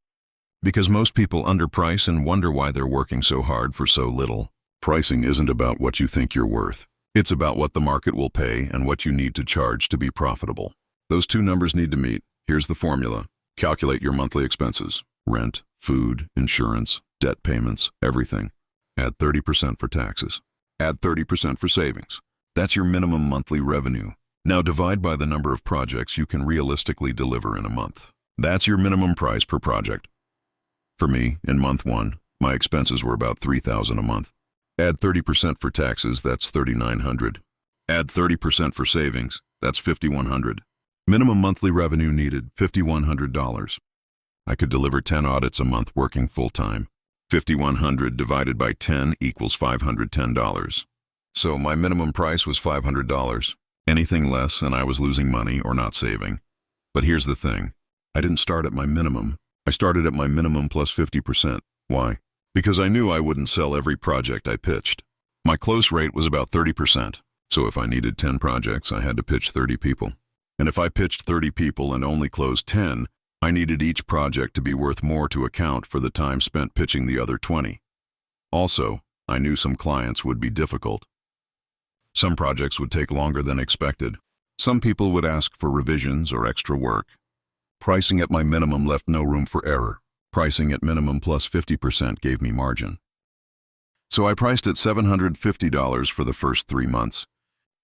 Because most people underprice and wonder why they're working so hard for so little. Pricing isn't about what you think you're worth. It's about what the market will pay and what you need to charge to be profitable. Those 2 numbers need to meet. Here's the formula. Calculate your monthly expenses. Rent, food, insurance, debt payments, everything. Add 30% for taxes. Add 30% for savings. That's your minimum monthly revenue. Now divide by the number of projects you can realistically deliver in a month. That's your minimum price per project. For me, in month 1, my expenses were about $3,000 a month. Add 30% for taxes, that's $3,900. Add 30% for savings, that's $5,100. Minimum monthly revenue needed, $5,100. I could deliver 10 audits a month working full-time. 5,100 divided by 10 equals $510. So my minimum price was $500. Anything less and I was losing money or not saving. But here's the thing. I didn't start at my minimum. I started at my minimum plus 50%. Why? Because I knew I wouldn't sell every project I pitched. My close rate was about 30%. So if I needed 10 projects, I had to pitch 30 people. And if I pitched 30 people and only closed 10, I needed each project to be worth more to account for the time spent pitching the other 20. Also, I knew some clients would be difficult. Some projects would take longer than expected. Some people would ask for revisions or extra work. Pricing at my minimum left no room for error. Pricing at minimum plus 50% gave me margin. So I priced at $750 for the first 3 months.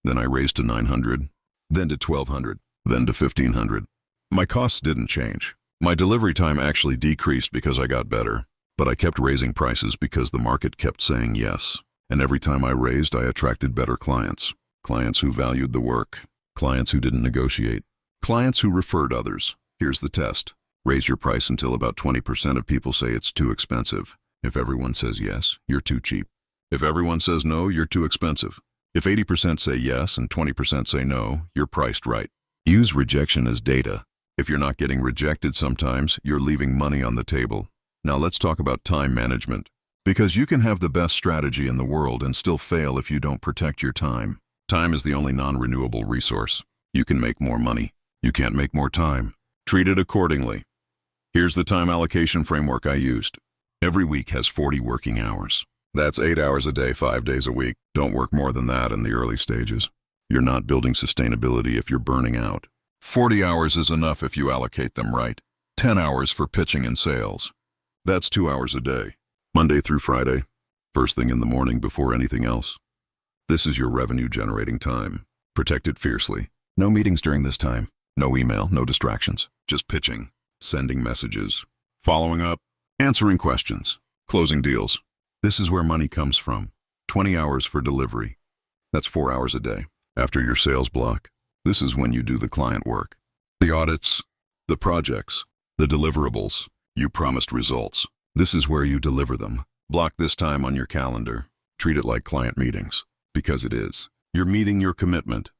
Then I raised to $900, then to $1,200, then to $1,500. My costs didn't change. My delivery time actually decreased because I got better. But I kept raising prices because the market kept saying yes. And every time I raised, I attracted better clients. Clients who valued the work. Clients who didn't negotiate. Clients who referred others. Here's the test. Raise your price until about 20% of people say it's too expensive. If everyone says yes, you're too cheap. If everyone says no, you're too expensive. If 80% say yes and 20% say no, you're priced right. Use rejection as data. If you're not getting rejected sometimes, you're leaving money on the table. Now let's talk about time management. Because you can have the best strategy in the world and still fail if you don't protect your time. Time is the only non-renewable resource. You can make more money. You can't make more time. Treat it accordingly. Here's the time allocation framework I used. Every week has 40 working hours. That's 8 hours a day, 5 days a week. Don't work more than that in the early stages. You're not building sustainability if you're burning out. 40 hours is enough if you allocate them right. 10 hours for pitching and sales. That's 2 hours a day. Monday through Friday, first thing in the morning before anything else. This is your revenue generating time. Protect it fiercely. No meetings during this time. No email, no distractions. Just pitching, sending messages, following up, answering questions, closing deals. This is where money comes from. 20 hours for delivery. That's 4 hours a day. After your sales block, this is when you do the client work. The audits, the projects, the deliverables. You promised results. This is where you deliver them. Block this time on your calendar. Treat it like client meetings, because it is. You're meeting your commitment.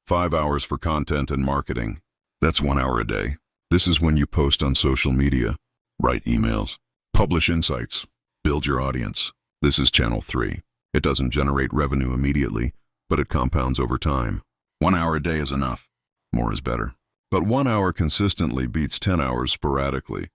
5 hours for content and marketing. That's 1 hour a day. This is when you post on social media, write emails, publish insights, build your audience. This is channel 3. It doesn't generate revenue immediately, but it compounds over time. 1 hour a day is enough. More is better. But 1 hour consistently beats 10 hours sporadically.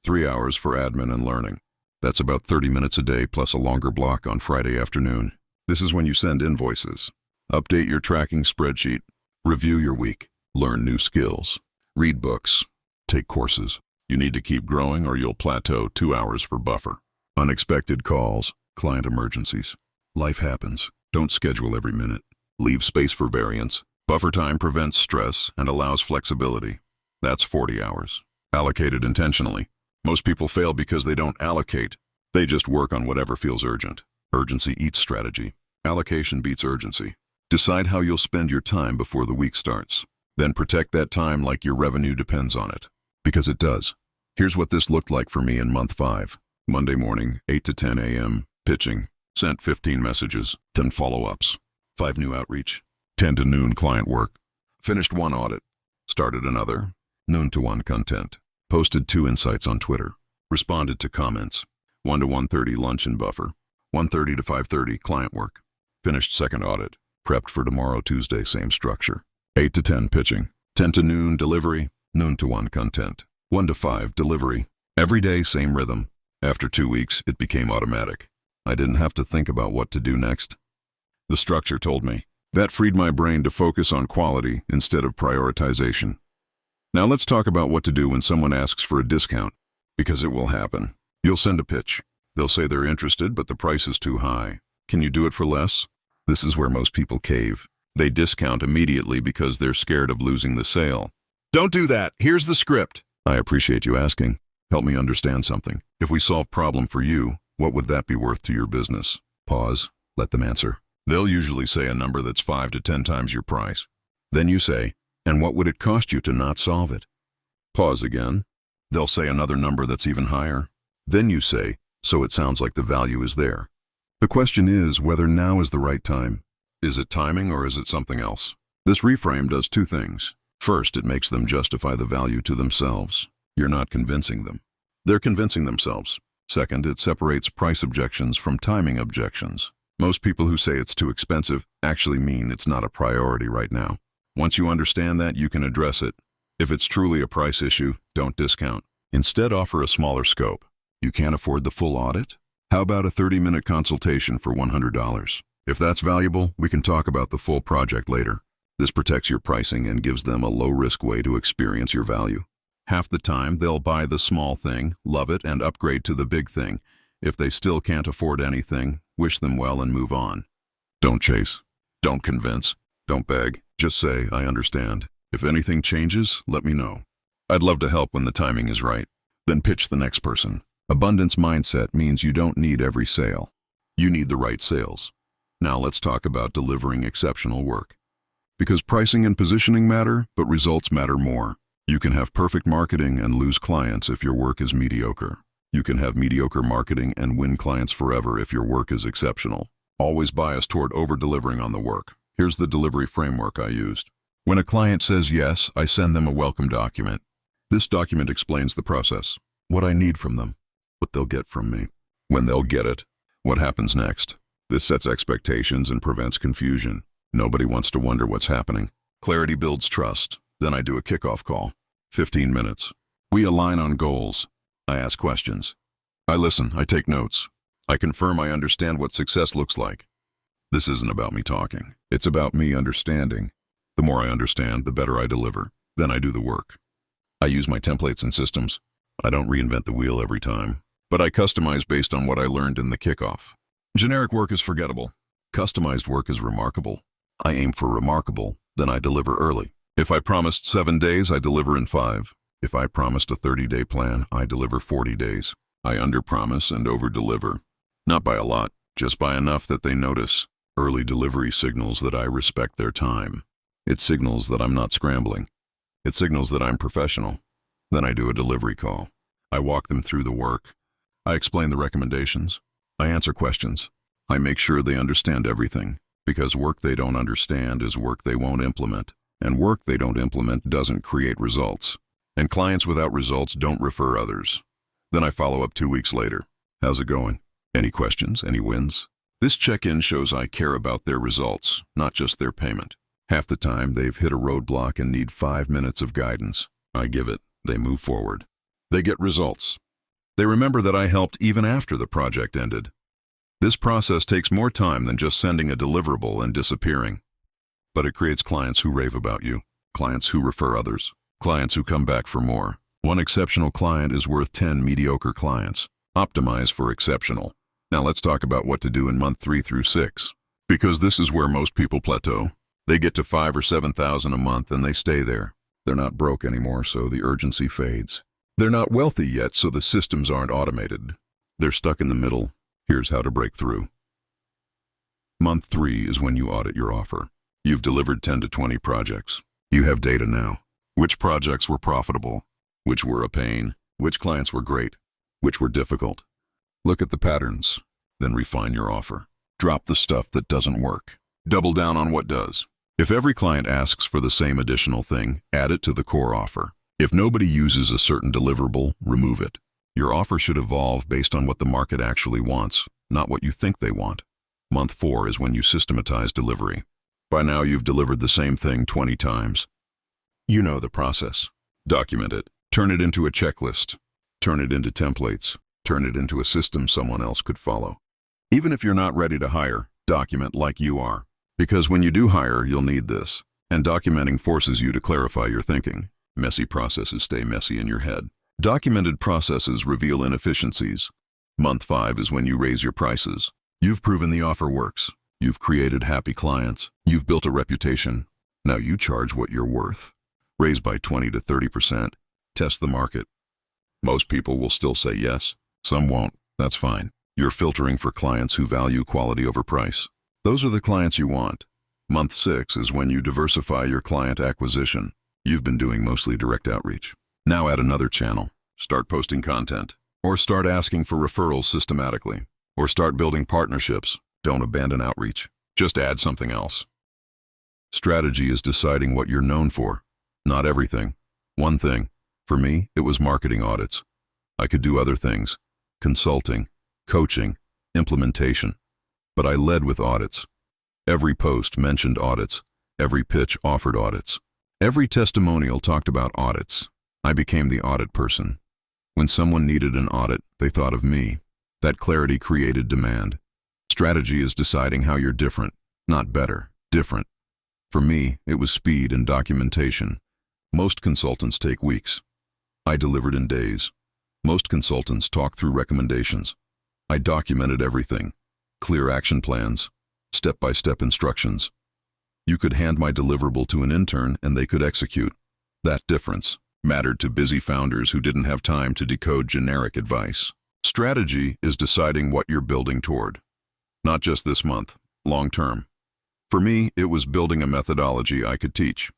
3 hours for admin and learning. That's about 30 minutes a day plus a longer block on Friday afternoon. This is when you send invoices, update your tracking spreadsheet, review your week, learn new skills, read books, take courses. You need to keep growing or you'll plateau. 2 hours for buffer. Unexpected calls, client emergencies. Life happens. Don't schedule every minute. Leave space for variance. Buffer time prevents stress and allows flexibility. That's 40 hours. Allocated intentionally. Most people fail because they don't allocate. They just work on whatever feels urgent. Urgency eats strategy. Allocation beats urgency. Decide how you'll spend your time before the week starts. Then protect that time like your revenue depends on it. Because it does. Here's what this looked like for me in month 5. Monday morning, 8 to 10 a.m., pitching. Sent 15 messages, 10 follow-ups, 5 new outreach. 10 to noon client work. Finished 1 audit. Started another. Noon to 1 content. Posted 2 insights on Twitter. Responded to comments. 1 to 1:30 lunch and buffer. 1:30 to 5:30 client work. Finished 2nd audit. Prepped for tomorrow, Tuesday, same structure. 8 to 10 pitching. 10 to noon delivery. Noon to 1 content. 1 to 5 delivery. Every day, same rhythm. After 2 weeks, it became automatic. I didn't have to think about what to do next. The structure told me. That freed my brain to focus on quality instead of prioritization. Now let's talk about what to do when someone asks for a discount, because it will happen. You'll send a pitch. They'll say they're interested, but the price is too high. Can you do it for less? This is where most people cave. They discount immediately because they're scared of losing the sale. Don't do that. Here's the script. I appreciate you asking. Help me understand something. If we solve problem for you, what would that be worth to your business? Pause. Let them answer. They'll usually say a number that's 5 to 10 times your price. Then you say, and what would it cost you to not solve it? Pause again. They'll say another number that's even higher. Then you say, so it sounds like the value is there. The question is whether now is the right time. Is it timing or is it something else? This reframe does 2 things. First, it makes them justify the value to themselves. You're not convincing them. They're convincing themselves. Second, it separates price objections from timing objections. Most people who say it's too expensive actually mean it's not a priority right now. Once you understand that, you can address it. If it's truly a price issue, don't discount. Instead, offer a smaller scope. You can't afford the full audit? How about a 30-minute consultation for $100? If that's valuable, we can talk about the full project later. This protects your pricing and gives them a low-risk way to experience your value. Half the time, they'll buy the small thing, love it, and upgrade to the big thing. If they still can't afford anything, wish them well and move on. Don't chase. Don't convince. Don't beg. Just say, I understand. If anything changes, let me know. I'd love to help when the timing is right. Then pitch the next person. Abundance mindset means you don't need every sale. You need the right sales. Now let's talk about delivering exceptional work. Because pricing and positioning matter, but results matter more. You can have perfect marketing and lose clients if your work is mediocre. You can have mediocre marketing and win clients forever if your work is exceptional. Always biased toward over-delivering on the work. Here's the delivery framework I used. When a client says yes, I send them a welcome document. This document explains the process, what I need from them, what they'll get from me, when they'll get it, what happens next. This sets expectations and prevents confusion. Nobody wants to wonder what's happening. Clarity builds trust. Then I do a kickoff call. 15 minutes. We align on goals. I ask questions. I listen. I take notes. I confirm I understand what success looks like. This isn't about me talking. It's about me understanding. The more I understand, the better I deliver. Then I do the work. I use my templates and systems. I don't reinvent the wheel every time, but I customize based on what I learned in the kickoff. Generic work is forgettable. Customized work is remarkable. I aim for remarkable, then I deliver early. If I promised 7 days, I deliver in 5. If I promised a 30-day plan, I deliver 40 days. I underpromise and overdeliver. Not by a lot, just by enough that they notice. Early delivery signals that I respect their time. It signals that I'm not scrambling. It signals that I'm professional. Then I do a delivery call. I walk them through the work. I explain the recommendations. I answer questions. I make sure they understand everything, because work they don't understand is work they won't implement, and work they don't implement doesn't create results. And clients without results don't refer others. Then I follow up 2 weeks later. How's it going? Any questions? Any wins? This check-in shows I care about their results, not just their payment. Half the time, they've hit a roadblock and need 5 minutes of guidance. I give it. They move forward. They get results. They remember that I helped even after the project ended. This process takes more time than just sending a deliverable and disappearing. But it creates clients who rave about you, clients who refer others, clients who come back for more. One exceptional client is worth 10 mediocre clients. Optimize for exceptional. Now let's talk about what to do in month 3 through 6. Because this is where most people plateau. They get to 5,000 or 7,000 a month and they stay there. They're not broke anymore, so the urgency fades. They're not wealthy yet, so the systems aren't automated. They're stuck in the middle. Here's how to break through. Month 3 is when you audit your offer. You've delivered 10 to 20 projects. You have data now. Which projects were profitable? Which were a pain? Which clients were great? Which were difficult? Look at the patterns, then refine your offer. Drop the stuff that doesn't work. Double down on what does. If every client asks for the same additional thing, add it to the core offer. If nobody uses a certain deliverable, remove it. Your offer should evolve based on what the market actually wants, not what you think they want. Month 4 is when you systematize delivery. By now you've delivered the same thing 20 times. You know the process. Document it. Turn it into a checklist. Turn it into templates. Turn it into a system someone else could follow. Even if you're not ready to hire, document like you are. Because when you do hire, you'll need this. And documenting forces you to clarify your thinking. Messy processes stay messy in your head. Documented processes reveal inefficiencies. Month 5 is when you raise your prices. You've proven the offer works. You've created happy clients. You've built a reputation. Now you charge what you're worth. Raise by 20 to 30%. Test the market. Most people will still say yes. Some won't. That's fine. You're filtering for clients who value quality over price. Those are the clients you want. Month 6 is when you diversify your client acquisition. You've been doing mostly direct outreach. Now add another channel. Start posting content. Or start asking for referrals systematically. Or start building partnerships. Don't abandon outreach. Just add something else. Strategy is deciding what you're known for. Not everything. One thing. For me, it was marketing audits. I could do other things. Consulting, coaching, implementation. But I led with audits. Every post mentioned audits. Every pitch offered audits. Every testimonial talked about audits. I became the audit person. When someone needed an audit, they thought of me. That clarity created demand. Strategy is deciding how you're different, not better, different. For me, it was speed and documentation. Most consultants take weeks. I delivered in days. Most consultants talk through recommendations. I documented everything. Clear action plans, step-by-step instructions. You could hand my deliverable to an intern and they could execute. That difference mattered to busy founders who didn't have time to decode generic advice. Strategy is deciding what you're building toward. Not just this month, long term. For me, it was building a methodology I could teach.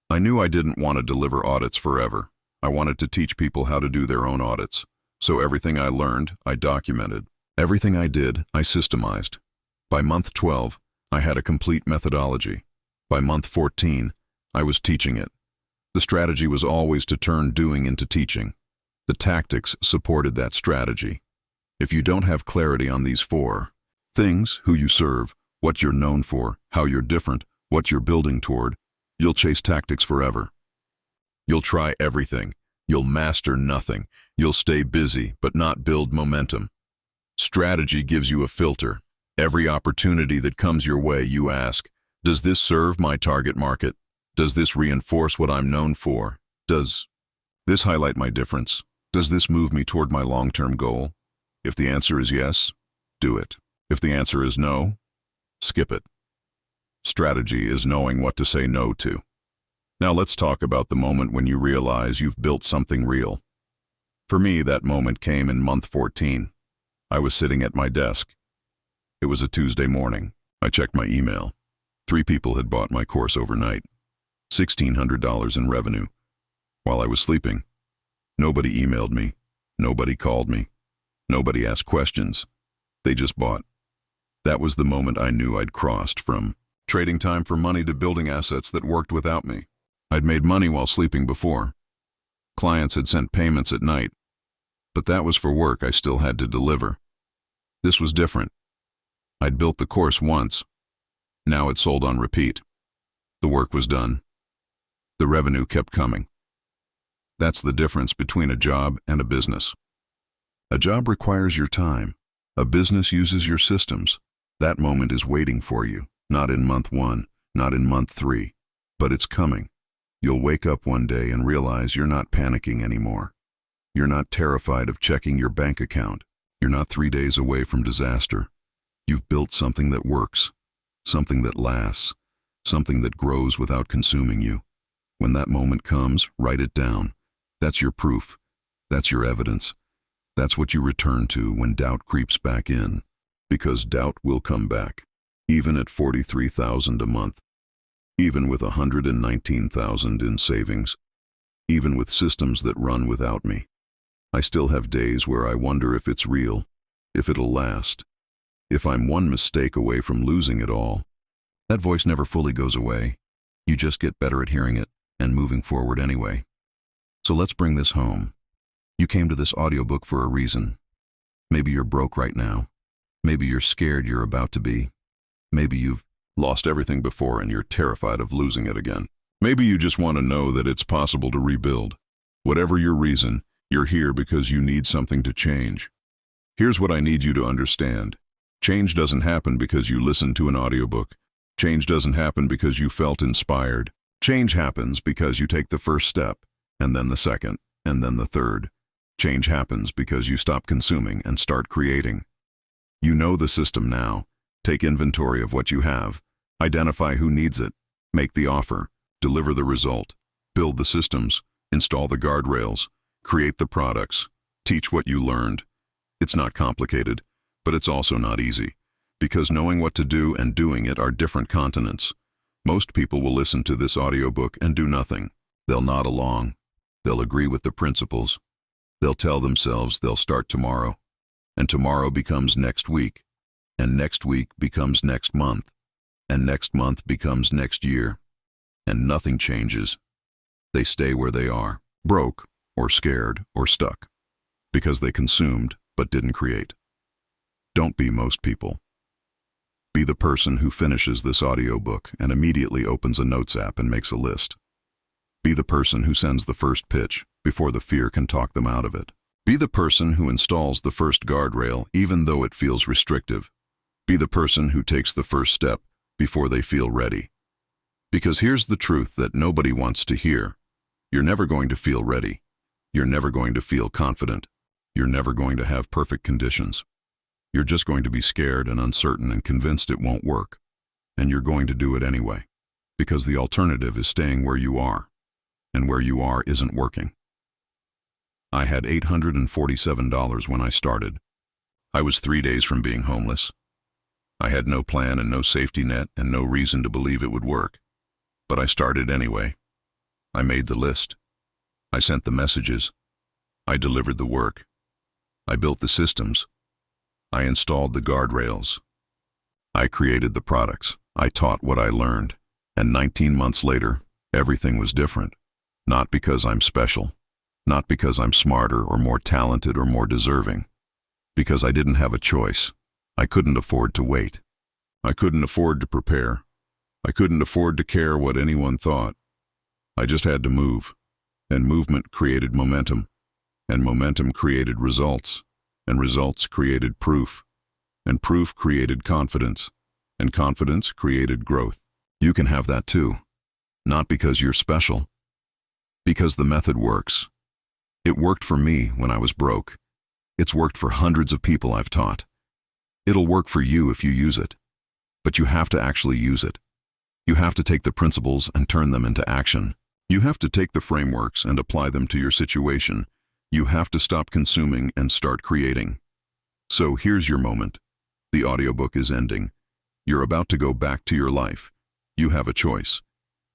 I knew I didn't want to deliver audits forever. I wanted to teach people how to do their own audits. So everything I learned, I documented. Everything I did, I systemized. By month 12, I had a complete methodology. By month 14, I was teaching it. The strategy was always to turn doing into teaching. The tactics supported that strategy. If you don't have clarity on these 4 things, who you serve, what you're known for, how you're different, what you're building toward, you'll chase tactics forever. You'll try everything. You'll master nothing. You'll stay busy, but not build momentum. Strategy gives you a filter. Every opportunity that comes your way, you ask, does this serve my target market? Does this reinforce what I'm known for? Does this highlight my difference? Does this move me toward my long-term goal? If the answer is yes, do it. If the answer is no, skip it. Strategy is knowing what to say no to. Now let's talk about the moment when you realize you've built something real. For me, that moment came in month 14. I was sitting at my desk. It was a Tuesday morning. I checked my email. 3 people had bought my course overnight. $1,600 in revenue. While I was sleeping. Nobody emailed me. Nobody called me. Nobody asked questions. They just bought. That was the moment I knew I'd crossed from trading time for money to building assets that worked without me. I'd made money while sleeping before. Clients had sent payments at night. But that was for work I still had to deliver. This was different. I'd built the course once. Now it sold on repeat. The work was done. The revenue kept coming. That's the difference between a job and a business. A job requires your time. A business uses your systems. That moment is waiting for you, not in month 1, not in month 3, but it's coming. You'll wake up one day and realize you're not panicking anymore. You're not terrified of checking your bank account. You're not 3 days away from disaster. You've built something that works, something that lasts, something that grows without consuming you. When that moment comes, write it down. That's your proof. That's your evidence. That's what you return to when doubt creeps back in. Because doubt will come back, even at $43,000 a month, even with $119,000 in savings, even with systems that run without me. I still have days where I wonder if it's real, if it'll last, if I'm one mistake away from losing it all. That voice never fully goes away. You just get better at hearing it and moving forward anyway. So let's bring this home. You came to this audiobook for a reason. Maybe you're broke right now. Maybe you're scared you're about to be. Maybe you've lost everything before and you're terrified of losing it again. Maybe you just want to know that it's possible to rebuild. Whatever your reason, you're here because you need something to change. Here's what I need you to understand. Change doesn't happen because you listened to an audiobook. Change doesn't happen because you felt inspired. Change happens because you take the first step, and then the second, and then the third. Change happens because you stop consuming and start creating. You know the system now. Take inventory of what you have. Identify who needs it. Make the offer. Deliver the result. Build the systems. Install the guardrails. Create the products. Teach what you learned. It's not complicated, but it's also not easy. Because knowing what to do and doing it are different continents. Most people will listen to this audiobook and do nothing. They'll nod along. They'll agree with the principles. They'll tell themselves they'll start tomorrow. And tomorrow becomes next week. And next week becomes next month. And next month becomes next year. And nothing changes. They stay where they are, broke, or scared, or stuck. Because they consumed, but didn't create. Don't be most people. Be the person who finishes this audiobook and immediately opens a notes app and makes a list. Be the person who sends the first pitch before the fear can talk them out of it. Be the person who installs the first guardrail even though it feels restrictive. Be the person who takes the first step before they feel ready. Because here's the truth that nobody wants to hear. You're never going to feel ready. You're never going to feel confident. You're never going to have perfect conditions. You're just going to be scared and uncertain and convinced it won't work. And you're going to do it anyway. Because the alternative is staying where you are. And where you are isn't working. I had $847 when I started. I was 3 days from being homeless. I had no plan and no safety net and no reason to believe it would work. But I started anyway. I made the list. I sent the messages. I delivered the work. I built the systems. I installed the guardrails. I created the products. I taught what I learned. And 19 months later, everything was different. Not because I'm special. Not because I'm smarter or more talented or more deserving. Because I didn't have a choice. I couldn't afford to wait. I couldn't afford to prepare. I couldn't afford to care what anyone thought. I just had to move. And movement created momentum. And momentum created results. And results created proof. And proof created confidence. And confidence created growth. You can have that too. Not because you're special. Because the method works. It worked for me when I was broke. It's worked for hundreds of people I've taught. It'll work for you if you use it. But you have to actually use it. You have to take the principles and turn them into action. You have to take the frameworks and apply them to your situation. You have to stop consuming and start creating. So here's your moment. The audiobook is ending. You're about to go back to your life. You have a choice.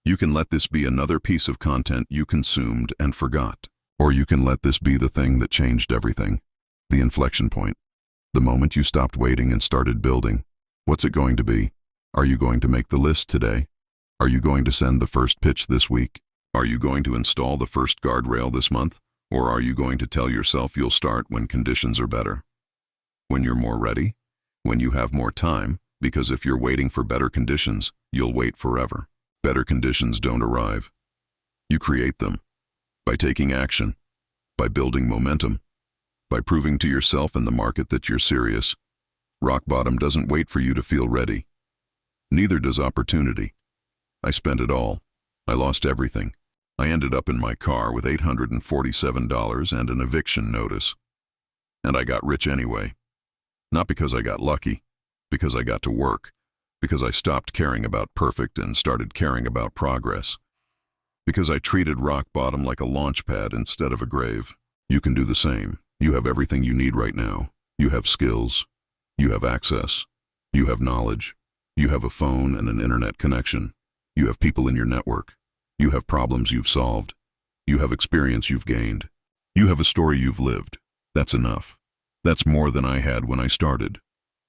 You can let this be another piece of content you consumed and forgot. Or you can let this be the thing that changed everything. The inflection point. The moment you stopped waiting and started building. What's it going to be? Are you going to make the list today? Are you going to send the first pitch this week? Are you going to install the first guardrail this month? Or are you going to tell yourself you'll start when conditions are better? When you're more ready? When you have more time? Because if you're waiting for better conditions, you'll wait forever. Better conditions don't arrive. You create them. By taking action. By building momentum. By proving to yourself and the market that you're serious. Rock bottom doesn't wait for you to feel ready. Neither does opportunity. I spent it all. I lost everything. I ended up in my car with $847 and an eviction notice. And I got rich anyway. Not because I got lucky, because I got to work, because I stopped caring about perfect and started caring about progress. Because I treated rock bottom like a launchpad instead of a grave. You can do the same. You have everything you need right now. You have skills. You have access. You have knowledge. You have a phone and an internet connection. You have people in your network. You have problems you've solved. You have experience you've gained. You have a story you've lived. That's enough. That's more than I had when I started.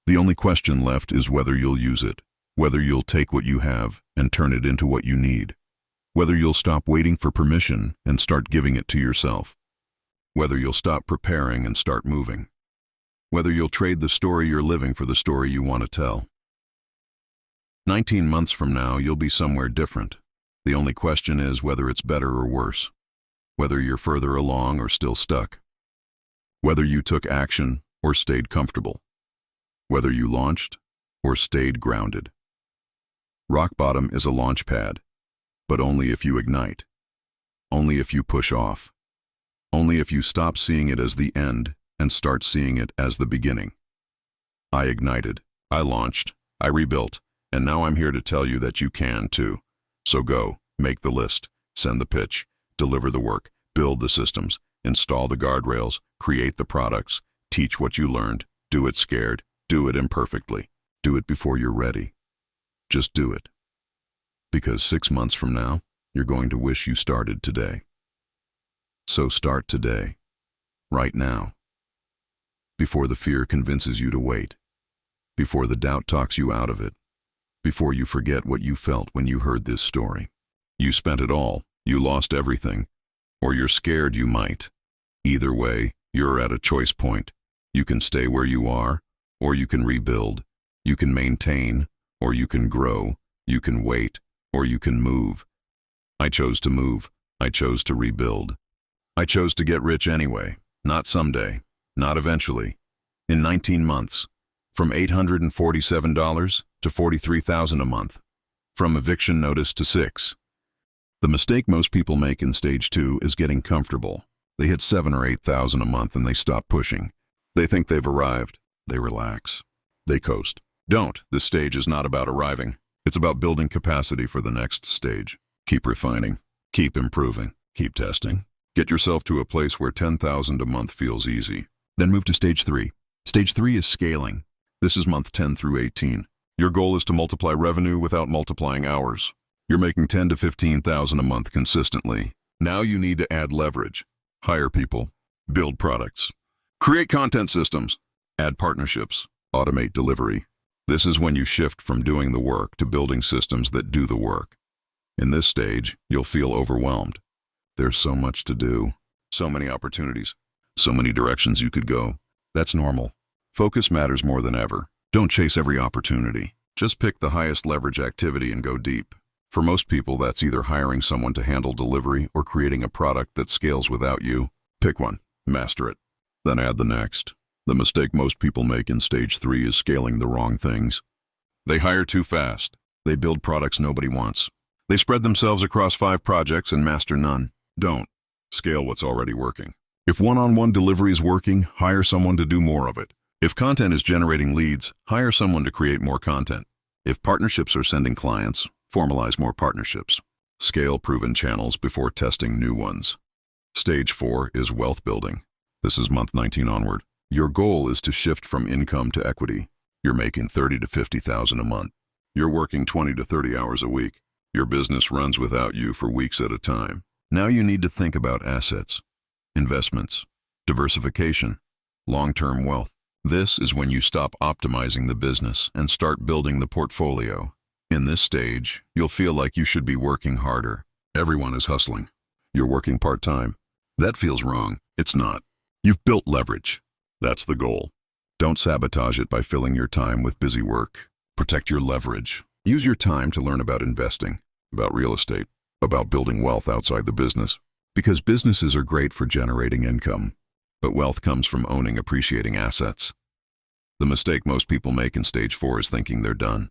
The only question left is whether you'll use it, whether you'll take what you have and turn it into what you need, whether you'll stop waiting for permission and start giving it to yourself, whether you'll stop preparing and start moving, whether you'll trade the story you're living for the story you want to tell. 19 months from now, you'll be somewhere different. The only question is whether it's better or worse, whether you're further along or still stuck, whether you took action or stayed comfortable, whether you launched or stayed grounded. Rock bottom is a launch pad, but only if you ignite, only if you push off, only if you stop seeing it as the end and start seeing it as the beginning. I ignited, I launched, I rebuilt, and now I'm here to tell you that you can too. So go, make the list, send the pitch, deliver the work, build the systems, install the guardrails, create the products, teach what you learned, do it scared, do it imperfectly, do it before you're ready. Just do it. Because 6 months from now, you're going to wish you started today. So start today, right now. Before the fear convinces you to wait, before the doubt talks you out of it, before you forget what you felt when you heard this story. You spent it all, you lost everything, or you're scared you might. Either way, you're at a choice point. You can stay where you are, or you can rebuild. You can maintain, or you can grow. You can wait, or you can move. I chose to move. I chose to rebuild. I chose to get rich anyway, not someday, not eventually. In 19 months, from $847 to $43,000 a month, from eviction notice to 6. The mistake most people make in stage 2 is getting comfortable. They hit 7 or 8,000 a month and they stop pushing. They think they've arrived. They relax. They coast. Don't. This stage is not about arriving. It's about building capacity for the next stage. Keep refining. Keep improving. Keep testing. Get yourself to a place where 10,000 a month feels easy. Then move to stage 3. Stage 3 is scaling. This is month 10 through 18. Your goal is to multiply revenue without multiplying hours. You're making 10 to 15,000 a month consistently. Now you need to add leverage. Hire people. Build products. Create content systems. Add partnerships. Automate delivery. This is when you shift from doing the work to building systems that do the work. In this stage, you'll feel overwhelmed. There's so much to do. So many opportunities. So many directions you could go. That's normal. Focus matters more than ever. Don't chase every opportunity. Just pick the highest leverage activity and go deep. For most people, that's either hiring someone to handle delivery or creating a product that scales without you. Pick one, master it, then add the next. The mistake most people make in stage 3 is scaling the wrong things. They hire too fast. They build products nobody wants. They spread themselves across 5 projects and master none. Don't. Scale what's already working. If one-on-one delivery is working, hire someone to do more of it. If content is generating leads, hire someone to create more content. If partnerships are sending clients, Formalize more partnerships. Scale proven channels before testing new ones. Stage 4 is wealth building. This is month 19 onward. Your goal is to shift from income to equity. You're making $30,000 to $50,000 a month. You're working 20 to 30 hours a week. Your business runs without you for weeks at a time. Now you need to think about assets, investments, diversification, long-term wealth. This is when you stop optimizing the business and start building the portfolio. In this stage, you'll feel like you should be working harder. Everyone is hustling. You're working part-time. That feels wrong. It's not. You've built leverage. That's the goal. Don't sabotage it by filling your time with busy work. Protect your leverage. Use your time to learn about investing, about real estate, about building wealth outside the business. Because businesses are great for generating income, but wealth comes from owning appreciating assets. The mistake most people make in stage 4 is thinking they're done.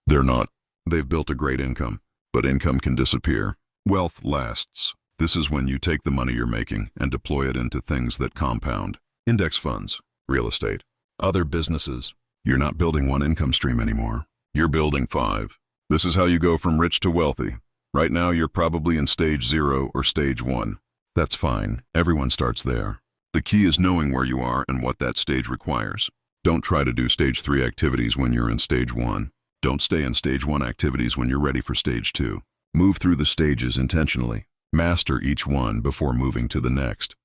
They're not. They've built a great income, but income can disappear. Wealth lasts. This is when you take the money you're making and deploy it into things that compound. Index funds, real estate, other businesses. You're not building one income stream anymore. You're building 5. This is how you go from rich to wealthy. Right now, you're probably in stage 0 or stage 1. That's fine. Everyone starts there. The key is knowing where you are and what that stage requires. Don't try to do stage 3 activities when you're in stage 1. Don't stay in stage 1 activities when you're ready for stage 2. Move through the stages intentionally. Master each one before moving to the next.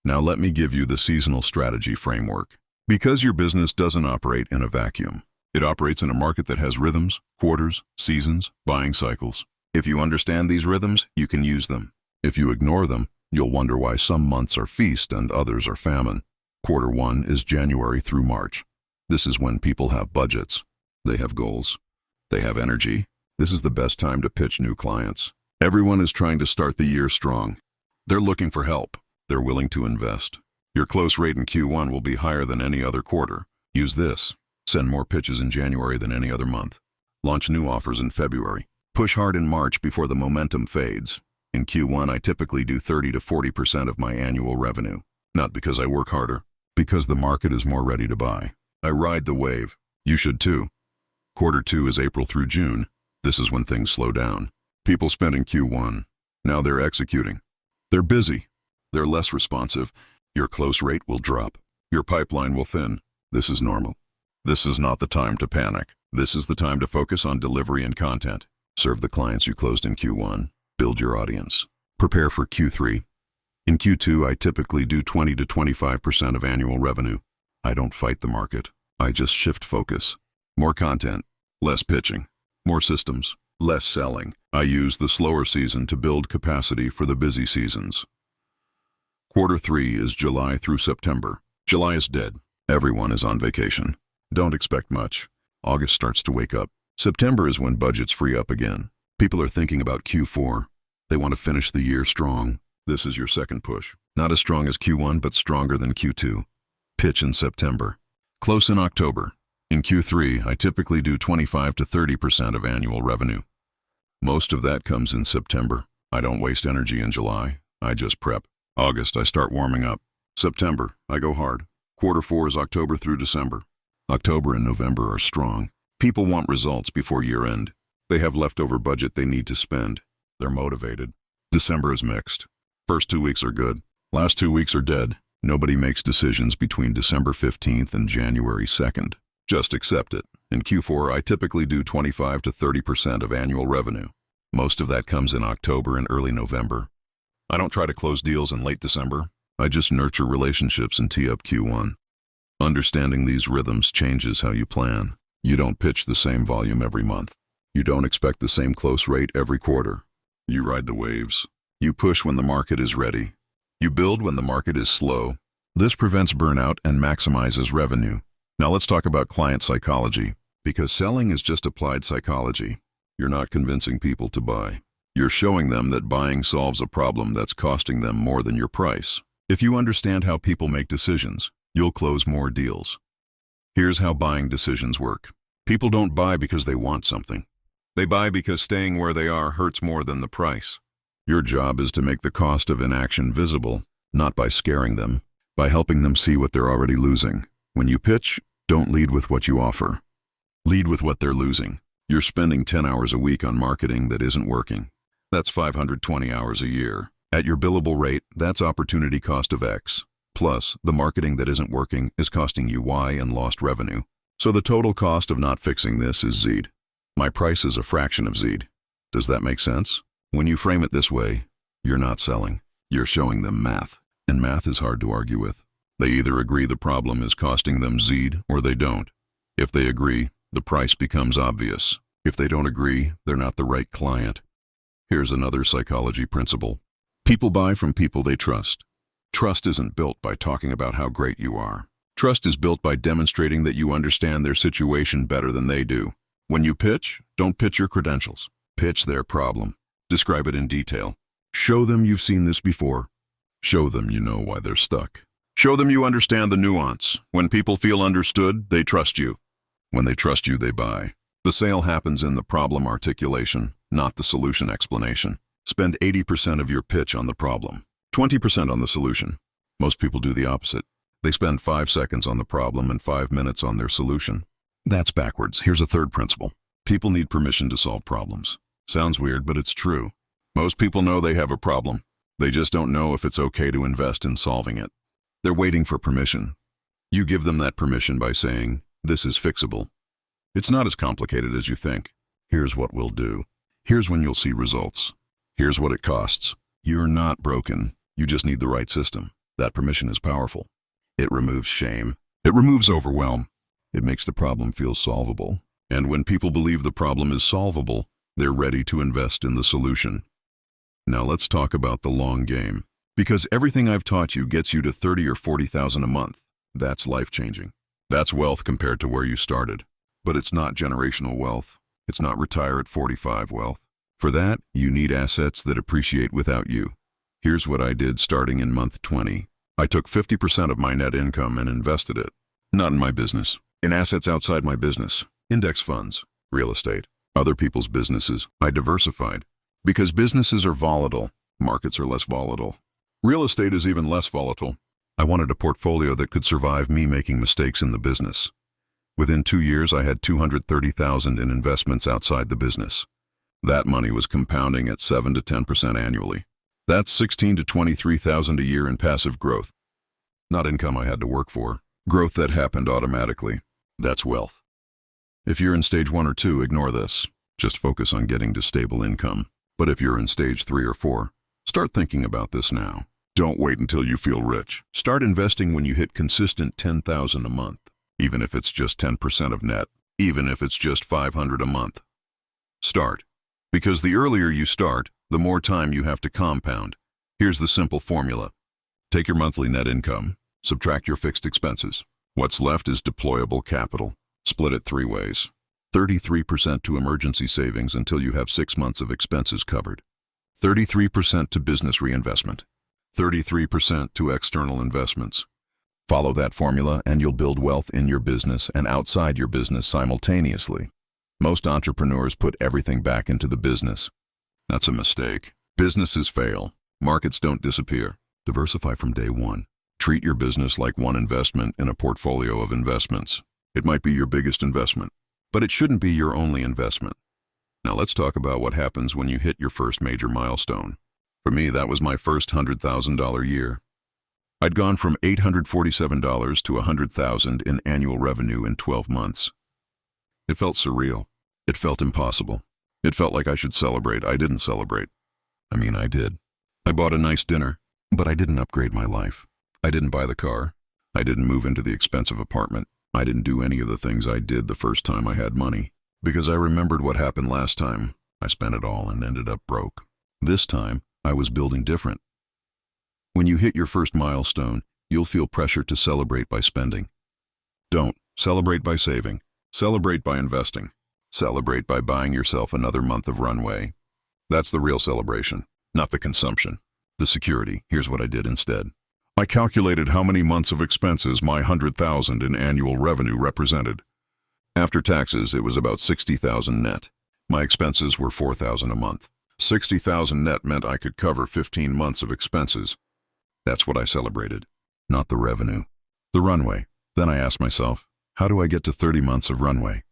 Now let me give you the seasonal strategy framework. Because your business doesn't operate in a vacuum. It operates in a market that has rhythms, quarters, seasons, buying cycles. If you understand these rhythms, you can use them. If you ignore them, you'll wonder why some months are feast and others are famine. Quarter 1 is January through March. This is when people have budgets. They have goals. They have energy. This is the best time to pitch new clients. Everyone is trying to start the year strong. They're looking for help. They're willing to invest. Your close rate in Q1 will be higher than any other quarter. Use this. Send more pitches in January than any other month. Launch new offers in February. Push hard in March before the momentum fades. In Q1, I typically do 30 to 40% of my annual revenue. Not because I work harder, because the market is more ready to buy. I ride the wave. You should too. Quarter 2 is April through June. This is when things slow down. People spent in Q1. Now they're executing. They're busy. They're less responsive. Your close rate will drop. Your pipeline will thin. This is normal. This is not the time to panic. This is the time to focus on delivery and content. Serve the clients you closed in Q1. Build your audience. Prepare for Q3. In Q2, I typically do 20 to 25% of annual revenue. I don't fight the market. I just shift focus. More content, less pitching. More systems, less selling. I use the slower season to build capacity for the busy seasons. Quarter 3 is July through September. July is dead. Everyone is on vacation. Don't expect much. August starts to wake up. September is when budgets free up again. People are thinking about Q4. They want to finish the year strong. This is your second push. Not as strong as Q1, but stronger than Q2. Pitch in September. Close in October. In Q3, I typically do 25 to 30% of annual revenue. Most of that comes in September. I don't waste energy in July. I just prep. August, I start warming up. September, I go hard. Quarter 4 is October through December. October and November are strong. People want results before year end. They have leftover budget they need to spend. They're motivated. December is mixed. First 2 weeks are good. Last 2 weeks are dead. Nobody makes decisions between December 15th and January 2nd. Just accept it. In Q4, I typically do 25 to 30% of annual revenue. Most of that comes in October and early November. I don't try to close deals in late December. I just nurture relationships and tee up Q1. Understanding these rhythms changes how you plan. You don't pitch the same volume every month. You don't expect the same close rate every quarter. You ride the waves. You push when the market is ready. You build when the market is slow. This prevents burnout and maximizes revenue. Now let's talk about client psychology, because selling is just applied psychology. You're not convincing people to buy. You're showing them that buying solves a problem that's costing them more than your price. If you understand how people make decisions, you'll close more deals. Here's how buying decisions work. People don't buy because they want something. They buy because staying where they are hurts more than the price. Your job is to make the cost of inaction visible, not by scaring them, by helping them see what they're already losing. When you pitch, don't lead with what you offer. Lead with what they're losing. You're spending 10 hours a week on marketing that isn't working. That's 520 hours a year. At your billable rate, that's opportunity cost of X. Plus, the marketing that isn't working is costing you Y and lost revenue. So the total cost of not fixing this is Z. My price is a fraction of Z. Does that make sense? When you frame it this way, you're not selling. You're showing them math. And math is hard to argue with. They either agree the problem is costing them Z or they don't. If they agree, the price becomes obvious. If they don't agree, they're not the right client. Here's another psychology principle. People buy from people they trust. Trust isn't built by talking about how great you are. Trust is built by demonstrating that you understand their situation better than they do. When you pitch, don't pitch your credentials. Pitch their problem. Describe it in detail. Show them you've seen this before. Show them you know why they're stuck. Show them you understand the nuance. When people feel understood, they trust you. When they trust you, they buy. The sale happens in the problem articulation, not the solution explanation. Spend 80% of your pitch on the problem, 20% on the solution. Most people do the opposite. They spend 5 seconds on the problem and 5 minutes on their solution. That's backwards. Here's a third principle. People need permission to solve problems. Sounds weird, but it's true. Most people know they have a problem. They just don't know if it's okay to invest in solving it. They're waiting for permission. You give them that permission by saying, "This is fixable. It's not as complicated as you think. Here's what we'll do. Here's when you'll see results. Here's what it costs. You're not broken. You just need the right system." That permission is powerful. It removes shame. It removes overwhelm. It makes the problem feel solvable. And when people believe the problem is solvable, they're ready to invest in the solution. Now let's talk about the long game. Because everything I've taught you gets you to 30 or 40,000 a month. That's life-changing. That's wealth compared to where you started. But it's not generational wealth. It's not retire at 45 wealth. For that, you need assets that appreciate without you. Here's what I did starting in month 20. I took 50% of my net income and invested it. Not in my business. In assets outside my business. Index funds, real estate, other people's businesses. I diversified. Because businesses are volatile, markets are less volatile. Real estate is even less volatile. I wanted a portfolio that could survive me making mistakes in the business. Within 2 years, I had $230,000 in investments outside the business. That money was compounding at 7 to 10% annually. That's $16,000 to $23,000 a year in passive growth. Not income I had to work for. Growth that happened automatically. That's wealth. If you're in stage 1 or 2, ignore this. Just focus on getting to stable income. But if you're in stage 3 or 4, start thinking about this now. Don't wait until you feel rich. Start investing when you hit consistent $10,000 a month. Even if it's just 10% of net. Even if it's just $500 a month. Start. Because the earlier you start, the more time you have to compound. Here's the simple formula. Take your monthly net income, subtract your fixed expenses. What's left is deployable capital. Split it 3 ways. 33% to emergency savings until you have 6 months of expenses covered. 33% to business reinvestment. 33% to external investments. Follow that formula and you'll build wealth in your business and outside your business simultaneously. Most entrepreneurs put everything back into the business. That's a mistake. Businesses fail. Markets don't disappear. Diversify from day one. Treat your business like one investment in a portfolio of investments. It might be your biggest investment, but it shouldn't be your only investment. Now let's talk about what happens when you hit your first major milestone. For me, that was my first $100,000 year. I'd gone from $847 to $100,000 in annual revenue in 12 months. It felt surreal. It felt impossible. It felt like I should celebrate. I didn't celebrate. I did. I bought a nice dinner, but I didn't upgrade my life. I didn't buy the car. I didn't move into the expensive apartment. I didn't do any of the things I did the first time I had money. Because I remembered what happened last time. I spent it all and ended up broke. This time, I was building different. When you hit your first milestone, you'll feel pressure to celebrate by spending. Don't. Celebrate by saving. Celebrate by investing. Celebrate by buying yourself another month of runway. That's the real celebration, not the consumption. The security. Here's what I did instead. I calculated how many months of expenses my $100,000 in annual revenue represented. After taxes, it was about $60,000 net. My expenses were $4,000 a month. $60,000 net meant I could cover 15 months of expenses. That's what I celebrated, not the revenue. The runway. Then I asked myself, how do I get to 30 months of runway?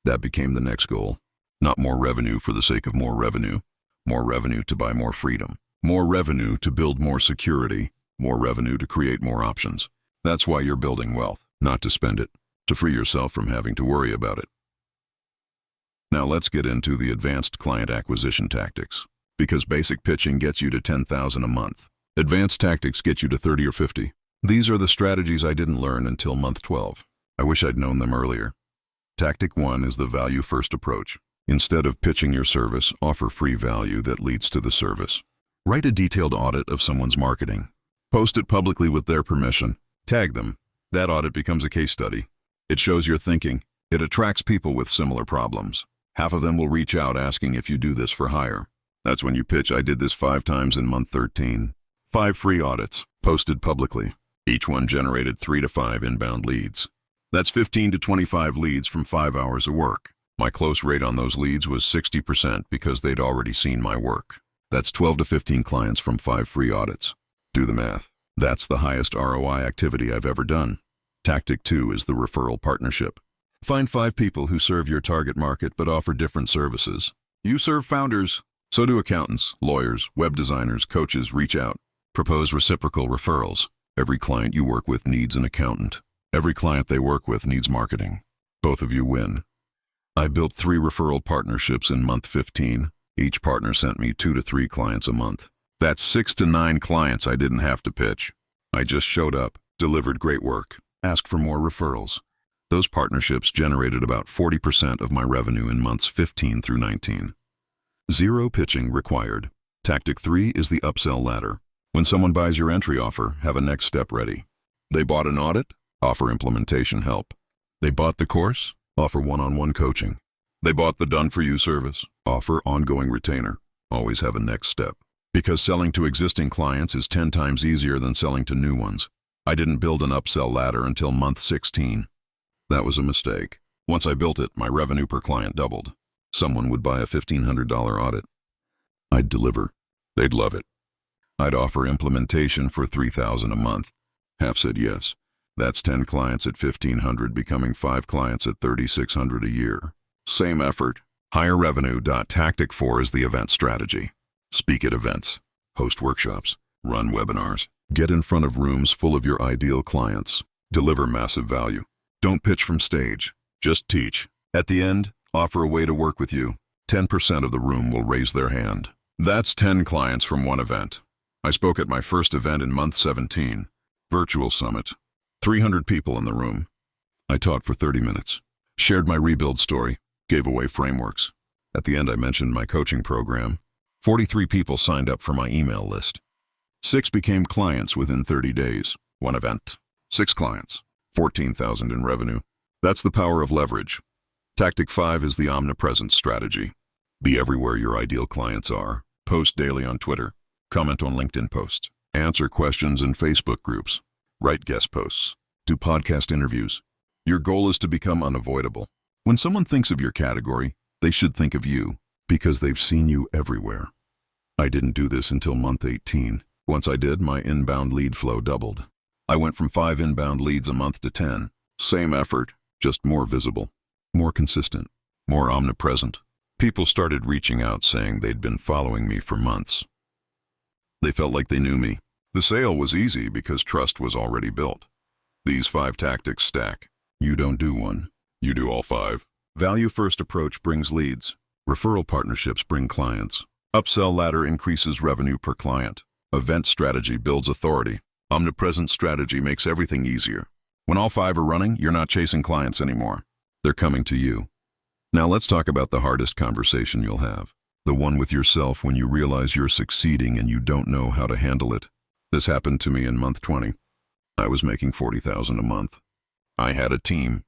That became the next goal. Not more revenue for the sake of more revenue. More revenue to buy more freedom. More revenue to build more security. More revenue to create more options. That's why you're building wealth, not to spend it, to free yourself from having to worry about it. Now let's get into the advanced client acquisition tactics. Because basic pitching gets you to $10,000 a month. Advanced tactics get you to 30 or 50. These are the strategies I didn't learn until month 12. I wish I'd known them earlier. Tactic 1 is the value-first approach. Instead of pitching your service, offer free value that leads to the service. Write a detailed audit of someone's marketing. Post it publicly with their permission. Tag them. That audit becomes a case study. It shows your thinking. It attracts people with similar problems. Half of them will reach out asking if you do this for hire. That's when you pitch, I did this 5 times in month 13. 5 free audits, posted publicly. Each one generated 3 to 5 inbound leads. That's 15 to 25 leads from 5 hours of work. My close rate on those leads was 60% because they'd already seen my work. That's 12 to 15 clients from 5 free audits. Do the math. That's the highest ROI activity I've ever done. Tactic 2 is the referral partnership. Find 5 people who serve your target market but offer different services. You serve founders. So do accountants, lawyers, web designers, coaches. Reach out. Propose reciprocal referrals. Every client you work with needs an accountant. Every client they work with needs marketing. Both of you win. I built 3 referral partnerships in month 15. Each partner sent me 2 to 3 clients a month. That's 6 to 9 clients I didn't have to pitch. I just showed up, delivered great work, asked for more referrals. Those partnerships generated about 40% of my revenue in months 15 through 19. Zero pitching required. Tactic 3 is the upsell ladder. When someone buys your entry offer, have a next step ready. They bought an audit? Offer implementation help. They bought the course? Offer one-on-one coaching. They bought the done-for-you service? Offer ongoing retainer. Always have a next step. Because selling to existing clients is 10 times easier than selling to new ones. I didn't build an upsell ladder until month 16. That was a mistake. Once I built it, my revenue per client doubled. Someone would buy a $1,500 audit. I'd deliver. They'd love it. I'd offer implementation for $3,000 a month. Half said yes. That's 10 clients at $1,500 becoming 5 clients at $3,600 a year. Same effort. Higher revenue. Tactic 4 is the event strategy. Speak at events. Host workshops. Run webinars. Get in front of rooms full of your ideal clients. Deliver massive value. Don't pitch from stage. Just teach. At the end, offer a way to work with you. 10% of the room will raise their hand. That's 10 clients from one event. I spoke at my first event in month 17. Virtual summit. 300 people in the room. I taught for 30 minutes. Shared my rebuild story. Gave away frameworks. At the end, I mentioned my coaching program. 43 people signed up for my email list. 6 became clients within 30 days. One event. 6 clients. 14,000 in revenue. That's the power of leverage. Tactic 5 is the omnipresent strategy. Be everywhere your ideal clients are. Post daily on Twitter. Comment on LinkedIn posts. Answer questions in Facebook groups. Write guest posts. Do podcast interviews. Your goal is to become unavoidable. When someone thinks of your category, they should think of you because they've seen you everywhere. I didn't do this until month 18. Once I did, my inbound lead flow doubled. I went from 5 inbound leads a month to 10. Same effort, just more visible, more consistent, more omnipresent. People started reaching out saying they'd been following me for months. They felt like they knew me. The sale was easy because trust was already built. These 5 tactics stack. You don't do one. You do all 5. Value-first approach brings leads. Referral partnerships bring clients. Upsell ladder increases revenue per client. Event strategy builds authority. Omnipresent strategy makes everything easier. When all 5 are running, you're not chasing clients anymore. They're coming to you. Now let's talk about the hardest conversation you'll have. The one with yourself when you realize you're succeeding and you don't know how to handle it. This happened to me in month 20. I was making $40,000 a month. I had a team.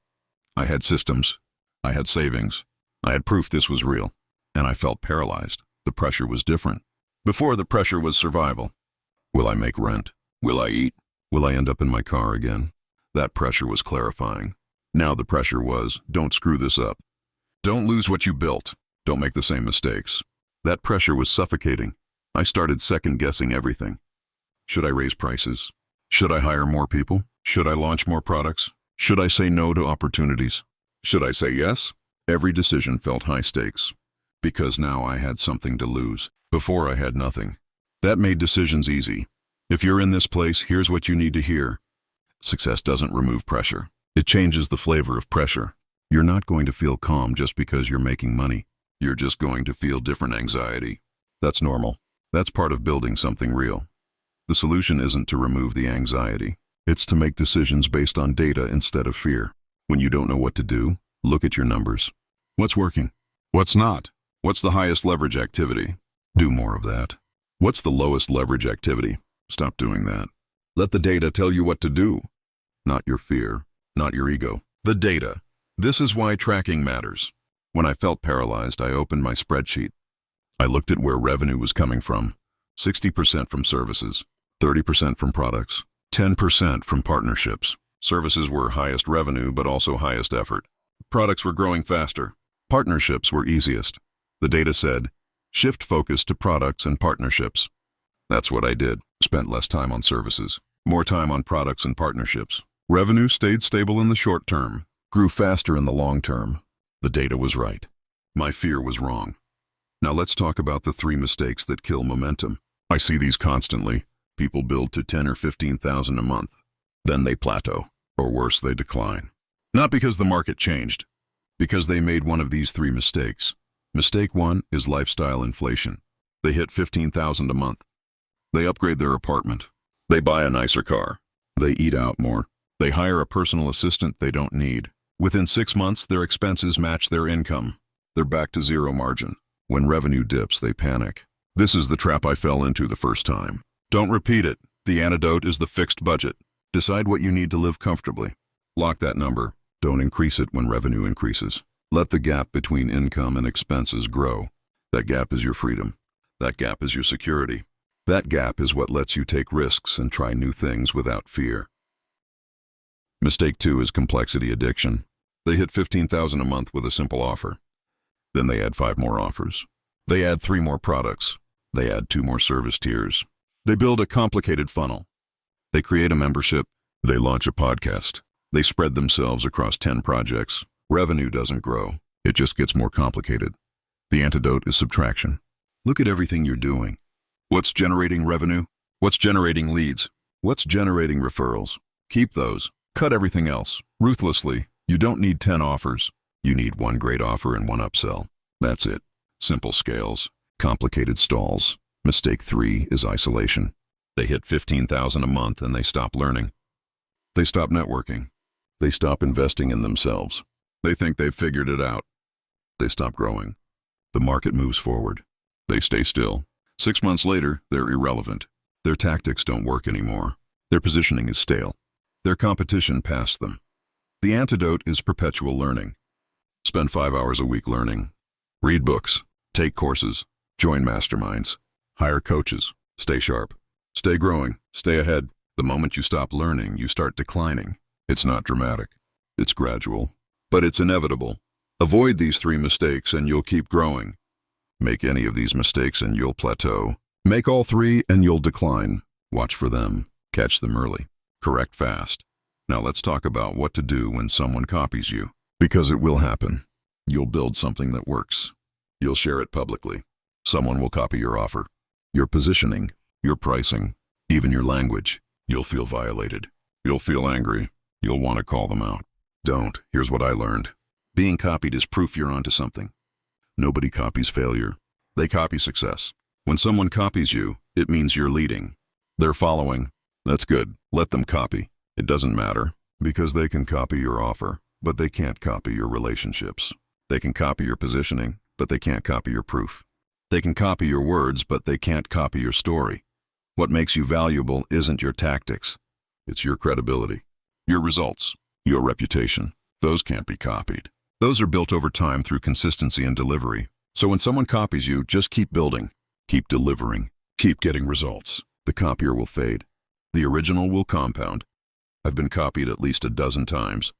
I had systems. I had savings. I had proof this was real. And I felt paralyzed. The pressure was different. Before, the pressure was survival. Will I make rent? Will I eat? Will I end up in my car again? That pressure was clarifying. Now the pressure was, don't screw this up. Don't lose what you built. Don't make the same mistakes. That pressure was suffocating. I started second-guessing everything. Should I raise prices? Should I hire more people? Should I launch more products? Should I say no to opportunities? Should I say yes? Every decision felt high stakes. Because now I had something to lose. Before I had nothing. That made decisions easy. If you're in this place, here's what you need to hear. Success doesn't remove pressure. It changes the flavor of pressure. You're not going to feel calm just because you're making money. You're just going to feel different anxiety. That's normal. That's part of building something real. The solution isn't to remove the anxiety. It's to make decisions based on data instead of fear. When you don't know what to do, look at your numbers. What's working? What's not? What's the highest leverage activity? Do more of that. What's the lowest leverage activity? Stop doing that. Let the data tell you what to do. Not your fear, not your ego. The data. This is why tracking matters. When I felt paralyzed, I opened my spreadsheet. I looked at where revenue was coming from. 60% from services, 30% from products, 10% from partnerships. Services were highest revenue, but also highest effort. Products were growing faster. Partnerships were easiest. The data said, shift focus to products and partnerships. That's what I did. Spent less time on services, more time on products and partnerships. Revenue stayed stable in the short term, grew faster in the long term. The data was right. My fear was wrong. Now let's talk about the 3 mistakes that kill momentum. I see these constantly. People build to 10 or 15,000 a month. Then they plateau, or worse, they decline. Not because the market changed, because they made one of these 3 mistakes. Mistake 1 is lifestyle inflation. They hit 15,000 a month. They upgrade their apartment. They buy a nicer car. They eat out more. They hire a personal assistant they don't need. Within 6 months, their expenses match their income. They're back to zero margin. When revenue dips, they panic. This is the trap I fell into the first time. Don't repeat it. The antidote is the fixed budget. Decide what you need to live comfortably. Lock that number. Don't increase it when revenue increases. Let the gap between income and expenses grow. That gap is your freedom. That gap is your security. That gap is what lets you take risks and try new things without fear. Mistake 2 is complexity addiction. They hit 15,000 a month with a simple offer. Then they add 5 more offers. They add 3 more products. They add 2 more service tiers. They build a complicated funnel. They create a membership. They launch a podcast. They spread themselves across 10 projects. Revenue doesn't grow. It just gets more complicated. The antidote is subtraction. Look at everything you're doing. What's generating revenue? What's generating leads? What's generating referrals? Keep those. Cut everything else. Ruthlessly. You don't need 10 offers. You need 1 great offer and 1 upsell. That's it. Simple scales. Complicated stalls. Mistake 3 is isolation. They hit 15,000 a month and they stop learning. They stop networking. They stop investing in themselves. They think they've figured it out. They stop growing. The market moves forward. They stay still. 6 months later, they're irrelevant. Their tactics don't work anymore. Their positioning is stale. Their competition passed them. The antidote is perpetual learning. Spend 5 hours a week learning. Read books. Take courses. Join masterminds. Hire coaches. Stay sharp. Stay growing. Stay ahead. The moment you stop learning, you start declining. It's not dramatic. It's gradual. But it's inevitable. Avoid these 3 mistakes and you'll keep growing. Make any of these mistakes and you'll plateau. Make all 3 and you'll decline. Watch for them. Catch them early. Correct fast. Now let's talk about what to do when someone copies you. Because it will happen. You'll build something that works. You'll share it publicly. Someone will copy your offer, your positioning, your pricing, even your language. You'll feel violated. You'll feel angry. You'll want to call them out. Don't. Here's what I learned. Being copied is proof you're onto something. Nobody copies failure. They copy success. When someone copies you, it means you're leading. They're following. That's good. Let them copy. It doesn't matter, because they can copy your offer, but they can't copy your relationships. They can copy your positioning, but they can't copy your proof. They can copy your words, but they can't copy your story. What makes you valuable isn't your tactics. It's your credibility, your results, your reputation. Those can't be copied. Those are built over time through consistency and delivery. So when someone copies you, just keep building, keep delivering, keep getting results. The copier will fade. The original will compound. I've been copied at least a dozen times.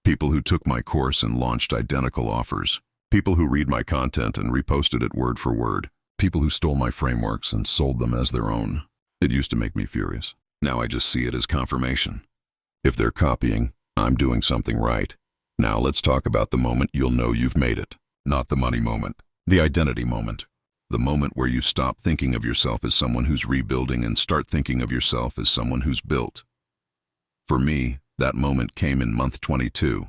People who took my course and launched identical offers. People who read my content and reposted it word for word. People who stole my frameworks and sold them as their own. It used to make me furious. Now I just see it as confirmation. If they're copying, I'm doing something right. Now let's talk about the moment you'll know you've made it. Not the money moment. The identity moment. The moment where you stop thinking of yourself as someone who's rebuilding and start thinking of yourself as someone who's built. For me, that moment came in month 22.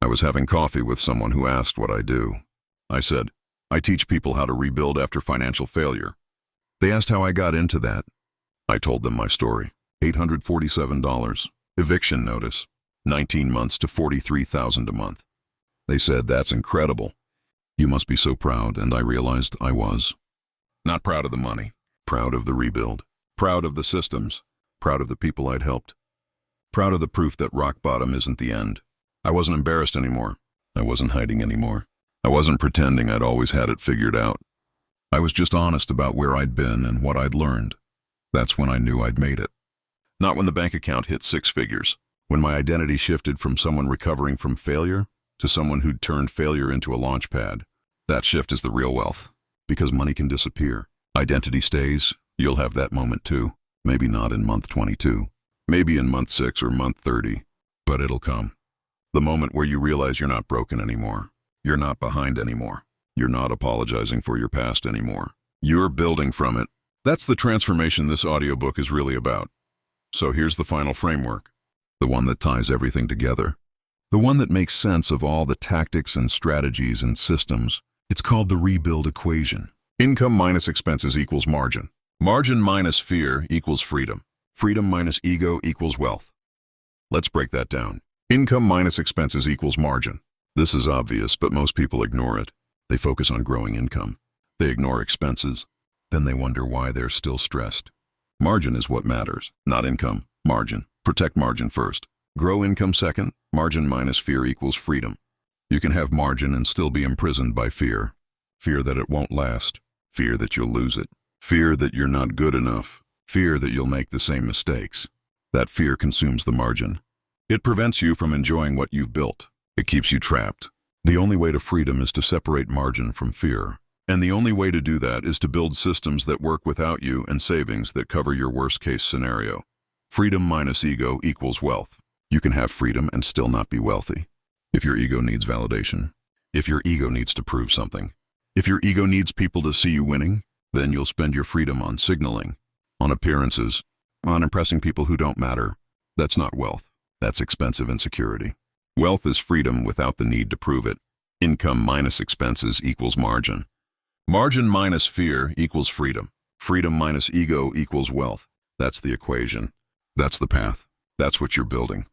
I was having coffee with someone who asked what I do. I said, I teach people how to rebuild after financial failure. They asked how I got into that. I told them my story. $847, eviction notice, 19 months to $43,000 a month. They said, that's incredible. You must be so proud, and I realized I was. Not proud of the money, proud of the rebuild, proud of the systems, proud of the people I'd helped, proud of the proof that rock bottom isn't the end. I wasn't embarrassed anymore. I wasn't hiding anymore. I wasn't pretending I'd always had it figured out. I was just honest about where I'd been and what I'd learned. That's when I knew I'd made it. Not when the bank account hit 6 figures, when my identity shifted from someone recovering from failure to someone who'd turned failure into a launchpad. That shift is the real wealth, because money can disappear. Identity stays. You'll have that moment too. Maybe not in month 22, maybe in month 6 or month 30, but it'll come. The moment where you realize you're not broken anymore. You're not behind anymore. You're not apologizing for your past anymore. You're building from it. That's the transformation this audiobook is really about. So here's the final framework, the one that ties everything together, the one that makes sense of all the tactics and strategies and systems. It's called the rebuild equation. Income minus expenses equals margin. Margin minus fear equals freedom. Freedom minus ego equals wealth. Let's break that down. Income minus expenses equals margin. This is obvious, but most people ignore it. They focus on growing income. They ignore expenses. Then they wonder why they're still stressed. Margin is what matters, not income. Margin. Protect margin first. Grow income second. Margin minus fear equals freedom. You can have margin and still be imprisoned by fear. Fear that it won't last. Fear that you'll lose it. Fear that you're not good enough. Fear that you'll make the same mistakes. That fear consumes the margin. It prevents you from enjoying what you've built. It keeps you trapped. The only way to freedom is to separate margin from fear. And the only way to do that is to build systems that work without you and savings that cover your worst-case scenario. Freedom minus ego equals wealth. You can have freedom and still not be wealthy. If your ego needs validation, if your ego needs to prove something, if your ego needs people to see you winning, then you'll spend your freedom on signaling, on appearances, on impressing people who don't matter. That's not wealth. That's expensive insecurity. Wealth is freedom without the need to prove it. Income minus expenses equals margin. Margin minus fear equals freedom. Freedom minus ego equals wealth. That's the equation. That's the path. That's what you're building.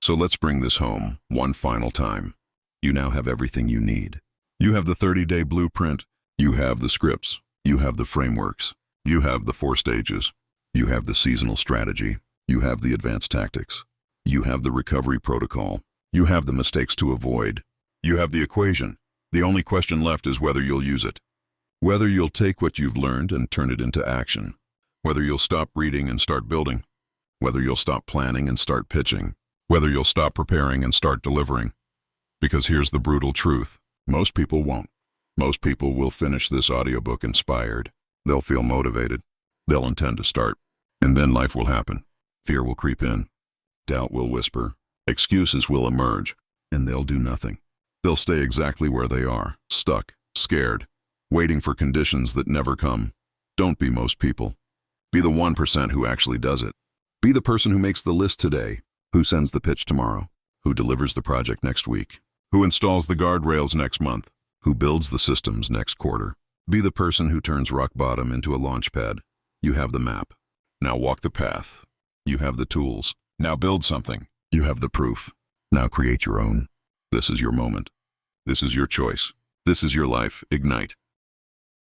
So let's bring this home one final time. You now have everything you need. You have the 30-day blueprint. You have the scripts. You have the frameworks. You have the 4 stages. You have the seasonal strategy. You have the advanced tactics. You have the recovery protocol. You have the mistakes to avoid. You have the equation. The only question left is whether you'll use it. Whether you'll take what you've learned and turn it into action. Whether you'll stop reading and start building. Whether you'll stop planning and start pitching. Whether you'll stop preparing and start delivering. Because here's the brutal truth. Most people won't. Most people will finish this audiobook inspired. They'll feel motivated. They'll intend to start. And then life will happen. Fear will creep in. Doubt will whisper. Excuses will emerge. And they'll do nothing. They'll stay exactly where they are, stuck, scared, waiting for conditions that never come. Don't be most people. Be the 1% who actually does it. Be the person who makes the list today, who sends the pitch tomorrow, who delivers the project next week, who installs the guardrails next month, who builds the systems next quarter. Be the person who turns rock bottom into a launchpad. You have the map. Now walk the path. You have the tools. Now build something. You have the proof. Now create your own. This is your moment. This is your choice. This is your life. Ignite.